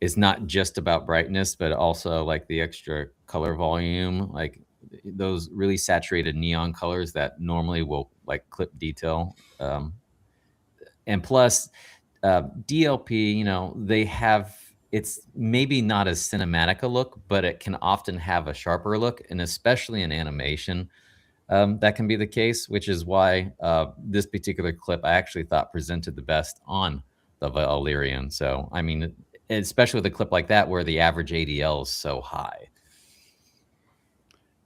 it's not just about brightness, but also like the extra color volume, like those really saturated neon colors that normally will like clip detail. And plus, DLP, you know, they have, it's maybe not as cinematic a look, but it can often have a sharper look, and especially in animation, that can be the case, which is why this particular clip I actually thought presented the best on the Valerion. So, I mean, especially with a clip like that where the average ADL is so high.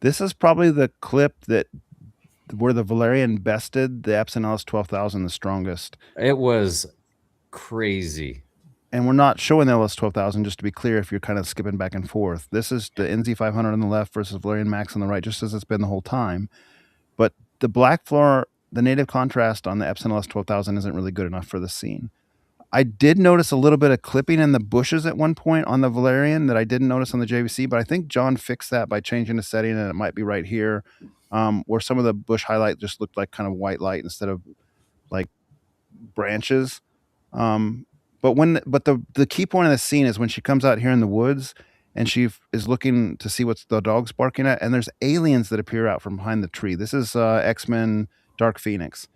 This is probably the clip where the Valerion bested the Epson LS12000 the strongest. It was crazy. And we're not showing the LS12000, just to be clear, if you're kind of skipping back and forth. This is the NZ500 on the left versus Valerion Max on the right, just as it's been the whole time. But the black floor, the native contrast on the Epson LS12000 isn't really good enough for the scene. I did notice a little bit of clipping in the bushes at one point on the Valerion that I didn't notice on the JVC, but I think John fixed that by changing the setting, and it might be right here, where some of the bush highlight just looked like kind of white light instead of like branches. But the key point of the scene is when she comes out here in the woods and she is looking to see what's the dog's barking at, and there's aliens that appear out from behind the tree. This is X-Men Dark Phoenix.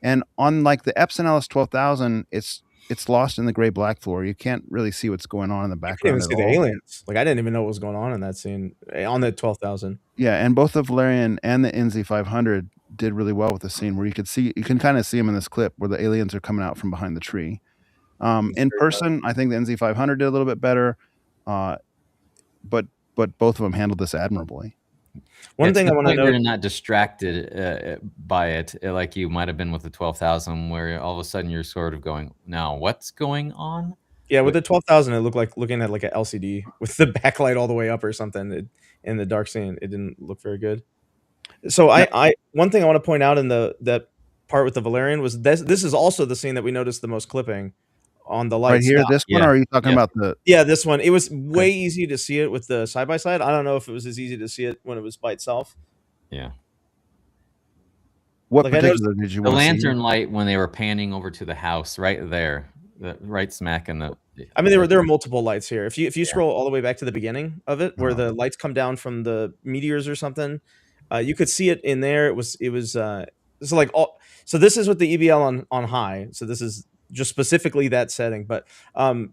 And on like the Epson LS12000, it's lost in the gray black floor. You can't really see what's going on in the background. You can't even see the aliens. Like I didn't even know what was going on in that scene on the 12,000. Yeah, and both the Valerion and the NZ500 did really well with the scene where you can kind of see them in this clip where the aliens are coming out from behind the tree. In person, I think the NZ500 did a little bit better, but both of them handled this admirably. One thing I want to know, you're not distracted by it like you might have been with the 12,000, where all of a sudden you're sort of going, now what's going on? Yeah, with the 12,000, it looked like looking at like an LCD with the backlight all the way up or something. In the dark scene, it didn't look very good. So I one thing I want to point out in that part with the Valerion was this is also the scene that we noticed the most clipping on the lights. Right here, this one, or are you talking about the? Yeah, this one. It was way easy to see it with the side by side. I don't know if it was as easy to see it when it was by itself. Yeah. What particular did you want to see? The lantern light when they were panning over to the house, right there, right smack in the. I mean, there were multiple lights here. If you scroll all the way back to the beginning of it, where the lights come down from the meteors or something, you could see it in there. It was so like all. So this is with the EVL on high. So this is just specifically that setting. But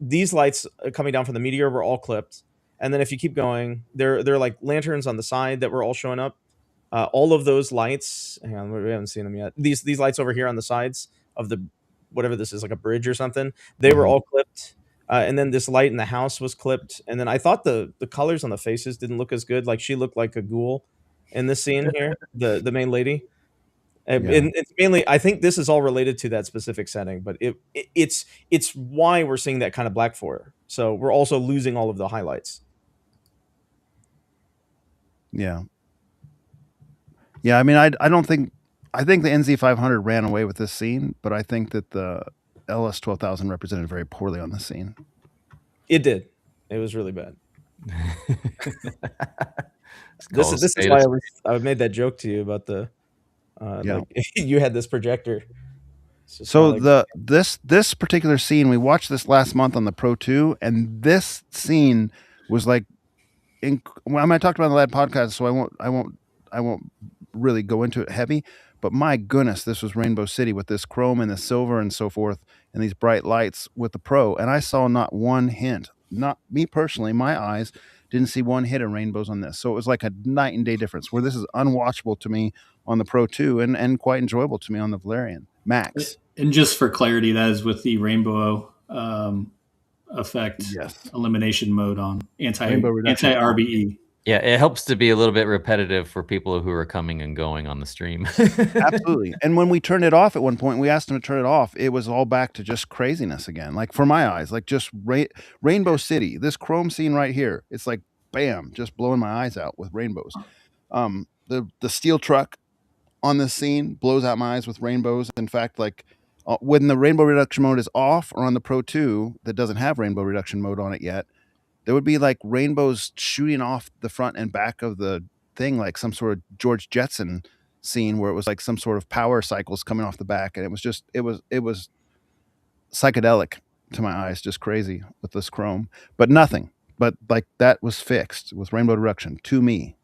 these lights coming down from the meteor were all clipped. And then if you keep going, they're like lanterns on the side that were all showing up. All of those lights, hang on, we haven't seen them yet. These lights over here on the sides of the whatever this is, like a bridge or something, they were all clipped. And then this light in the house was clipped. And then I thought the colors on the faces didn't look as good. Like she looked like a ghoul in this scene here, the main lady. And it's mainly, I think this is all related to that specific setting, but it's why we're seeing that kind of black for her. So we're also losing all of the highlights. Yeah. Yeah, I mean, I think the NZ500 ran away with this scene, but I think that the LS12000 represented very poorly on the scene. It did. It was really bad. This is why I made that joke to you about the like you had this projector. So this particular scene, we watched this last month on the Pro 2, and this scene was like, I talked about in the last podcast, so I won't really go into it heavy. But my goodness, this was Rainbow City with this chrome and the silver and so forth, and these bright lights with the Pro, and I saw not one hint. Not me personally, my eyes didn't see one hit of rainbows on this. So it was like a night and day difference, where this is unwatchable to me on the Pro 2 and quite enjoyable to me on the Valerion Max. And just for clarity, that is with the rainbow effect elimination mode on anti-RBE. Yeah, it helps to be a little bit repetitive for people who are coming and going on the stream. Absolutely. And when we turned it off at one point, we asked them to turn it off. It was all back to just craziness again. Like for my eyes, like just Rainbow City, this chrome scene right here. It's like, bam, just blowing my eyes out with rainbows. The steel truck on this scene blows out my eyes with rainbows. In fact, like when the rainbow reduction mode is off, or on the Pro 2 that doesn't have rainbow reduction mode on it yet, there would be like rainbows shooting off the front and back of the thing, like some sort of George Jetson scene where it was like some sort of power cycles coming off the back, and it was psychedelic to my eyes, just crazy with this chrome, but nothing. But like that was fixed with rainbow reduction to me.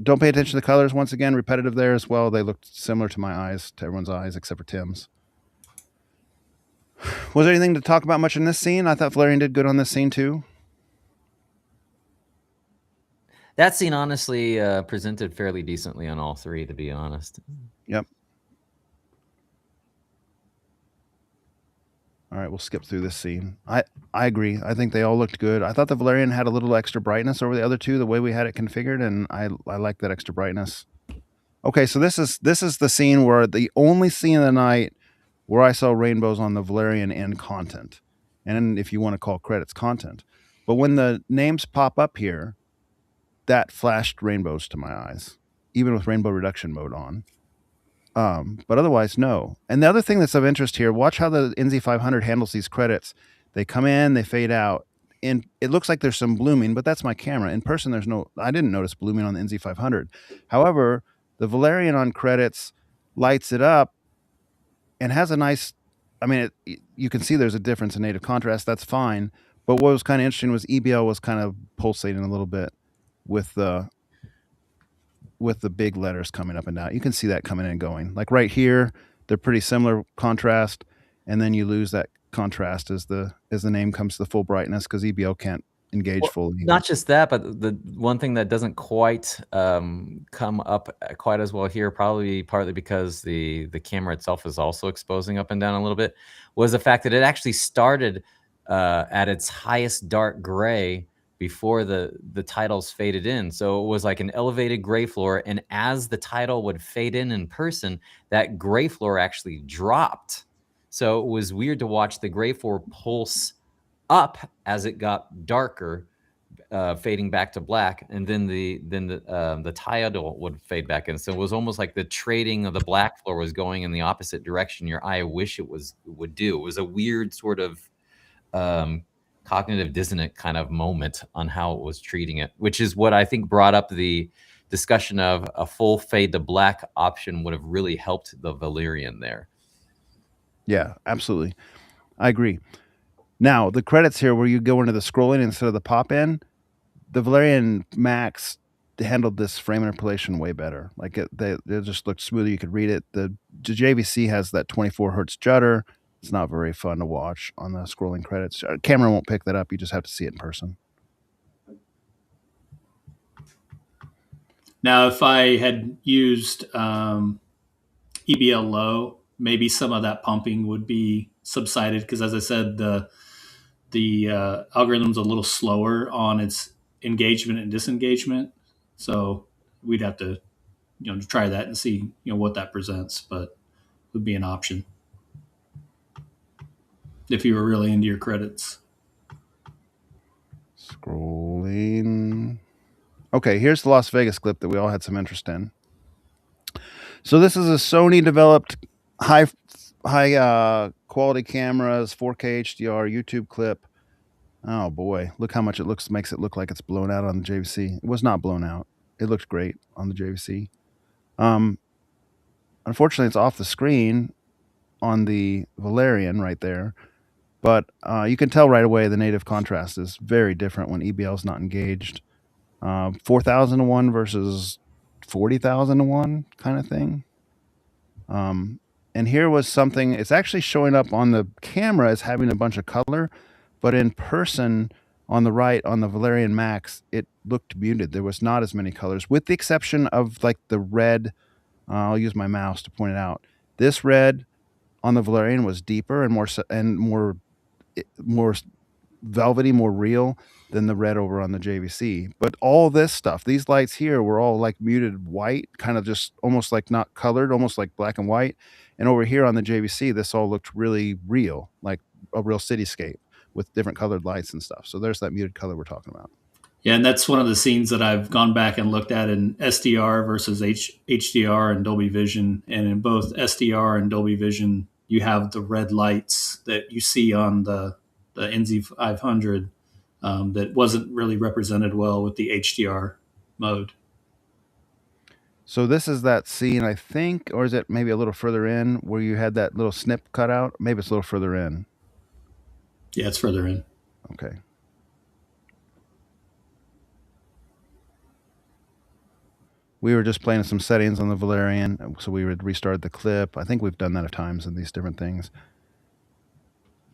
Don't pay attention to the colors. Once again, repetitive there as well. They looked similar to my eyes, to everyone's eyes, except for Tim's. Was there anything to talk about much in this scene? I thought Valerion did good on this scene too. That scene honestly presented fairly decently on all three, to be honest. Yep. All right, we'll skip through this scene. I agree. I think they all looked good. I thought the Valerion had a little extra brightness over the other two, the way we had it configured, and I like that extra brightness. Okay, so this is the scene where the only scene of the night where I saw rainbows on the Valerion in content, and if you want to call credits content. But when the names pop up here, that flashed rainbows to my eyes, even with rainbow reduction mode on. But otherwise, no. And the other thing that's of interest here, watch how the NZ500 handles these credits. They come in, they fade out. And it looks like there's some blooming, but that's my camera. In person, I didn't notice blooming on the NZ500. However, the Valerion on credits lights it up and has a nice, you can see there's a difference in native contrast. That's fine. But what was kind of interesting was EBL was kind of pulsating a little bit with the big letters coming up and down. You can see that coming and going. Like right here, they're pretty similar contrast, and then you lose that contrast as the name comes to the full brightness because EBL can't engage fully. Not just that, but the one thing that doesn't quite come up quite as well here, probably partly because the camera itself is also exposing up and down a little bit, was the fact that it actually started at its highest dark gray before the titles faded in. So it was like an elevated gray floor, and as the title would fade in person, that gray floor actually dropped. So it was weird to watch the gray floor pulse up as it got darker, fading back to black, and then the title would fade back in. So it was almost like the trading of the black floor was going in the opposite direction your eye wish it would do. It was a weird sort of cognitive dissonant kind of moment on how it was treating it, which is what I think brought up the discussion of a full fade to black option would have really helped the Valerion there. Yeah, absolutely. I agree. Now, the credits here where you go into the scrolling instead of the pop in, the Valerion Max handled this frame interpolation way better. Like it just looked smoother. You could read it. The JVC has that 24 hertz judder. It's not very fun to watch on the scrolling credits. Camera won't pick that up. You just have to see it in person. Now, if I had used EBL low, maybe some of that pumping would be subsided because, as I said, the algorithm's a little slower on its engagement and disengagement. So we'd have to, try that and see, what that presents, but would be an option if you were really into your credits. Scrolling. Okay, here's the Las Vegas clip that we all had some interest in. So this is a Sony developed high quality cameras, 4K HDR YouTube clip. Oh boy, look how much it makes it look like it's blown out on the JVC. It was not blown out. It looked great on the JVC. Unfortunately, it's off the screen on the Valerion right there. But you can tell right away the native contrast is very different when EBL is not engaged. 4,000 to 1 versus 40,000 to 1 kind of thing. And here was something, it's actually showing up on the camera as having a bunch of color, but in person on the right, on the Valerion Max, it looked muted. There was not as many colors, with the exception of like the red. I'll use my mouse to point it out. This red on the Valerion was deeper and more velvety, more real than the red over on the JVC. But all this stuff, these lights here were all like muted white, kind of just almost like not colored, almost like black and white. And over here on the JVC, this all looked really real, like a real cityscape with different colored lights and stuff. So there's that muted color we're talking about. Yeah, and that's one of the scenes that I've gone back and looked at in SDR versus HDR and Dolby Vision. And in both SDR and Dolby Vision, you have the red lights that you see on the NZ500 that wasn't really represented well with the HDR mode. So this is that scene, I think, or is it maybe a little further in where you had that little snip cut out? Maybe it's a little further in. Yeah, it's further in. Okay. We were just playing some settings on the Valerian, so we would restart the clip. I think we've done that at times in these different things.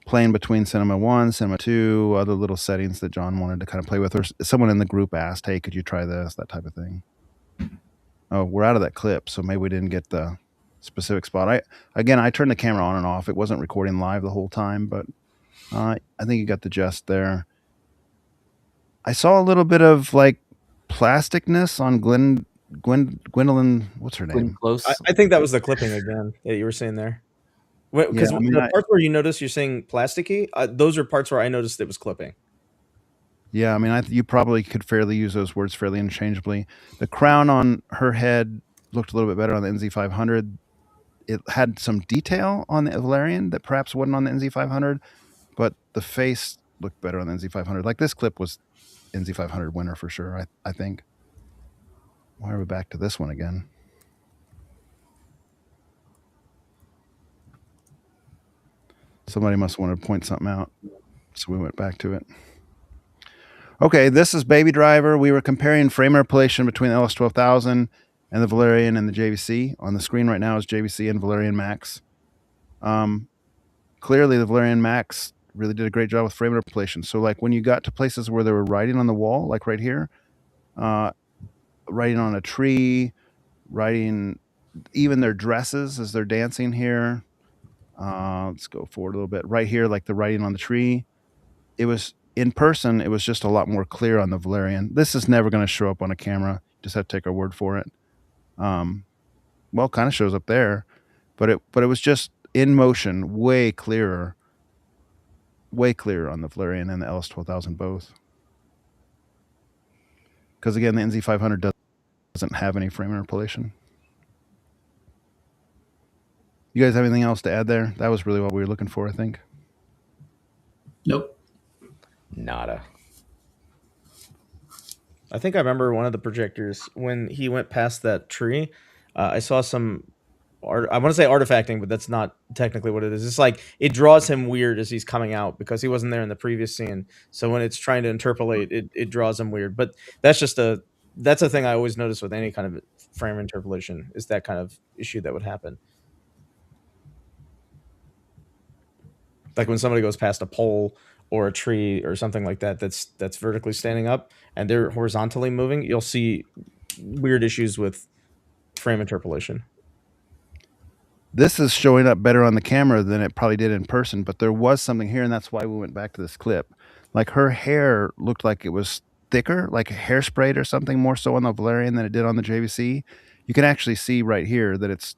Playing between Cinema 1, Cinema 2, other little settings that John wanted to kind of play with, or someone in the group asked, hey, could you try this, that type of thing. Oh, we're out of that clip, so maybe we didn't get the specific spot. I turned the camera on and off. It wasn't recording live the whole time, but I think you got the gist there. I saw a little bit of like plasticness on Gwendolyn. What's her name? Close. I think that was the clipping again that you were saying there. Because Yeah, I mean, the parts where you notice you're saying plasticky, those are parts where I noticed it was clipping. Yeah, I mean, you probably could fairly use those words fairly interchangeably. The crown on her head looked a little bit better on the NZ500. It had some detail on the Valerian that perhaps wasn't on the NZ500, but the face looked better on the NZ500. Like this clip was NZ500 winner for sure, I think. Why are we back to this one again? Somebody must want to point something out, so we went back to it. Okay, this is Baby Driver. We were comparing frame interpolation between the LS12000 and the Valerian and the JVC. On the screen right now is JVC and Valerian Max. Clearly, the Valerian Max really did a great job with frame interpolation. So, like when you got to places where they were writing on the wall, like right here, writing on a tree, writing even their dresses as they're dancing here. Let's go forward a little bit. Right here, like the writing on the tree. It was in person, it was just a lot more clear on the Valerian. This is never going to show up on a camera. Just have to take our word for it. Well, kind of shows up there, but it was just in motion, way clearer on the Valerian and the LS12000 both. Because again, the NZ500 doesn't have any frame interpolation. You guys have anything else to add there? That was really what we were looking for, I think. Nope. Nada. I think I remember one of the projectors when he went past that tree. I saw some art. I want to say artifacting, but that's not technically what it is. It's like it draws him weird as he's coming out because he wasn't there in the previous scene. So when it's trying to interpolate, it draws him weird. But that's a thing I always notice with any kind of frame interpolation is that kind of issue that would happen. Like when somebody goes past a pole or a tree or something like that that's vertically standing up and they're horizontally moving, you'll see weird issues with frame interpolation. This is showing up better on the camera than it probably did in person, but there was something here, and that's why we went back to this clip. Like her hair looked like it was thicker, like hairsprayed or something, more so on the Valerian than it did on the JVC. You can actually see right here that it's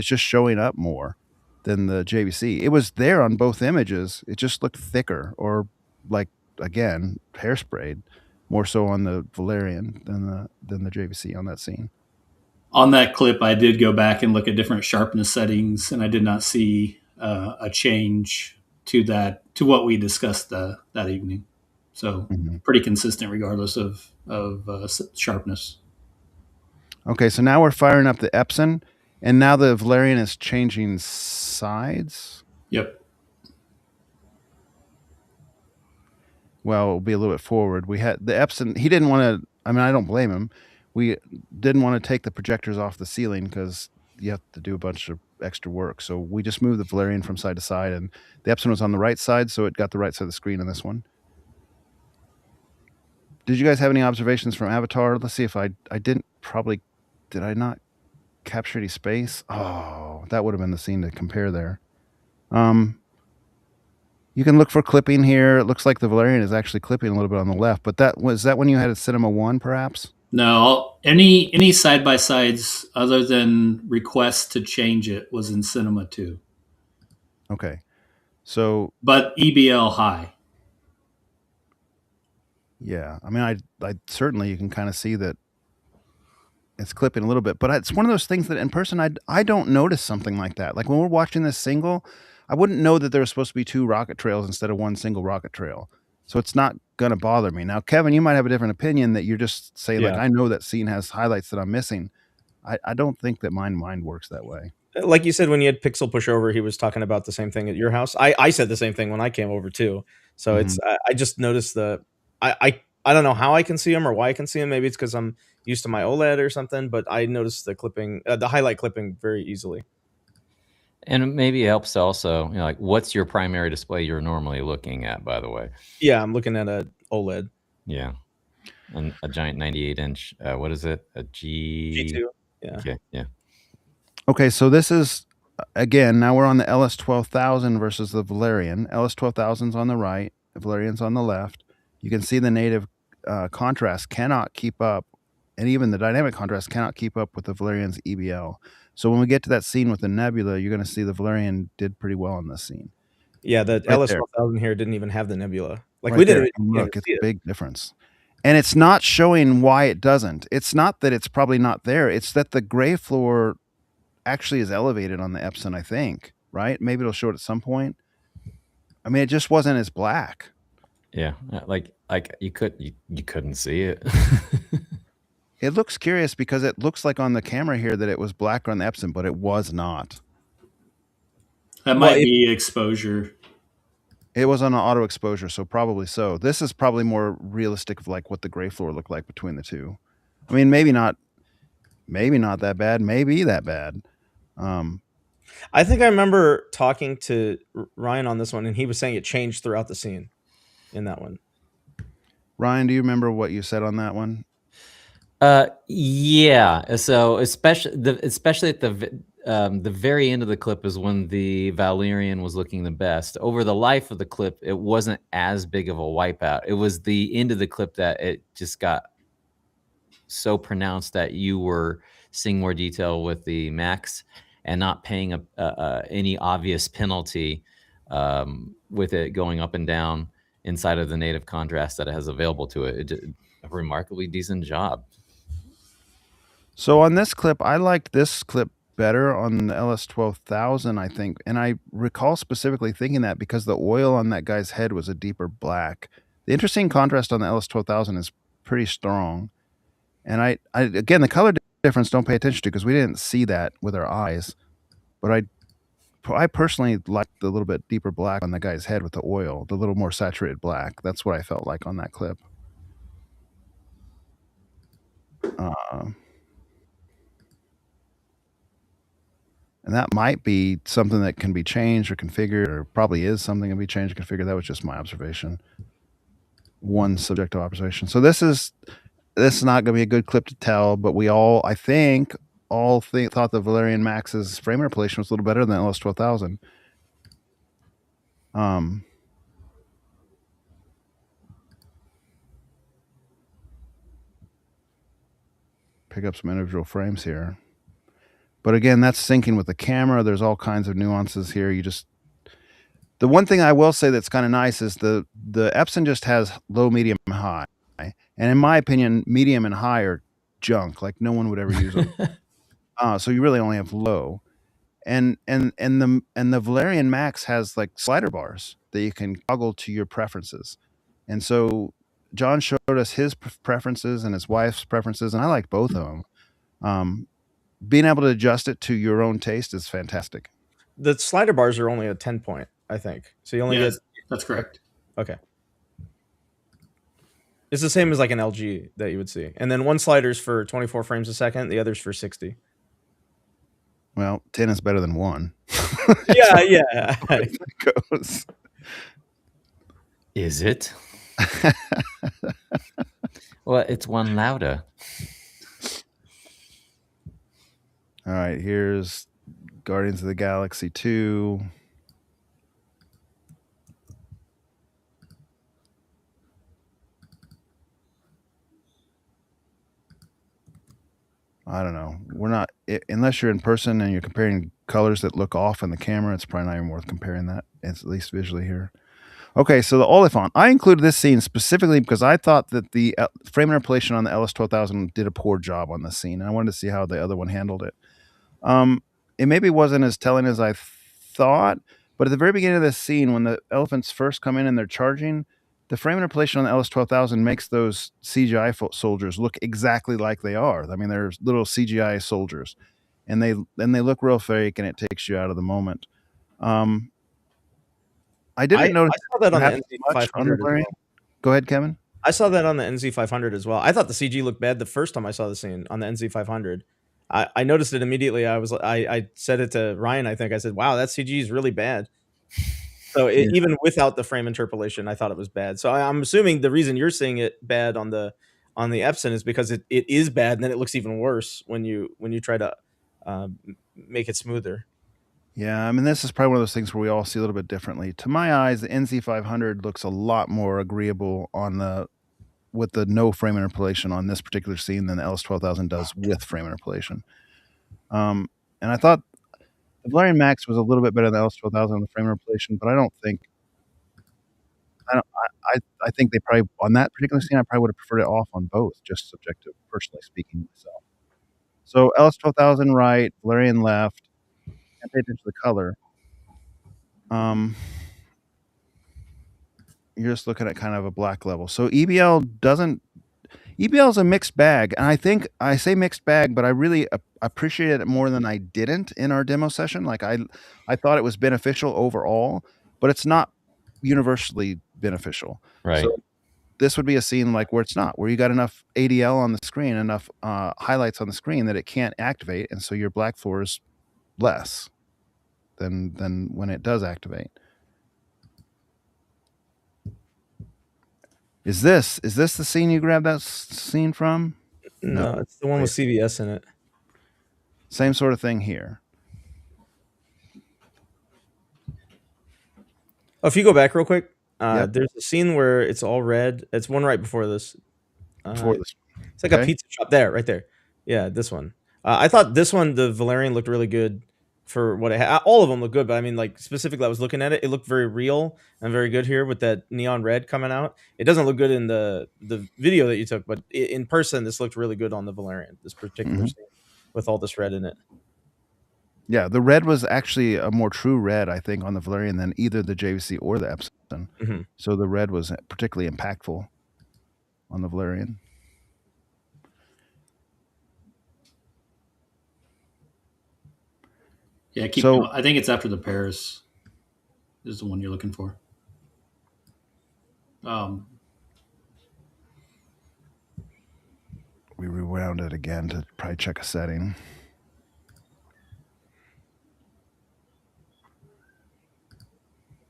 just showing up more than the JVC. It was there on both images. It just looked thicker, or like, again, hairsprayed, more so on the Valerian than the JVC on that scene. On that clip, I did go back and look at different sharpness settings, and I did not see a change to what we discussed that evening. So pretty consistent regardless of sharpness. Okay, so now we're firing up the Epson, and now the Valerian is changing sides. Yep. Well, it'll be a little bit forward. We had the Epson. He didn't want to. I don't blame him. We didn't want to take the projectors off the ceiling because you have to do a bunch of extra work. So we just moved the Valerian from side to side, and the Epson was on the right side, so it got the right side of the screen on this one. Did you guys have any observations from Avatar? Let's see if I didn't probably. Did I not capture any space? Oh, that would have been the scene to compare there. You can look for clipping here. It looks like the Valerian is actually clipping a little bit on the left, but was that when you had a Cinema 1, perhaps? No, any side by sides other than requests to change it was in Cinema 2. Okay, so but EBL high. Yeah, I certainly you can kind of see that it's clipping a little bit, but it's one of those things that in person I don't notice something like that. Like when we're watching this single, I wouldn't know that there was supposed to be 2 rocket trails instead of 1 single rocket trail. So it's not going to bother me. Now, Kevin, you might have a different opinion that you're just saying, like, I know that scene has highlights that I'm missing. I don't think that my mind works that way. Like you said, when you had Pixel Pushover, he was talking about the same thing at your house. I said the same thing when I came over too. So it's I just noticed I don't know how I can see them or why I can see them. Maybe it's because I'm used to my OLED or something. But I noticed the clipping, the highlight clipping, very easily. And maybe it helps also, like, what's your primary display you're normally looking at, by the way? Yeah, I'm looking at a OLED. Yeah. And a giant 98-inch, what is it? A G2. Yeah. Okay, yeah. Okay, so this is, again, now we're on the LS12000 versus the Valerion. LS12000's on the right, the Valerion's on the left. You can see the native contrast cannot keep up, and even the dynamic contrast cannot keep up with the Valerion's EBL. So when we get to that scene with the nebula, you're going to see the Valerion did pretty well in this scene. Yeah, the Right LS1000 here didn't even have the nebula. Like Right we didn't there. even Look, it's see a it. big difference. And it's not showing why it doesn't. It's not that it's probably not there. It's that the gray floor actually is elevated on the Epson, I think, right? Maybe it'll show it at some point. I mean, it just wasn't as black. Yeah, like you couldn't see it. It looks curious because it looks like on the camera here that it was black on the Epson, but it was not. That might be exposure. It was on an auto exposure, so probably so. This is probably more realistic of like what the gray floor looked like between the two. I mean, maybe not that bad, maybe that bad. I think I remember talking to Ryan on this one, and he was saying it changed throughout the scene in that one. Ryan, do you remember what you said on that one? Yeah. So especially at the very end of the clip is when the Valerion was looking the best. Over the life of the clip, it wasn't as big of a wipeout. It was the end of the clip that it just got so pronounced that you were seeing more detail with the Max and not paying any obvious penalty with it going up and down inside of the native contrast that it has available to it. It did a remarkably decent job. So on this clip, I liked this clip better on the LS12000, I think. And I recall specifically thinking that because the oil on that guy's head was a deeper black. The interesting contrast on the LS12000 is pretty strong. And I again, the color difference don't pay attention to because we didn't see that with our eyes. But I personally liked the little bit deeper black on the guy's head with the oil, the little more saturated black. That's what I felt like on that clip. And that might be something that can be changed or configured, or probably is something that can be changed or configured. That was just my observation. One subjective observation. So this is not going to be a good clip to tell, but we all, I think, thought the Valerion Max's frame interpolation was a little better than LS12000. Pick up some individual frames here. But again, that's syncing with the camera. There's all kinds of nuances here. The one thing I will say that's kind of nice is the Epson just has low, medium, and high. And in my opinion, medium and high are junk. Like no one would ever use them. So you really only have low. And the Valerion Max has like slider bars that you can toggle to your preferences. And so John showed us his preferences and his wife's preferences, and I like both of them. Being able to adjust it to your own taste is fantastic. The slider bars are only a 10 point, I think. So you only get... That's correct. Okay. It's the same as like an LG that you would see. And then one slider's for 24 frames a second, the other's for 60. Well, 10 is better than 1. Yeah. It goes. Is it? Well, it's one louder. All right, here's Guardians of the Galaxy 2. I don't know. We're not, unless you're in person and you're comparing colors that look off in the camera, it's probably not even worth comparing that, at least visually here. Okay, so the Oliphant. I included this scene specifically because I thought that the frame interpolation on the LS12000 did a poor job on this scene, and I wanted to see how the other one handled it. It maybe wasn't as telling as I thought, but at the very beginning of this scene, when the elephants first come in and they're charging, the frame interpolation on the LS12000 makes those CGI soldiers look exactly like they are. I mean, they're little CGI soldiers, and they look real fake, and it takes you out of the moment. I didn't notice saw that on the much on the NZ500 as Valerion. well. Go ahead, Kevin. I saw that on the NZ500 as well. I thought the CG looked bad the first time I saw the scene on the NZ500. I noticed it immediately. I said it to Ryan. I think I said, "Wow, that CG is really bad." So even without the frame interpolation, I thought it was bad. So I'm assuming the reason you're seeing it bad on the Epson is because it is bad, and then it looks even worse when you try to make it smoother. Yeah, I mean, this is probably one of those things where we all see a little bit differently. To my eyes, the NZ500 looks a lot more agreeable with the no frame interpolation on this particular scene than the LS12000 does with frame interpolation. And I thought the Valerion Max was a little bit better than the LS12000 on the frame interpolation, but I think they probably, on that particular scene, I probably would have preferred it off on both, just subjective, personally speaking myself. So LS12000 right, Valerion left. Can't pay attention to the color. You're just looking at kind of a black level. So EBL is a mixed bag. And I think I say mixed bag, but I really appreciated it more than I didn't in our demo session. Like I thought it was beneficial overall, but it's not universally beneficial. Right. So this would be a scene like where it's not, where you got enough ADL on the screen, enough highlights on the screen that it can't activate. And so your black floor is less than when it does activate. Is this the scene you grabbed that scene from? No, it's the one with CVS in it. Same sort of thing here. Oh, if you go back real quick, Yep. there's a scene where it's all red. It's one right before this. It's like a pizza shop there, right there. Yeah, this one. I thought this one, the Valerion, looked really good for what it had. All of them look good, but I mean, like specifically, I was looking at it. It looked very real and very good here with that neon red coming out. It doesn't look good in the video that you took, but in person, this looked really good on the Valerion. This particular scene with all this red in it. Yeah, the red was actually a more true red, I think, on the Valerion than either the JVC or the Epson. Mm-hmm. So the red was particularly impactful on the Valerion. Yeah, going. I think it's after the Paris is the one you're looking for. We rewound it again to probably check a setting.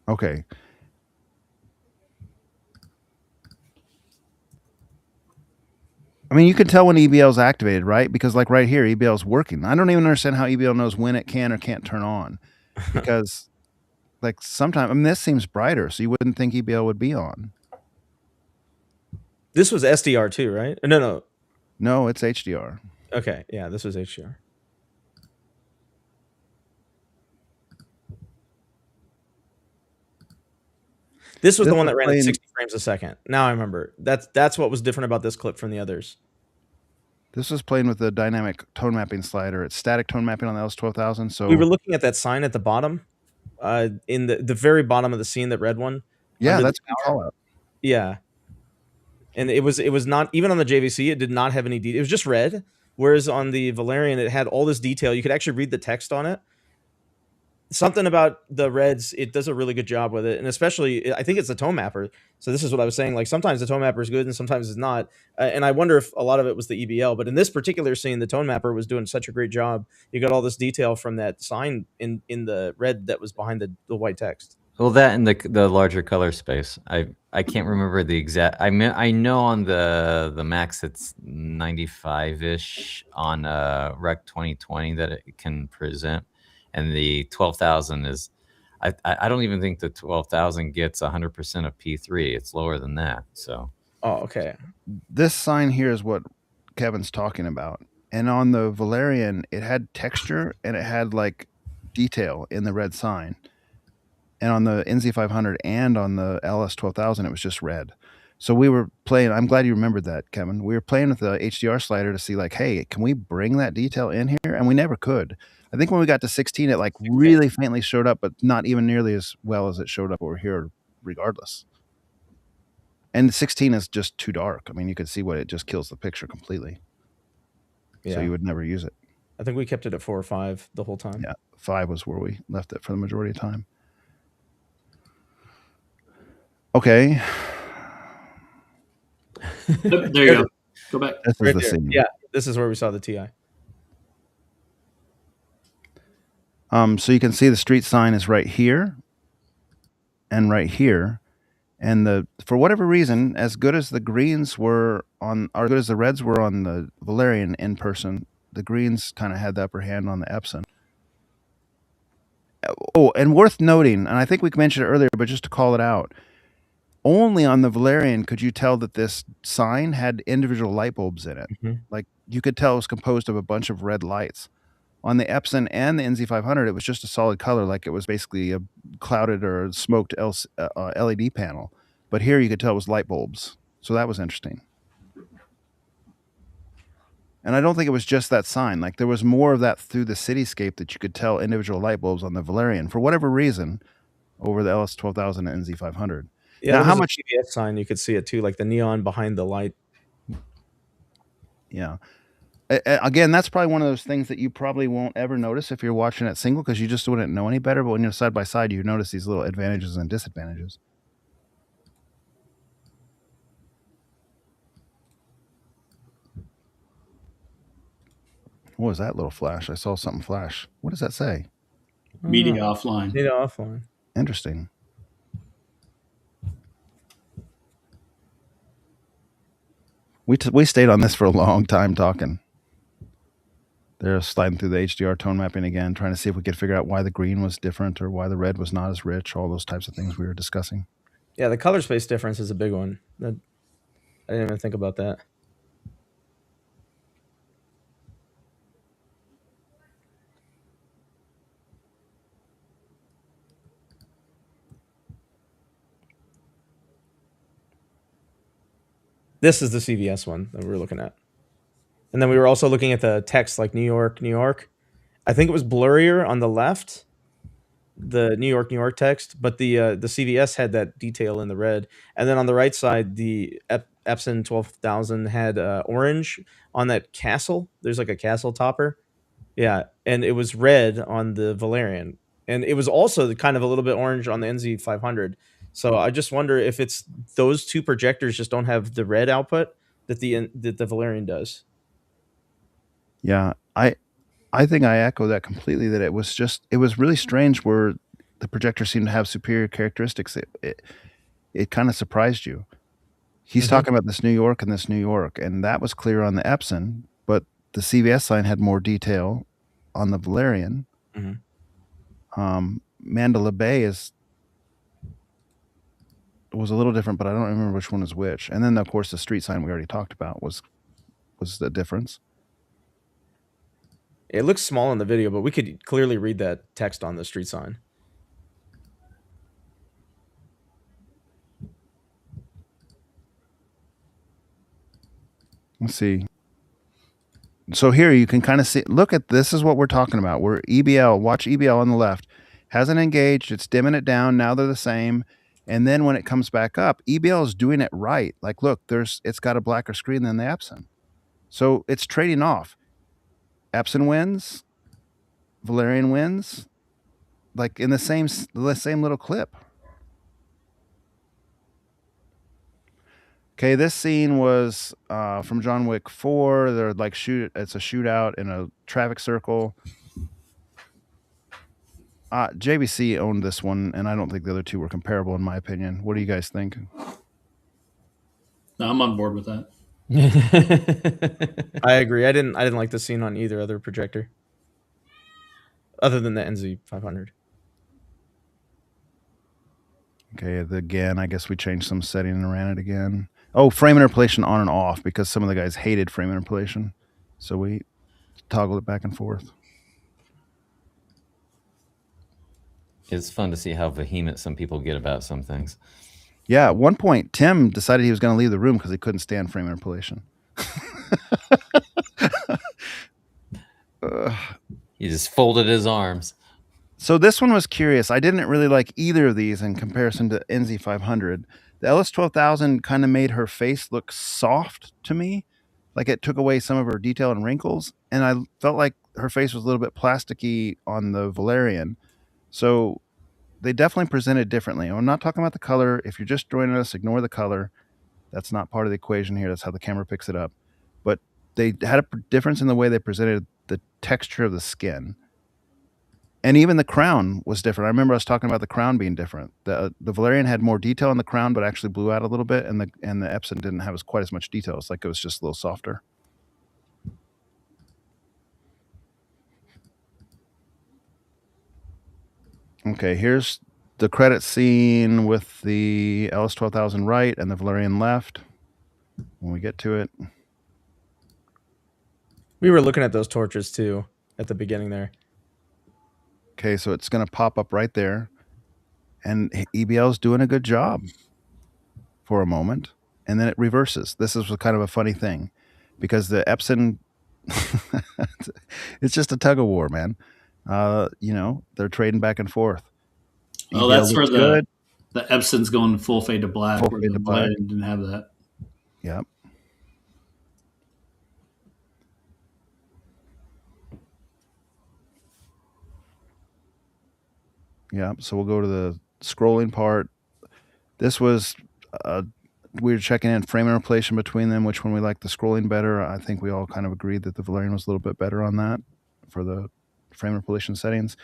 Okay. I mean, you can tell when EBL is activated, right? Because like right here, EBL is working. I don't even understand how EBL knows when it can or can't turn on. Because like sometimes, I mean, this seems brighter, so you wouldn't think EBL would be on. This was SDR too, right? No. No, it's HDR. Okay, yeah, this was HDR. This was the one that ran at 60 frames a second. Now I remember. That's what was different about this clip from the others. This was playing with the dynamic tone mapping slider. It's static tone mapping on the LS12000. So we were looking at that sign at the bottom, in the very bottom of the scene, that red one. Yeah, that's a good call out. Yeah, and it was not even on the JVC. It did not have any detail. It was just red. Whereas on the Valerion, it had all this detail. You could actually read the text on it. Something about the reds, it does a really good job with it, and especially I think it's the tone mapper. So this is what I was saying, like sometimes the tone mapper is good and sometimes it's not, and I wonder if a lot of it was the EBL, but in this particular scene the tone mapper was doing such a great job. You got all this detail from that sign in the red that was behind the white text. Well, that and the larger color space. I can't remember the exact. I know on the Max it's 95-ish on Rec 2020 that it can present. And the 12,000 is, I don't even think the 12,000 gets 100% of P3. It's lower than that. So. Oh, okay. This sign here is what Kevin's talking about. And on the Valerion, it had texture and it had like detail in the red sign. And on the NZ500 and on the LS12000, it was just red. So we were playing. I'm glad you remembered that, Kevin. We were playing with the HDR slider to see like, hey, can we bring that detail in here? And we never could. I think when we got to 16, it like really faintly showed up, but not even nearly as well as it showed up over here, regardless. And 16 is just too dark. I mean, you could see what it just kills the picture completely. Yeah. So you would never use it. I think we kept it at 4 or 5 the whole time. Yeah, 5 was where we left it for the majority of the time. Okay. There you go. Go back. This is Right the there. scene. Yeah, this is where we saw the TI. So you can see the street sign is right here and right here. And for whatever reason, as good as the greens were on, or good as the reds were on the Valerion in person, the greens kind of had the upper hand on the Epson. Oh, and worth noting, and I think we mentioned it earlier, but just to call it out, only on the Valerion could you tell that this sign had individual light bulbs in it. Mhm. Like you could tell it was composed of a bunch of red lights. On the Epson and the NZ500, it was just a solid color, like it was basically a clouded or smoked LED panel. But here you could tell it was light bulbs. So that was interesting. And I don't think it was just that sign. Like there was more of that through the cityscape that you could tell individual light bulbs on the Valerion for whatever reason over the LS12000 and NZ500. Yeah, Now, there how was a much? CVS sign, you could see it too, like the neon behind the light. Yeah. Again, that's probably one of those things that you probably won't ever notice if you're watching it single because you just wouldn't know any better. But when you're side by side, you notice these little advantages and disadvantages. What was that little flash? I saw something flash. What does that say? Media offline. Media offline. Interesting. We stayed on this for a long time talking. They're sliding through the HDR tone mapping again, trying to see if we could figure out why the green was different or why the red was not as rich, all those types of things we were discussing. Yeah, the color space difference is a big one. I didn't even think about that. This is the CVS one that we were looking at. And then we were also looking at the text like New York, New York. I think it was blurrier on the left, the New York, New York text, but the CVS had that detail in the red. And then on the right side, the Epson 12000 had orange on that castle. There's like a castle topper. Yeah, and it was red on the Valerion. And it was also kind of a little bit orange on the NZ500. So I just wonder if it's those two projectors just don't have the red output that the Valerion does. Yeah, I think I echo that completely. That it was really strange where the projector seemed to have superior characteristics. It kind of surprised you. He's talking about this New York and this New York, and that was clear on the Epson, but the CVS sign had more detail on the Valerion. Mandalay Bay was a little different, but I don't remember which one is which. And then, of course, the street sign we already talked about was the difference. It looks small in the video, but we could clearly read that text on the street sign. Let's see. So here you can kind of see, look at, this is what we're talking about. Where watch EBL on the left, hasn't engaged, it's dimming it down, now they're the same. And then when it comes back up, EBL is doing it right. Like, look, it's got a blacker screen than the Epson. So it's trading off. Epson wins, Valerion wins, like in the same little clip. Okay, this scene was from John Wick 4. They're like it's a shootout in a traffic circle. JVC owned this one, and I don't think the other two were comparable in my opinion. What do you guys think? No, I'm on board with that. I agree. I didn't like the scene on either other projector, other than the NZ500. Okay, again, I guess we changed some setting and ran it again. Oh, frame interpolation on and off because some of the guys hated frame interpolation, so we toggled it back and forth. It's fun to see how vehement some people get about some things. Yeah, at one point, Tim decided he was going to leave the room because he couldn't stand frame interpolation. He just folded his arms. So this one was curious. I didn't really like either of these in comparison to NZ500. The LS12000 kind of made her face look soft to me, like it took away some of her detail and wrinkles, and I felt like her face was a little bit plasticky on the Valerian. So they definitely presented differently. I'm not talking about the color. If you're just joining us, ignore the color. That's not part of the equation here. That's how the camera picks it up. But they had a difference in the way they presented the texture of the skin. And even the crown was different. I remember us talking about the crown being different. The Valerian had more detail in the crown, but actually blew out a little bit, and the Epson didn't have quite as much detail. It's like it was just a little softer. Okay, here's the credit scene with the LS12000 right and the Valerian left. When we get to it, We were looking at those torches too at the beginning there. okay, so it's going to pop up right there, and EBL's doing a good job for a moment, and then it reverses. This is kind of a funny thing, because the Epson, it's just a tug of war, man. They're trading back and forth. Oh, that's where the Epson's going full fade to black. Full fade to black. Didn't have that. Yep. Yeah, so we'll go to the scrolling part. This was, we were checking in frame interpolation between them, which one we like the scrolling better. I think we all kind of agreed that the Valerian was a little bit better on that for the frame interpolation settings.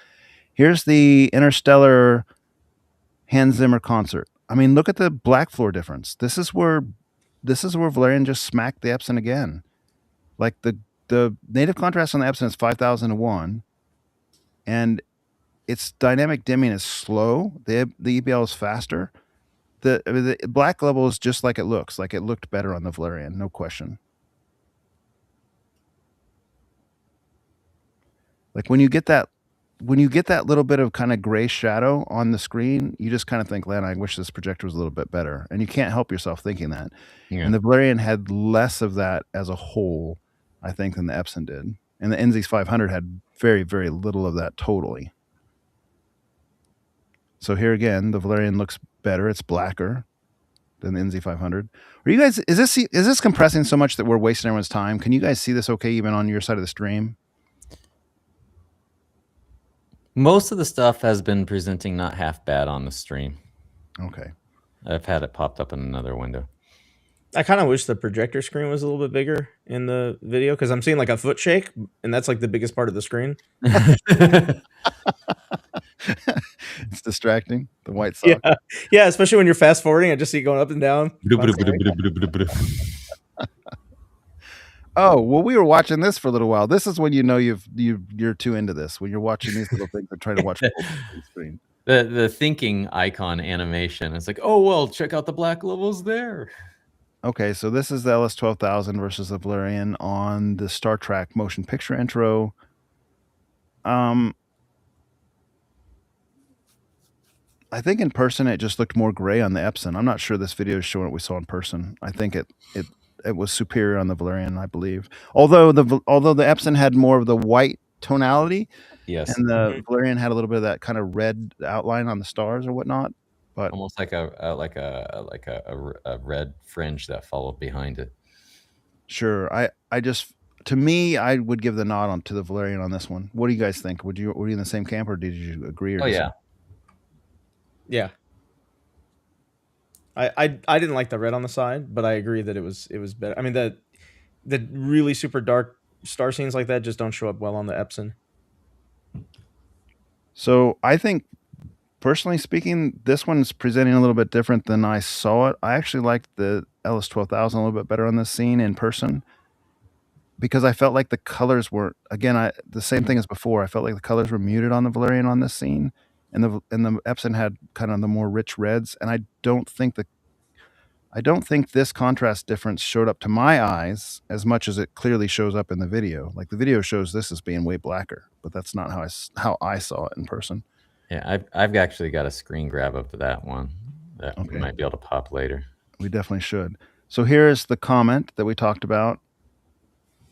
Here's the Interstellar Hans Zimmer concert. I mean, look at the black floor difference. This is where Valerian just smacked the Epson again. Like the native contrast on the Epson is 5,000 to 1, and its dynamic dimming is slow. The EBL is faster. The black level is just like it looks. Like it looked better on the Valerian, no question. Like when you get that little bit of kind of gray shadow on the screen, you just kind of think, "Man, I wish this projector was a little bit better." And you can't help yourself thinking that. Yeah. And the Valerian had less of that as a whole, I think, than the Epson did. And the NZ500 had very, very little of that totally. So here again, the Valerian looks better. It's blacker than the NZ500. Are you guys? Is this compressing so much that we're wasting everyone's time? Can you guys see this okay, even on your side of the stream? Most of the stuff has been presenting not half bad on the stream. Okay. I've had it popped up in another window. I kind of wish the projector screen was a little bit bigger in the video, because I'm seeing like a foot shake, and that's like the biggest part of the screen. It's distracting. The white sock. Yeah, especially when you're fast forwarding. I just see it going up and down. Oh, well, we were watching this for a little while. This is when you know you're too into this, when you're watching these little things and trying to watch the screen. The thinking icon animation. It's like, oh, well, check out the black levels there. Okay, so this is the LS12000 versus the Valerian on the Star Trek motion picture intro. I think in person it just looked more gray on the Epson. I'm not sure this video is showing what we saw in person. I think it was superior on the Valerian, I believe. Although the Epson had more of the white tonality, yes, and the Valerian had a little bit of that kind of red outline on the stars or whatnot. But almost like a red fringe that followed behind it. Sure, I would give the nod to the Valerian on this one. What do you guys think? Were you in the same camp, or did you agree? Or yeah. I didn't like the red on the side, but I agree that it was better. I mean, the really super dark star scenes like that just don't show up well on the Epson. So I think, personally speaking, this one's presenting a little bit different than I saw it. I actually liked the LS12000 a little bit better on this scene in person, because I felt like the colors weren't, again, the same thing as before. I felt like the colors were muted on the Valerian on this scene, and the Epson had kind of the more rich reds. And I don't think this contrast difference showed up to my eyes as much as it clearly shows up in the video. Like the video shows this as being way blacker, but that's not how I saw it in person. Yeah, I've actually got a screen grab of that one that we might be able to pop later. We definitely should. So here's the comment that we talked about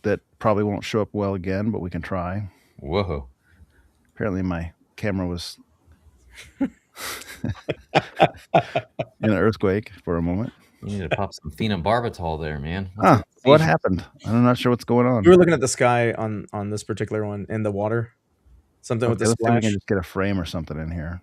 that probably won't show up well again, but we can try. Whoa. Apparently my camera was in an earthquake for a moment. You need to pop some phenobarbital there, man. What's Huh, with the what seizure? happened? I'm not sure what's going on. We were looking at the sky on this particular one in the water. Something with Okay, the let's see if we can splash. just get a frame or something in here.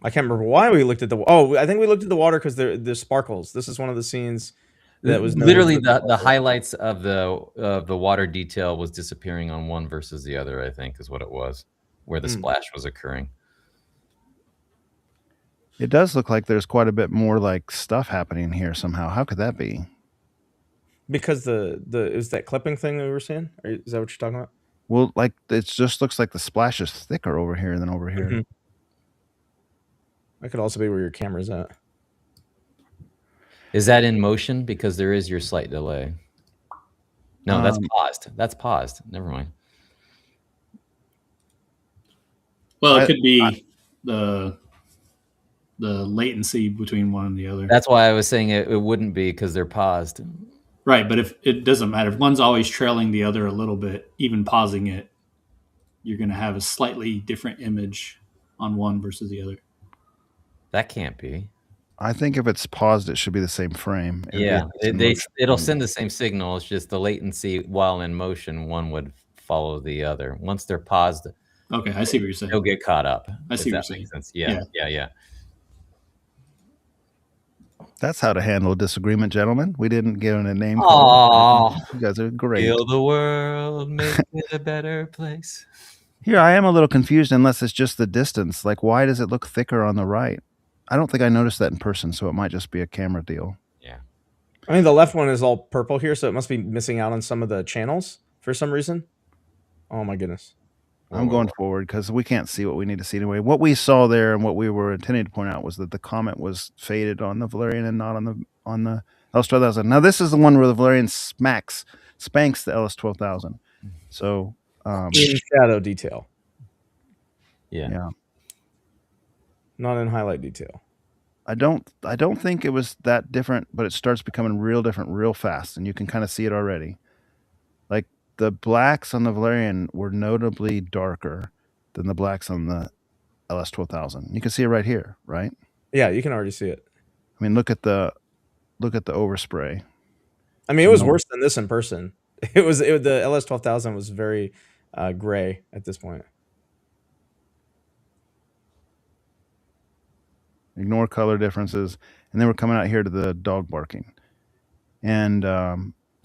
I can't remember why we looked at the. Oh, I think we looked at the water because the sparkles. This is one of the scenes that was noted Literally for the the highlights of the water detail was disappearing on one versus the other, I think is what it was, where the splash was occurring. It does look like there's quite a bit more like stuff happening here somehow. How could that be? Because the is that clipping thing that we were seeing? Is that what you're talking about? Well, like it just looks like the splash is thicker over here than over here. Mhm. That could also be where your camera's at. Is that in motion? Because there is your slight delay. No, that's paused. That's paused. Never mind. Well, it could be the latency between one and the other. That's why I was saying it wouldn't be, because they're paused. Right, but if it doesn't matter, if one's always trailing the other a little bit, even pausing it, you're going to have a slightly different image on one versus the other. That can't be. I think if it's paused, it should be the same frame. Yeah, it'll send the same signal. It's just the latency while in motion, one would follow the other. Once they're paused, okay, I see what you're saying. They'll get caught up. I see what you're saying. Sense. Yeah. That's how to handle a disagreement, gentlemen. We didn't give it a name. Aww. You guys are great. Heal the world, make it a better place. Here, I am a little confused unless it's just the distance. Like, why does it look thicker on the right? I don't think I noticed that in person, so it might just be a camera deal. Yeah. I mean, the left one is all purple here, so it must be missing out on some of the channels for some reason. Oh, my goodness. I'm going forward because we can't see what we need to see anyway. What we saw there and what we were intending to point out was that the comment was faded on the Valerion and not on the LS12000. Now, this is the one where the Valerion spanks the LS12000. So in shadow detail. Yeah. Not in highlight detail. I don't think it was that different, but it starts becoming real different real fast, and you can kind of see it already. Like the blacks on the Valerion were notably darker than the blacks on the LS12000. You can see it right here, right? Yeah, you can already see it. I mean, look at the overspray. I mean, it was worse than this in person. The LS12000 was very gray at this point. Ignore color differences, and then we're coming out here to the dog barking, and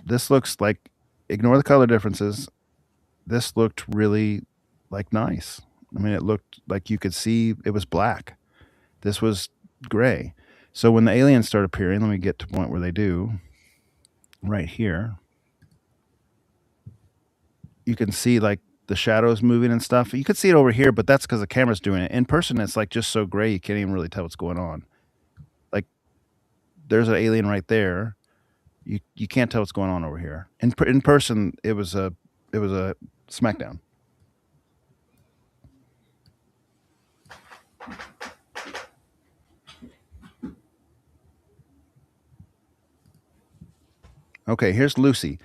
this looks like, ignore the color differences. This looked really like nice. I mean, it looked like you could see it was black. This was gray. So when the aliens start appearing, let me get to the point where they do. Right here, you can see like the shadows moving and stuff. You could see it over here, but that's because the camera's doing it. In person, it's like just so gray you can't even really tell what's going on. Like there's an alien right there. You can't tell what's going on over here. In person, it was a smackdown. Okay, here's Lucy.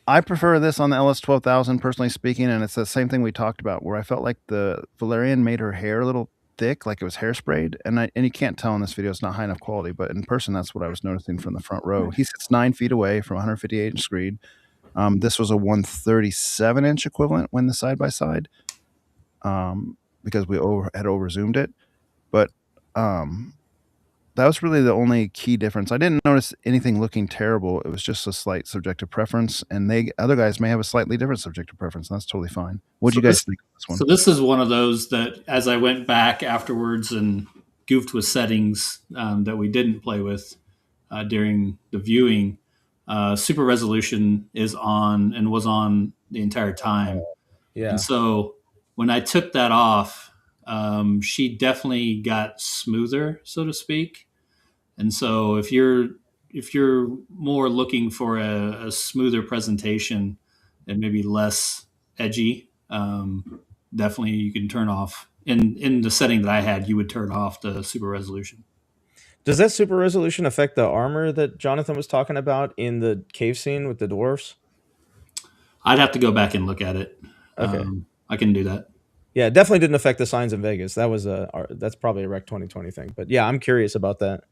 I prefer this on the LS12000, personally speaking, and it's the same thing we talked about, where I felt like the Valerion made her hair a little thick, like it was hairsprayed, and you can't tell in this video, it's not high enough quality, but in person, that's what I was noticing from the front row. He sits 9 feet away from 158-inch screen. This was a 137-inch equivalent when the side-by-side, because we had over-zoomed it, but that was really the only key difference. I didn't notice anything looking terrible. It was just a slight subjective preference, and other guys may have a slightly different subjective preference, and that's totally fine. What do you guys think of this one? So this is one of those that, as I went back afterwards and goofed with settings that we didn't play with during the viewing, super resolution is on and was on the entire time. Yeah. And so when I took that off, she definitely got smoother, so to speak. And so if you're more looking for a smoother presentation and maybe less edgy, definitely you can turn off. In the setting that I had, you would turn off the super resolution. Does that super resolution affect the armor that Jonathan was talking about in the cave scene with the dwarves? I'd have to go back and look at it. Okay. I can do that. Yeah, it definitely didn't affect the signs in Vegas. That was that's probably a Rec 2020 thing. But yeah, I'm curious about that.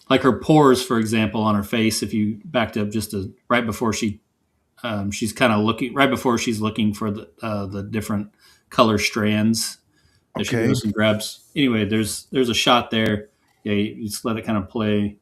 Like her pores, for example, on her face. If you backed up just right before she's kind of looking right before she's looking for the different color strands. She Okay. goes and grabs. Anyway, there's a shot there. Yeah, you just let it kind of play.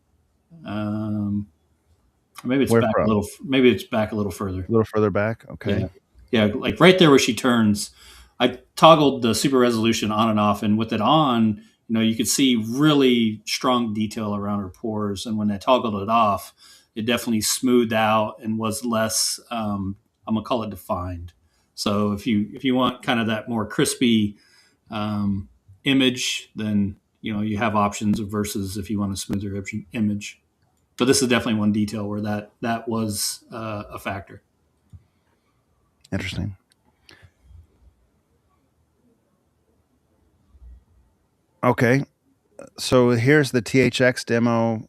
Maybe it's Where back a from? little. Maybe it's back a little further. A little further back. Okay. Yeah, yeah, like right there where she turns. I toggled the super resolution on and off, and with it on, you could see really strong detail around her pores. And when I toggled it off, it definitely smoothed out and was less. I'm gonna call it defined. So if you want kind of that more crispy image, then you have options versus if you want a smoother image. But this is definitely one detail where that was a factor. Interesting. Okay. So here's the THX demo.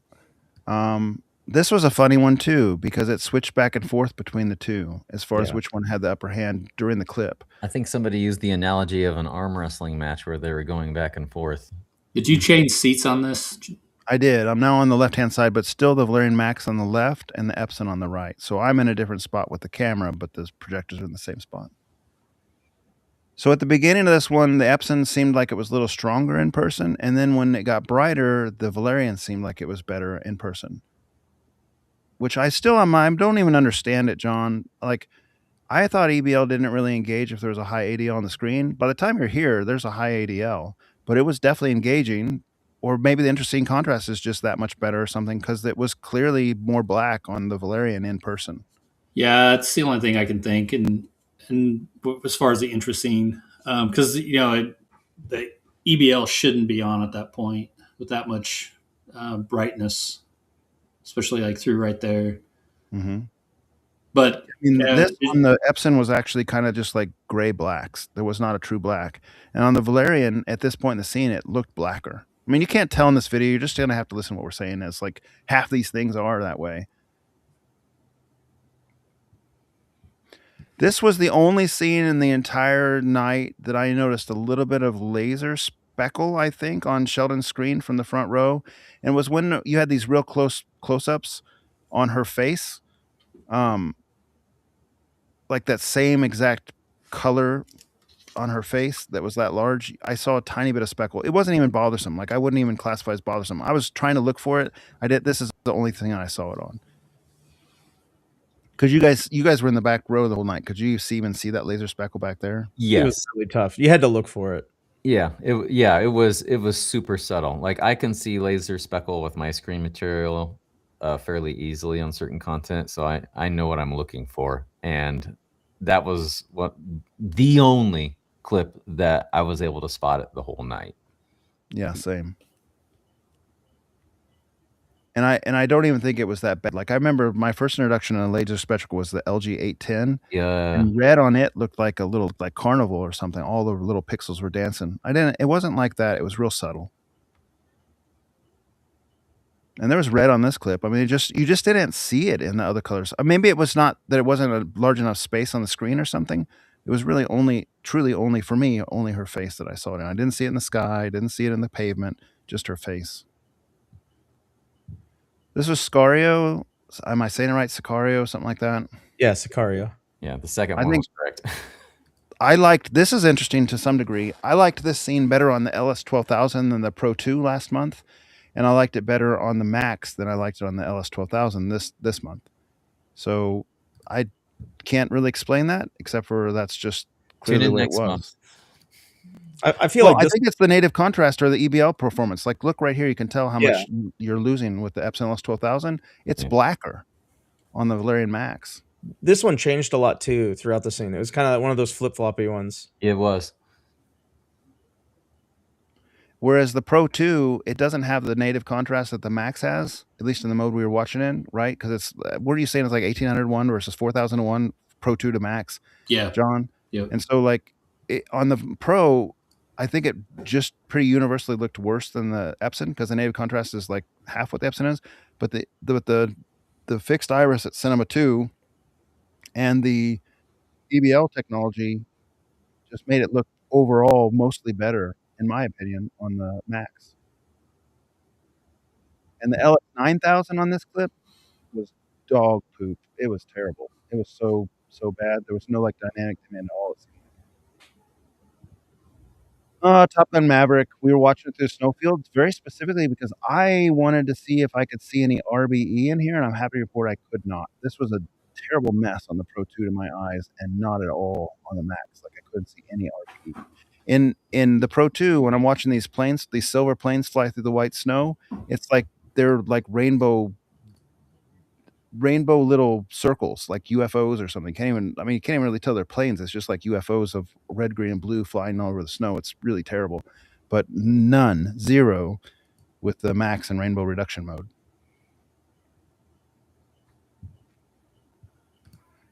This was a funny one too because it switched back and forth between the two as far as which one had the upper hand during the clip. I think somebody used the analogy of an arm wrestling match where they were going back and forth. Did you change seats on this? I did. I'm now on the left-hand side, but still the Valerion Max on the left and the Epson on the right. So I'm in a different spot with the camera, but the projectors are in the same spot. So at the beginning of this one, the Epson seemed like it was a little stronger in person. And then when it got brighter, the Valerion seemed like it was better in person. Which I don't even understand it, John. Like, I thought EBL didn't really engage if there was a high ADL on the screen. By the time you're here, there's a high ADL, but it was definitely engaging. Or maybe the interesting contrast is just that much better or something because it was clearly more black on the Valerion in person. Yeah, it's the only thing I can think. And as far as the interesting, because the EBL shouldn't be on at that point with that much brightness, especially like through right there. Mm-hmm. But this on the Epson was actually kind of just like gray blacks. There was not a true black. And on the Valerion, at this point in the scene, it looked blacker. I mean, you can't tell in this video. You're just going to have to listen to what we're saying. It's like half these things are that way. This was the only scene in the entire night that I noticed a little bit of laser speckle, I think, on Sheldon's screen from the front row. And it was when you had these real close-ups on her face. Like that same exact color on her face that was that large. I saw a tiny bit of speckle. It wasn't even bothersome. Like I wouldn't even classify as bothersome. I was trying to look for it. This is the only thing I saw it on. Because you guys were in the back row the whole night. Could you even see that laser speckle back there? Yes. It was really tough. You had to look for it. Yeah, it was super subtle. Like I can see laser speckle with my screen material fairly easily on certain content, so I know what I'm looking for, and that was the only clip that I was able to spot it the whole night. Yeah, same. And I don't even think it was that bad. Like I remember my first introduction on a laser spectacle was the LG 810. Yeah. And red on it looked like a little like carnival or something. All the little pixels were dancing. It wasn't like that. It was real subtle. And there was red on this clip. I mean, you just didn't see it in the other colors. Maybe it was not that it wasn't a large enough space on the screen or something. It was really truly only for me, only her face that I saw it in. I didn't see it in the sky. I didn't see it in the pavement. Just her face. This was Sicario. Am I saying it right? Sicario, something like that? Yeah, Sicario. Yeah, the second one was correct. This is interesting to some degree. I liked this scene better on the LS12000 than the Pro 2 last month. And I liked it better on the Max than I liked it on the LS12000 this month. So I can't really explain that, except for that's just clearly what it was. Month. I feel like I think it's the native contrast or the EBL performance. Like, look right here, you can tell how much you're losing with the Epson LS12000. It's blacker on the Valerion Max. This one changed a lot too throughout the scene. It was kind of like one of those flip-floppy ones. It was. Whereas the Pro 2, it doesn't have the native contrast that the Max has, at least in the mode we were watching in, right? Because it's, what are you saying? It's like 1801 versus 4001 Pro 2 to Max. Yeah. John? Yep. And so, like, on the Pro, I think it just pretty universally looked worse than the Epson because the native contrast is like half what the Epson is. But the fixed iris at Cinema 2 and the EBL technology just made it look overall mostly better, in my opinion, on the Max. And the LS9000 on this clip was dog poop. It was terrible. It was so bad. There was no like dynamic demand at all. Top Gun Maverick. We were watching it through snowfields very specifically because I wanted to see if I could see any RBE in here, and I'm happy to report I could not. This was a terrible mess on the Pro 2 to my eyes, and not at all on the Max. Like, I couldn't see any RBE. In the Pro 2, when I'm watching these planes, these silver planes fly through the white snow, it's like they're like rainbow little circles, like UFOs or something. You can't even really tell they're planes. It's just like UFOs of red, green, and blue flying all over the snow. It's really terrible. But zero with the Max and rainbow reduction mode.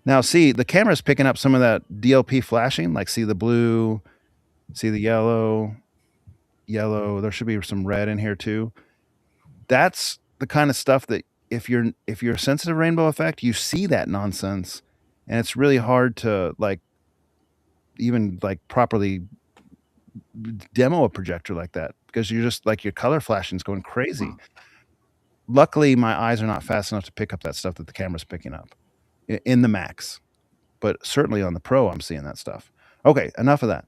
Now, see, the camera's picking up some of that DLP flashing. Like, see the blue, see the yellow. There should be some red in here too. That's the kind of stuff that if you're sensitive to rainbow effect, you see that nonsense, and it's really hard to like even like properly demo a projector like that because you're just like your color flashing is going crazy. Luckily, my eyes are not fast enough to pick up that stuff that the camera's picking up in the Max, but certainly on the Pro, I'm seeing that stuff. Okay, enough of that.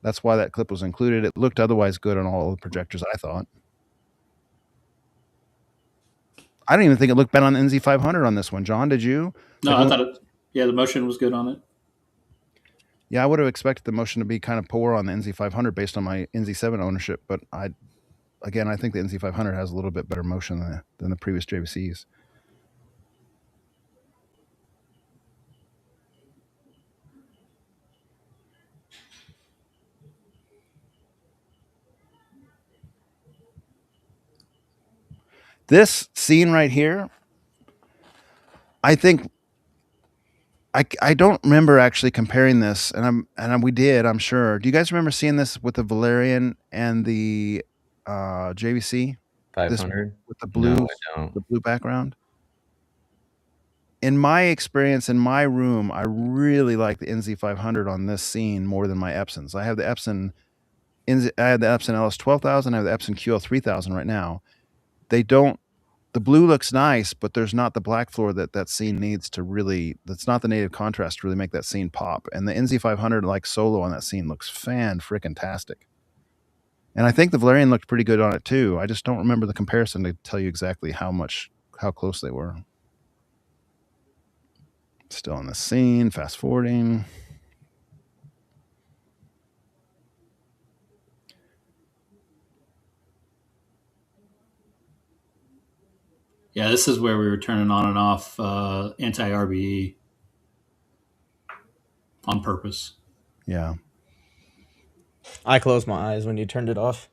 That's why that clip was included. It looked otherwise good on all the projectors, I thought. I don't even think it looked bad on the NZ500 on this one. John, did you? No, I thought the motion was good on it. Yeah, I would have expected the motion to be kind of poor on the NZ500 based on my NZ7 ownership, but I think the NZ500 has a little bit better motion than the previous JVCs. This scene right here, I think I don't remember actually comparing this, and we did, I'm sure. Do you guys remember seeing this with the Valerion and the JVC 500 with the blue, No, I don't. the blue background? In my experience in my room, I really like the NZ500 on this scene more than my Epsons. I have the Epson LS12000. I have the Epson QL3000 right now. The blue looks nice, but there's not the black floor that scene needs to really, that's not the native contrast to really make that scene pop. And the NZ500 like solo on that scene looks fan-frickin-tastic. And I think the Valerion looked pretty good on it too. I just don't remember the comparison to tell you exactly how close they were. Still in the scene, fast forwarding. Yeah, this is where we were turning on and off anti-RBE on purpose. Yeah. I closed my eyes when you turned it off.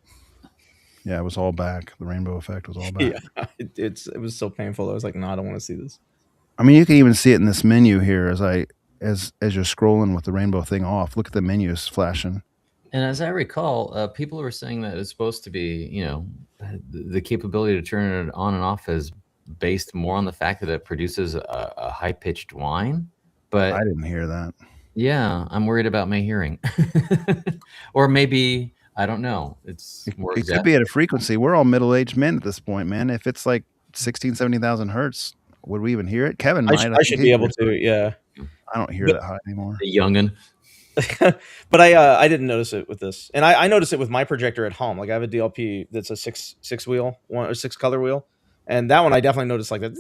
Yeah, it was all back. The rainbow effect was all back. Yeah, it was so painful. I was like, no, I don't want to see this. I mean, you can even see it in this menu here as you're scrolling with the rainbow thing off. Look at the menus flashing. And as I recall, people were saying that it's supposed to be, the capability to turn it on and off is based more on the fact that it produces a high-pitched whine. But I didn't hear that. Yeah, I'm worried about my hearing. Or maybe, I don't know. It's more It could be at a frequency. We're all middle-aged men at this point, man. If it's like 16, 17,000 hertz, would we even hear it? Kevin might. I should be able to, yeah. I don't hear that high anymore. The youngin'. But I didn't notice it with this, and I noticed it with my projector at home. Like, I have a DLP that's a six wheel, or 6 color wheel, and that one I definitely noticed like that.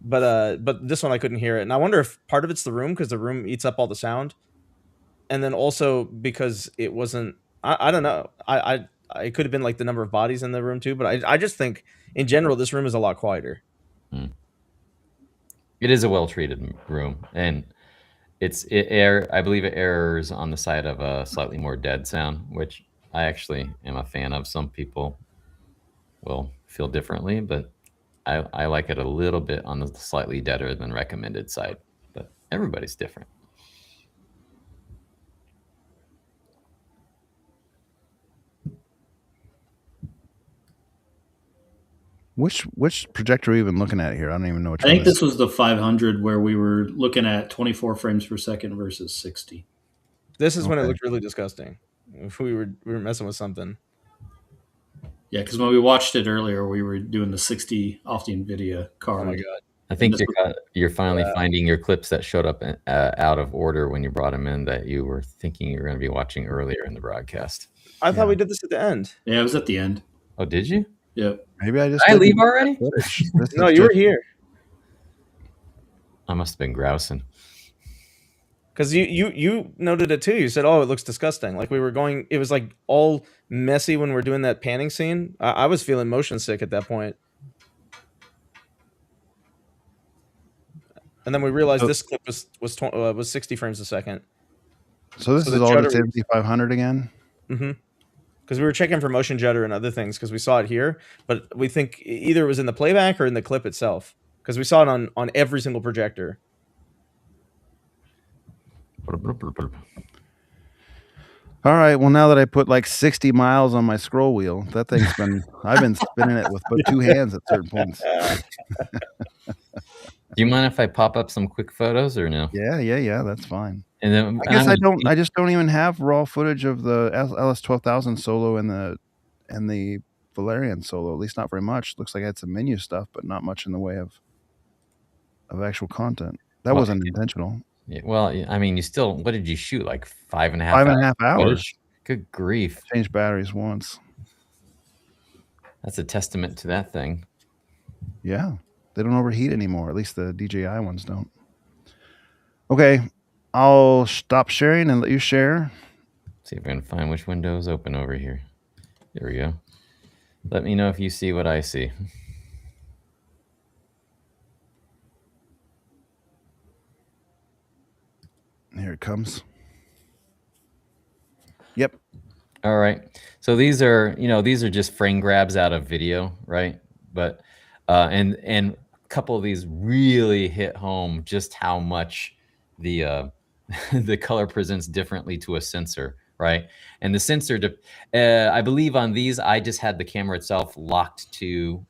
But this one I couldn't hear it, and I wonder if part of it's the room, because the room eats up all the sound, and then also because it wasn't. I don't know. It could have been like the number of bodies in the room too, but I just think in general this room is a lot quieter. It is a well-treated room, and I believe it errors on the side of a slightly more dead sound, which I actually am a fan of. Some people will feel differently, but I like it a little bit on the slightly deader than recommended side. But everybody's different. Which projector are we even looking at here? I don't even know which I one. think this was the 500 where we were looking at 24 frames per second versus 60. This is when it Okay. looked really disgusting. If we were messing with something. Yeah, because when we watched it earlier, we were doing the 60 off the NVIDIA card. Oh my god. I think this you're finally finding your clips that showed up out of order when you brought them in that you were thinking you were going to be watching earlier in the broadcast. I thought Yeah. we did this at the end. Yeah, it was at the end. Oh, did you? Yep. Maybe I just Did I didn't leave get already? footage. This No, is you were just- here. I must have been grousing. Because you noted it too. You said, "Oh, it looks disgusting." Like we were going. It was like all messy when we're doing that panning scene. I was feeling motion sick at that point. And then we realized So- this clip was 60 frames a second. So this So is the all just judder was- NZ500 again. Mm-hmm. Because we were checking for motion judder and other things because we saw it here, but we think either it was in the playback or in the clip itself because we saw it on every single projector. All right. Well, now that I put like 60 miles on my scroll wheel, that thing's been, I've been spinning it with but 2 hands at certain points. Do you mind if I pop up some quick photos or no? Yeah. That's fine. And then I guess I just don't even have raw footage of the LS12000 solo and the Valerion solo, at least not very much. Looks like I had some menu stuff, but not much in the way of actual content. That Well, wasn't intentional. Yeah, well, I mean, you still, what did you shoot? Like 5.5 5.5 hours. Good grief. Changed batteries once. That's a testament to that thing. Yeah. They don't overheat anymore. At least the DJI ones don't. Okay. I'll stop sharing and let you share. See if I can find which window is open over here. There we go. Let me know if you see what I see. Here it comes. Yep. All right. So these are just frame grabs out of video, right? But and a couple of these really hit home just how much the the color presents differently to a sensor, right? And the sensor, I believe on these, I just had the camera itself locked to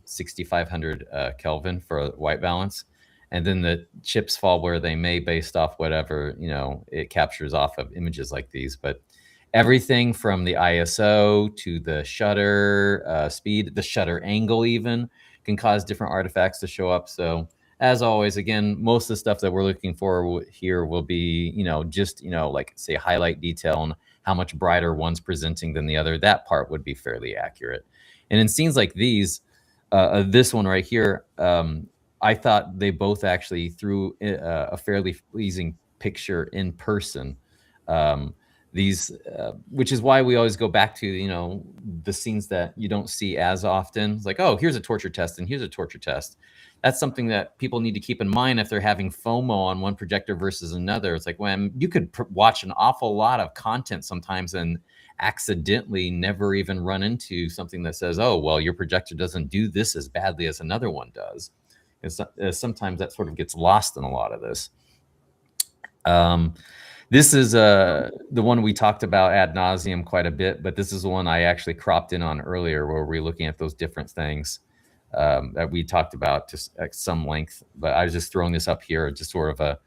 6500 Kelvin for white balance. And then the chips fall where they may based off whatever, it captures off of images like these. But everything from the ISO to the shutter speed, the shutter angle even can cause different artifacts to show up. So as always, again, most of the stuff that we're looking for here will be, like say highlight detail and how much brighter one's presenting than the other. That part would be fairly accurate. And in scenes like these, this one right here, I thought they both actually threw a fairly pleasing picture in person. Which is why we always go back to, the scenes that you don't see as often. It's like, oh, here's a torture test and here's a torture test. That's something that people need to keep in mind if they're having FOMO on one projector versus another. It's like when you could watch an awful lot of content sometimes and accidentally never even run into something that says, oh, well, your projector doesn't do this as badly as another one does. Sometimes that sort of gets lost in a lot of this. This is the one we talked about ad nauseum quite a bit, but this is the one I actually cropped in on earlier where we're looking at those different things that we talked about to at some length. But I was just throwing this up here, just sort of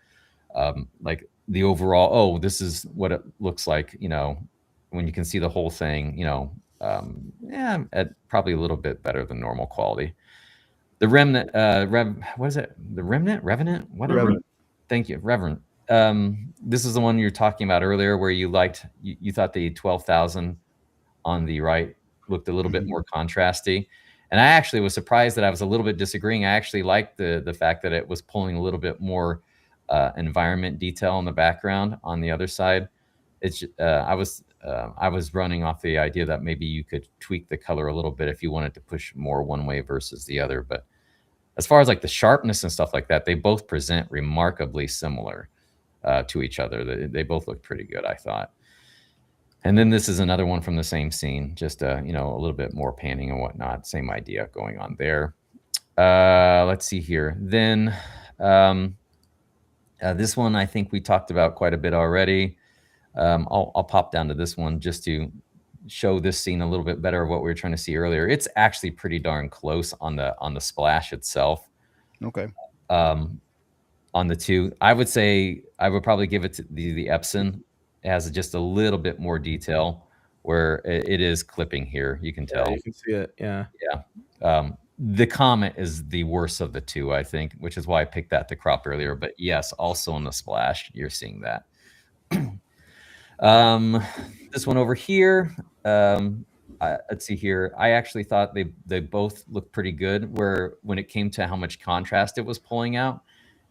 like the overall, oh, this is what it looks like, when you can see the whole thing, at probably a little bit better than normal quality. The Remnant, what is it? The Remnant? Revenant? Whatever. Revenant. Thank you, Reverend. This is the one you were talking about earlier where you thought the 12,000 on the right looked a little bit more contrasty. And I actually was surprised that I was a little bit disagreeing. I actually liked the fact that it was pulling a little bit more environment detail in the background on the other side. I was running off the idea that maybe you could tweak the color a little bit if you wanted to push more one way versus the other. But as far as like the sharpness and stuff like that, they both present remarkably similar to each other. They both look pretty good, I thought. And then this is another one from the same scene, just a little bit more panning and whatnot. Same idea going on there. Let's see here. Then this one I think we talked about quite a bit already. I'll pop down to this one just to show this scene a little bit better of what we were trying to see earlier. It's actually pretty darn close on the splash itself. Okay. On the two, I would say I would probably give it to the Epson It has just a little bit more detail where it is clipping here. You can Yeah, tell. you can see it. Yeah. The Comet is the worst of the two, I think, which is why I picked that to crop earlier. But yes, also in the Splash, you're seeing that. This one over here, let's see here. I actually thought they both looked pretty good. Where when it came to how much contrast it was pulling out,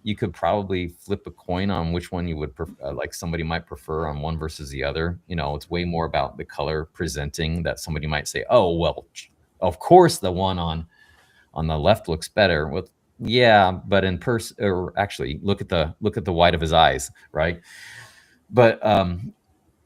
you could probably flip a coin on which one you would like somebody might prefer on one versus the other. You know, it's way more about the color presenting that somebody might say, oh, well, of course the one on the left looks better. With yeah, but in person, or actually look at the white of his eyes, right? But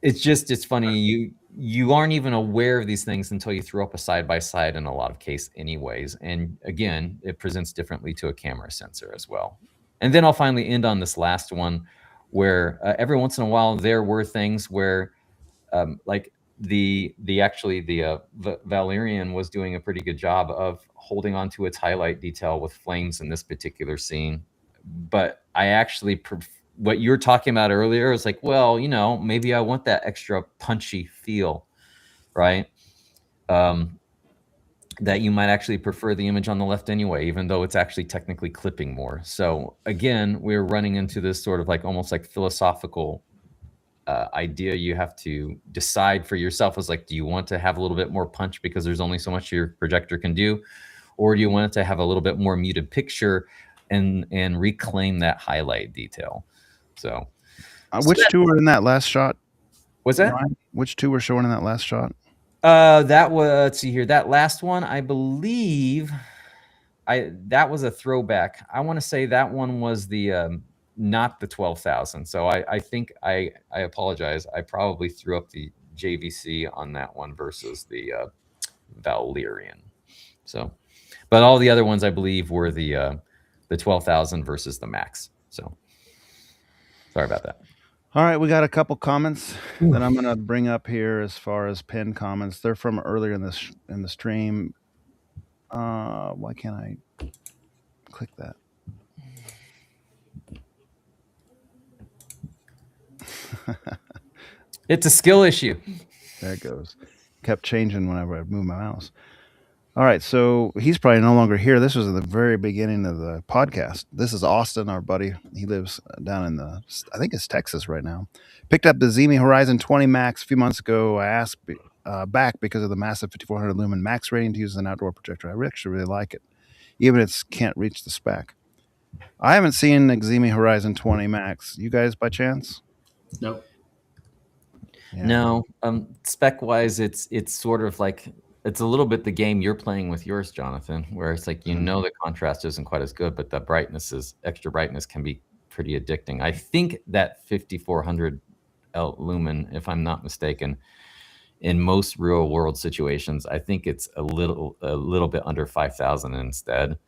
it's funny. You aren't even aware of these things until you throw up a side by side in a lot of case anyways. And again, it presents differently to a camera sensor as well. And then I'll finally end on this last one where every once in a while there were things where like the Valerion was doing a pretty good job of holding on to its highlight detail with flames in this particular scene. But I actually what you were talking about earlier is like, well, you know, maybe I want that extra punchy feel, right? That you might actually prefer the image on the left anyway, even though it's actually technically clipping more. So again, we're running into this sort of like almost like philosophical idea you have to decide for yourself. Is like, do you want to have a little bit more punch because there's only so much your projector can do, or do you want it to have a little bit more muted picture and reclaim that highlight detail? So which two were in that last shot? What's that? Ryan? Which two were shown in that last shot? That was, let's see here, that last one, I believe that was a throwback. I want to say that one was the not the 12,000. So I think I apologize. I probably threw up the JVC on that one versus the Valerion. So, but all the other ones I believe were the 12,000 versus the Max. So sorry about that. All right, we got a couple comments that I'm going to bring up here as far as pinned comments. They're from earlier in the stream. Why can't I click that? It's a skill issue. There it goes. Kept changing whenever I moved my mouse. All right, so he's probably no longer here. This was at the very beginning of the podcast. This is Austin, our buddy. He lives down in I think it's Texas right now. Picked up the Zimi Horizon 20 Max a few months ago. I asked back because of the massive 5400 lumen max rating to use as an outdoor projector. I actually really like it, even if it can't reach the spec. I haven't seen the Zimi Horizon 20 Max. You guys, by chance? Nope. Yeah. No, spec wise, it's sort of like, it's a little bit the game you're playing with yours, Jonathan, where it's like, you know, the contrast isn't quite as good, but the extra brightness can be pretty addicting. I think that 5400 lumen, if I'm not mistaken, in most real world situations, I think it's a little bit under 5,000 instead.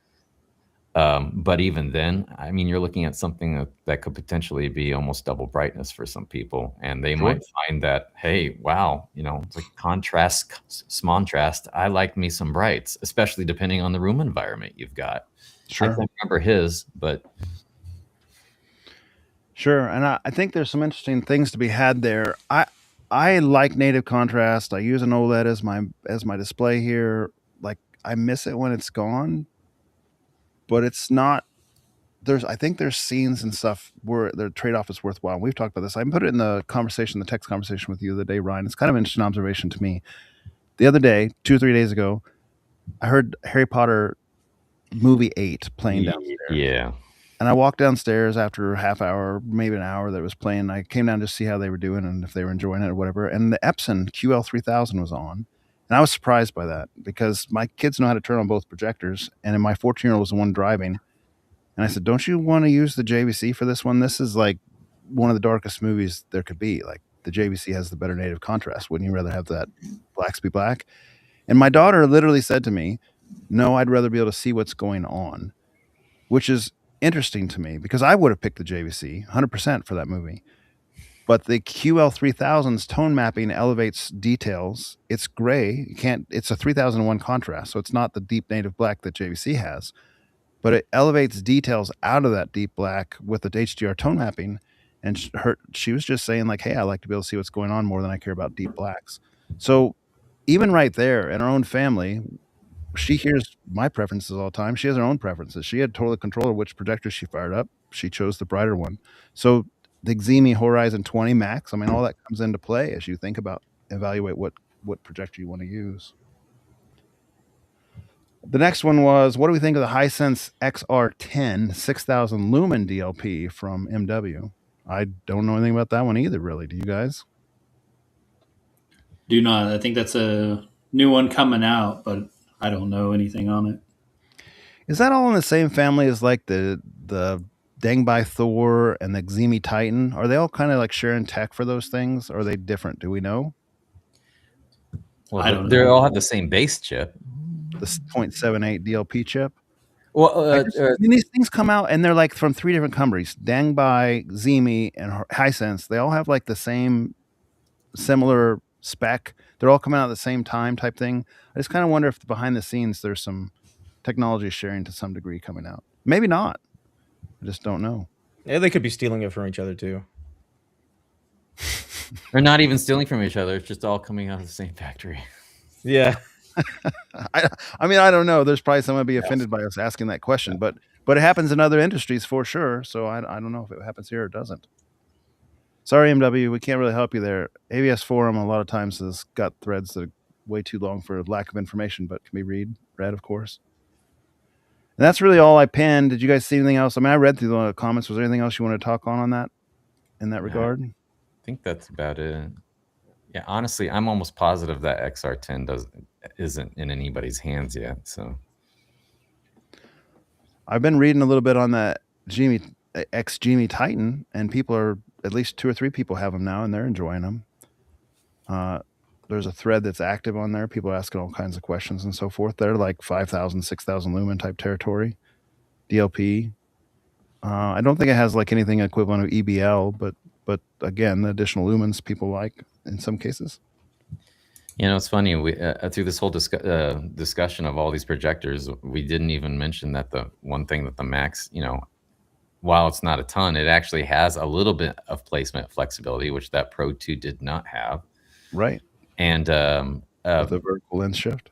But even then, I mean, you're looking at something that could potentially be almost double brightness for some people, and they might find that, hey, wow, you know, it's like smontrast. I like me some brights, especially depending on the room environment you've got. Sure. I can't remember his, but sure, and I think there's some interesting things to be had there. I like native contrast. I use an OLED as my display here. Like, I miss it when it's gone, but it's not. I think there's scenes and stuff where the trade-off is worthwhile. We've talked about this. I put it in the text conversation with you the other day, Ryan. It's kind of an interesting observation to me. The other day, 2 or 3 days ago, I heard Harry Potter movie 8 playing downstairs. Yeah. And I walked downstairs after a half hour, maybe an hour that it was playing. I came down to see how they were doing and if they were enjoying it or whatever. And the Epson QL3000 was on. And I was surprised by that because my kids know how to turn on both projectors. And my 14-year-old was the one driving. And I said, don't you want to use the JVC for this one? This is like one of the darkest movies there could be. Like, the JVC has the better native contrast. Wouldn't you rather have that blacks be black? And my daughter literally said to me, no, I'd rather be able to see what's going on, which is interesting to me because I would have picked the JVC 100% for that movie. But the QL3000's tone mapping elevates details. It's gray. It's a 3001 contrast, so it's not the deep native black that JVC has. But it elevates details out of that deep black with the HDR tone mapping, and she was just saying like, hey, I like to be able to see what's going on more than I care about deep blacks. So even right there in our own family, she hears my preferences all the time. She has her own preferences. She had total control of which projector she fired up. She chose the brighter one. So the Ximi Horizon 20 Max, I mean, all that comes into play as you think about evaluate what projector you want to use. The next one was, what do we think of the Hisense XR10 6000 lumen DLP from MW? I don't know anything about that one either, really. Do you guys? Do not. I think that's a new one coming out, but I don't know anything on it. Is that all in the same family as like the Dangbai Thor and the Ximi Titan? Are they all kind of like sharing tech for those things? Or are they different? Do we know? Well, I don't they know. all have the same base chip. The 0.78 DLP chip? Well, I mean, these things come out and they're like from 3 different companies. Dangbai, Ximi, and Hisense. They all have like the same similar spec. They're all coming out at the same time type thing. I just kind of wonder if behind the scenes there's some technology sharing to some degree coming out. Maybe not. I just don't know. Yeah, they could be stealing it from each other too. They're not even stealing from each other. It's just all coming out of the same factory. Yeah. I mean, I don't know. There's probably someone be offended by us asking that question, but it happens in other industries for sure. So I don't know if it happens here or doesn't. Sorry, MW, we can't really help you there. AVSForum a lot of times has got threads that are way too long for lack of information, but can be read, of course. And that's really all I pinned. Did you guys see anything else? I mean, I read through the comments. Was there anything else you want to talk on that in that regard? I think that's about it. Yeah, honestly, I'm almost positive that XR10 isn't in anybody's hands yet. So I've been reading a little bit on that Ximi Titan, and people are, at least 2 or 3 people have them now, and they're enjoying them. There's a thread that's active on there. People are asking all kinds of questions and so forth. They're like 5,000, 6,000 lumen type territory. DLP. I don't think it has like anything equivalent of EBL, but again, the additional lumens people like in some cases. You know, it's funny. We through this whole discussion of all these projectors, we didn't even mention that the one thing that the Max, you know, while it's not a ton, it actually has a little bit of placement flexibility, which that Pro 2 did not have. Right. And the vertical lens shift.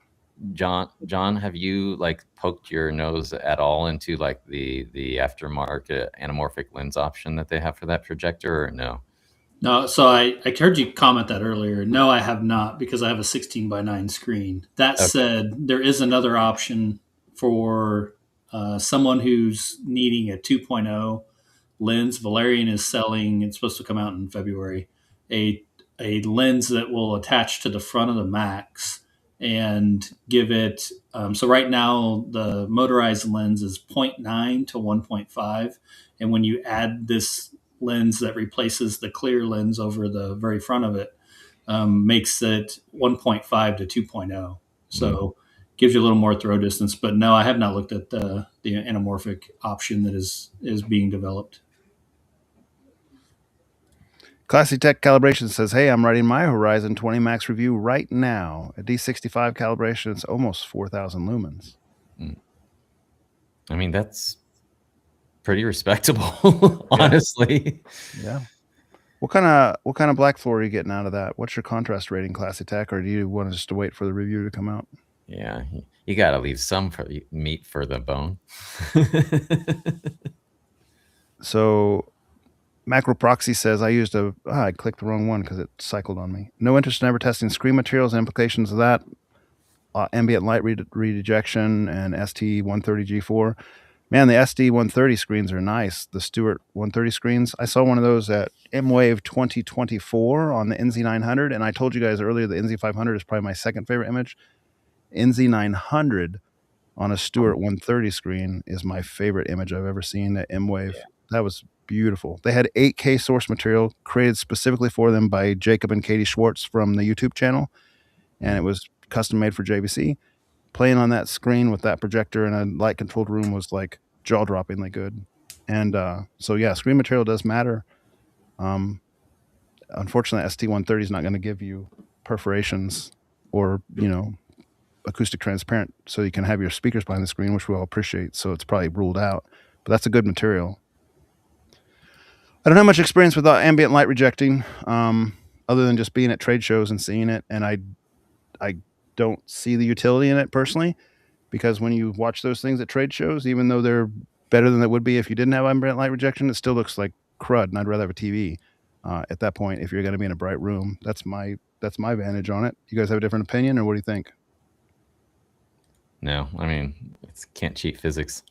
John, have you like poked your nose at all into like the aftermarket anamorphic lens option that they have for that projector, or no? No, so I heard you comment that earlier. No, I have not, because I have a 16:9 screen. That said, there is another option for someone who's needing a 2.0 lens. Valerion is selling, it's supposed to come out in February, a lens that will attach to the front of the Max and give it, so right now the motorized lens is 0.9 to 1.5. And when you add this lens that replaces the clear lens over the very front of it, makes it 1.5 to 2.0. So gives you a little more throw distance. But no, I have not looked at the anamorphic option that is being developed. Classy Tech Calibration says, hey, I'm writing my Horizon 20 Max review right now. At D65 calibration, it's almost 4,000 lumens. I mean, that's pretty respectable, honestly. Yeah. What kind of black floor are you getting out of that? What's your contrast rating, Classy Tech, or do you want us just to wait for the review to come out? Yeah, you got to leave some meat for the bone. So Macro Proxy says, I clicked the wrong one because it cycled on me. No interest in ever testing screen materials and implications of that. Ambient light redejection and ST130G4. Man, the SD130 screens are nice. The Stewart 130 screens. I saw one of those at M-Wave 2024 on the NZ900, and I told you guys earlier the NZ500 is probably my second favorite image. NZ900 on a Stewart 130 screen is my favorite image I've ever seen at M-Wave. Yeah. That was beautiful. They had 8K source material created specifically for them by Jacob and Katie Schwartz from the YouTube channel, and it was custom made for JVC. Playing on that screen with that projector in a light controlled room was like jaw-droppingly good. And so yeah, screen material does matter. Unfortunately, ST130 is not going to give you perforations or, acoustic transparent so you can have your speakers behind the screen, which we all appreciate. So it's probably ruled out, but that's a good material. I don't have much experience with ambient light rejecting, other than just being at trade shows and seeing it, and I don't see the utility in it personally, because when you watch those things at trade shows, even though they're better than they would be if you didn't have ambient light rejection, it still looks like crud, and I'd rather have a TV. At that point, if you're going to be in a bright room, that's my vantage on it. You guys have a different opinion, or what do you think? No, I mean, can't cheat physics.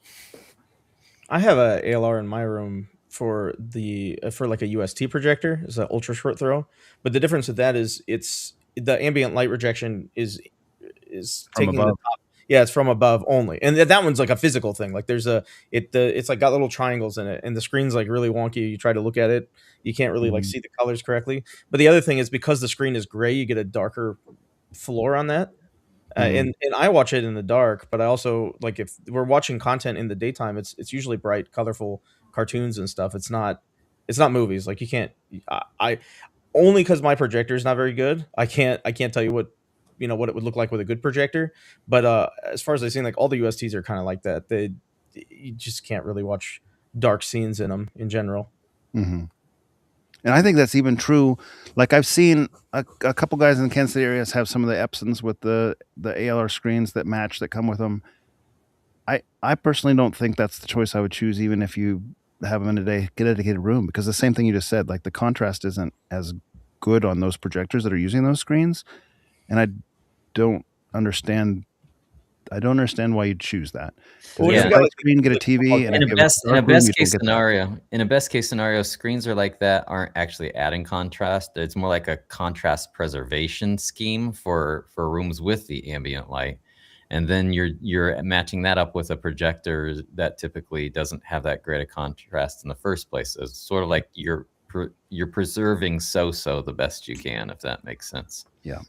I have a ALR in my room for like a UST projector. It's an ultra short throw, but the difference with that is it's the ambient light rejection is From taking above. the top. Yeah, it's from above only, and that one's like a physical thing. Like there's it's like got little triangles in it, and the screen's like really wonky. You try to look at it, you can't really like Mhm. see the colors correctly. But the other thing is because the screen is gray, you get a darker floor on that. Mhm. And I watch it in the dark, but I also like if we're watching content in the daytime, it's usually bright, colorful cartoons and stuff. It's not movies. Like you can't. I only because my projector is not very good. I can't tell you what what it would look like with a good projector. But as far as I've seen, like all the USTs are kind of like that. You just can't really watch dark scenes in them in general. Mm-hmm. And I think that's even true. Like I've seen a couple guys in the Kansas City areas have some of the Epsons with the ALR screens that match that come with them. I personally don't think that's the choice I would choose, even if you have them in a dedicated room, because the same thing you just said, like the contrast isn't as good on those projectors that are using those screens, and I don't understand why you'd choose that. Well, If you Yeah. have a you got bright like screen, get a TV, and if you have a In a dark room, best you case don't get that. scenario, screens are like that aren't actually adding contrast. It's more like a contrast preservation scheme for rooms with the ambient light. And then you're matching that up with a projector that typically doesn't have that great a contrast in the first place. It's sort of like you're preserving the best you can, if that makes sense. Yeah.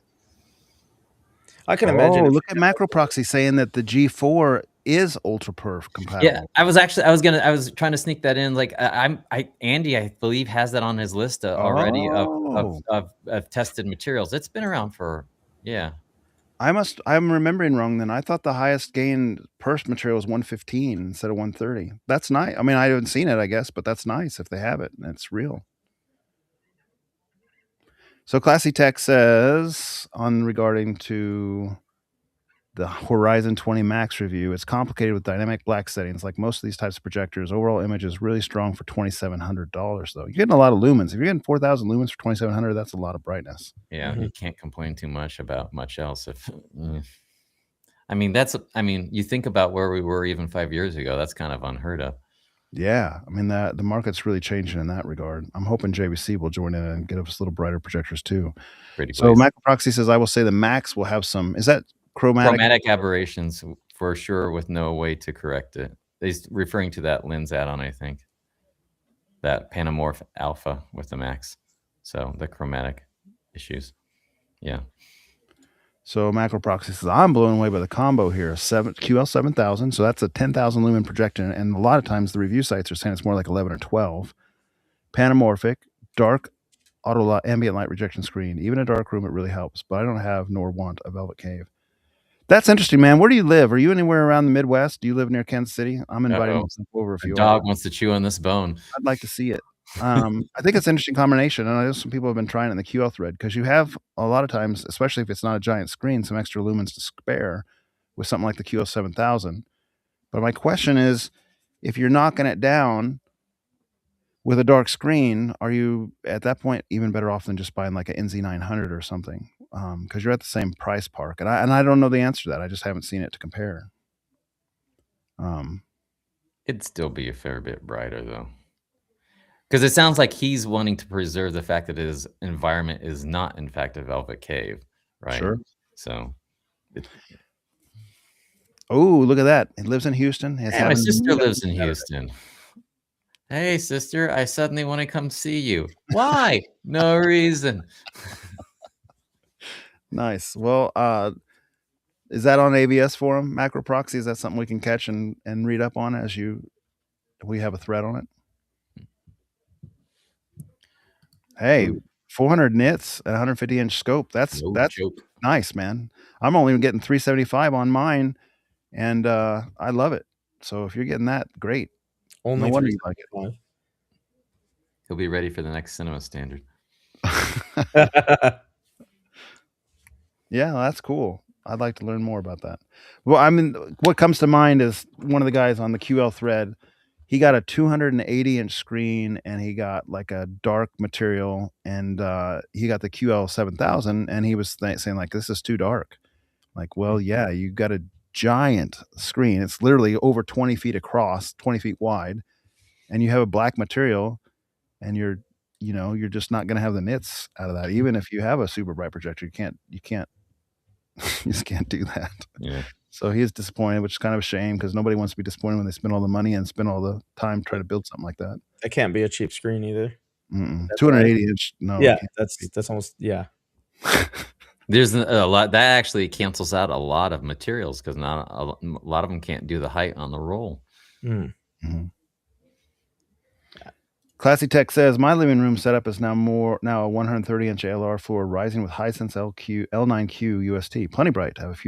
I can Oh, imagine. look at Macro Proxy saying that the G4 is ultra perf compatible. Yeah, I was trying to sneak that in. Like Andy, I believe, has that on his list already Oh. of tested materials. It's been around for, yeah. I'm remembering wrong then. I thought the highest gain perf material was 115 instead of 130. That's nice. I mean, I haven't seen it, I guess, but that's nice if they have it and it's real. So Classy Tech says on regarding to the Horizon 20 Max review, it's complicated with dynamic black settings. Like most of these types of projectors, overall image is really strong for $2,700 though. You're getting a lot of lumens. If you're getting 4,000 lumens for $2,700, that's a lot of brightness. Yeah, you can't complain too much about much else. I mean, you think about where we were even 5 years ago. That's kind of unheard of. Yeah, I mean the market's really changing in that regard. I'm hoping JVC will join in and get us a little brighter projectors too. Pretty So please. Macro Proxy says I will say the Max will have some. Is that chromatic aberrations for sure, with no way to correct it. He's referring to that lens add-on, I think. That Panamorph Alpha with the Max. So the chromatic issues. Yeah. So Macro Proxy says I'm blown away by the combo here. QL7000. So that's a 10,000 lumen projector, and a lot of times the review sites are saying it's more like 11 or 12. Panamorphic, dark ambient light rejection screen. Even in a dark room, it really helps. But I don't have nor want a Velvet Cave. That's interesting, man. Where do you live? Are you anywhere around the Midwest? Do you live near Kansas City? I'm inviting myself over if A you dog are. wants to chew on this bone. I'd like to see it. I think it's an interesting combination, and I know some people have been trying it in the QL thread, because you have a lot of times, especially if it's not a giant screen, some extra lumens to spare with something like the QL7000. But my question is, if you're knocking it down with a dark screen, are you at that point even better off than just buying like an NZ900 or something? Because you're at the same price park, and I don't know the answer to that. I just haven't seen it to compare. It'd still be a fair bit brighter though, because it sounds like he's wanting to preserve the fact that his environment is not, in fact, a velvet cave, right? Sure. So. Oh, look at that! It lives in Houston. Yeah, my sister lives in Houston. Hey, sister, I suddenly want to come see you. Why? No reason. Nice. Well, is that on AVSForum, Macro Proxy? Is that something we can catch and read up on as we have a thread on it? Hey, 400 nits at 150-inch scope. That's joke. Nice, man. I'm only getting 375 on mine, and I love it. So if you're getting that, great. Only no wonder you like it. He'll be ready for the next cinema standard. Yeah, that's cool. I'd like to learn more about that. Well, I mean, what comes to mind is one of the guys on the QL thread. He got a 280-inch screen, and he got like a dark material, and he got the QL 7000, and he was saying like, "This is too dark." Like, well, yeah, you got a giant screen. It's literally over 20 feet across, 20 feet wide, and you have a black material, and you're just not going to have the nits out of that. Even if you have a super bright projector, you can't you just can't do that. Yeah. So he is disappointed, which is kind of a shame because nobody wants to be disappointed when they spend all the money and spend all the time trying to build something like that. It can't be a cheap screen either. 280 inch, no. Yeah, that's almost, yeah. There's a lot that actually cancels out a lot of materials because not a lot of them can't do the height on the roll. Mm-hmm. Classy Tech says my living room setup is now a 130-inch ALR floor rising with Hisense L9Q UST. Plenty bright. I have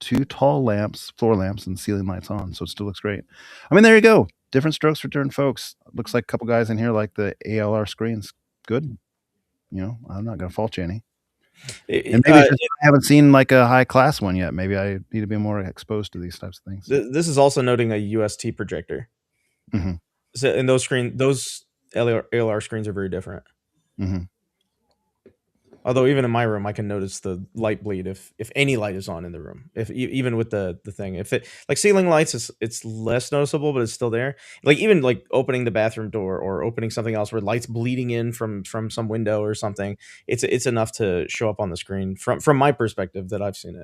two tall lamps, floor lamps, and ceiling lights on, so it still looks great. I mean, there you go. Different strokes for different folks. Looks like a couple guys in here like the ALR screens. Good. I'm not going to fault you any. And maybe I haven't seen like a high class one yet. Maybe I need to be more exposed to these types of things. This is also noting a UST projector. Mm-hmm. So, and those ALR screens are very different. Mm-hmm. Although even in my room, I can notice the light bleed if any light is on in the room. Even with the thing, if it like ceiling lights, it's less noticeable, but it's still there. Like even like opening the bathroom door or opening something else where light's bleeding in from some window or something, it's enough to show up on the screen from my perspective that I've seen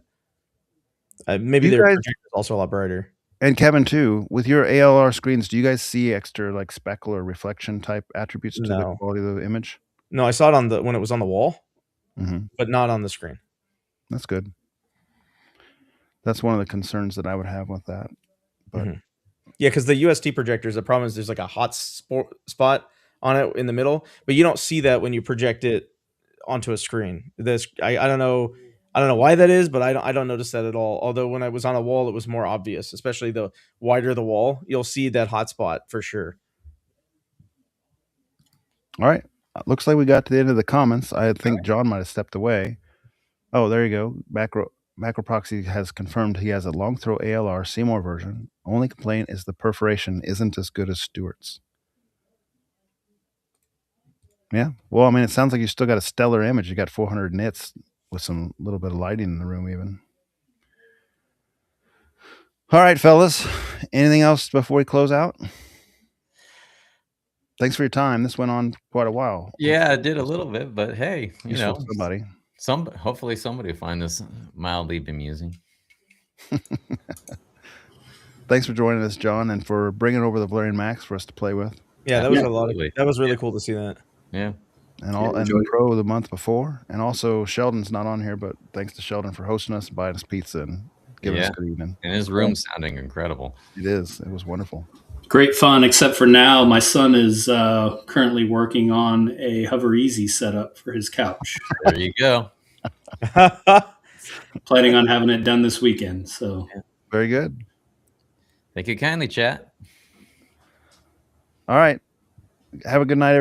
it. Maybe their projector is also a lot brighter. And Kevin too, with your ALR screens, do you guys see extra like speckle or reflection type attributes to the quality of the image? No, I saw it when it was on the wall, but not on the screen. That's good. That's one of the concerns that I would have with that. But yeah, because the UST projectors, the problem is there's like a hot spot on it in the middle, but you don't see that when you project it onto a screen. I don't know why that is, but I don't notice that at all. Although when I was on a wall, it was more obvious, especially the wider the wall, you'll see that hot spot for sure. All right. Looks like we got to the end of the comments. I think John might have stepped away. Oh, there you go. Macro Proxy has confirmed he has a long throw ALR Seymour version. Only complaint is the perforation isn't as good as Stewart's. Yeah. Well, I mean, it sounds like you still got a stellar image. You got 400 nits with some little bit of lighting in the room even. All right, fellas. Anything else before we close out? Thanks for your time. This went on quite a while. Yeah, it did a little bit, but hey, somebody. Hopefully somebody will find this mildly bemusing. Thanks for joining us, John, and for bringing over the Valerion Max for us to play with. Yeah, that was that was really cool to see that. Yeah. And Pro the month before. And also Sheldon's not on here, but thanks to Sheldon for hosting us, buying us pizza, and giving us a good evening. And his room sounding incredible. It is. It was wonderful. Great fun, except for now, my son is currently working on a Hover Easy setup for his couch. There you go. Planning on having it done this weekend. So very good. Thank you kindly, chat. All right. Have a good night, everybody.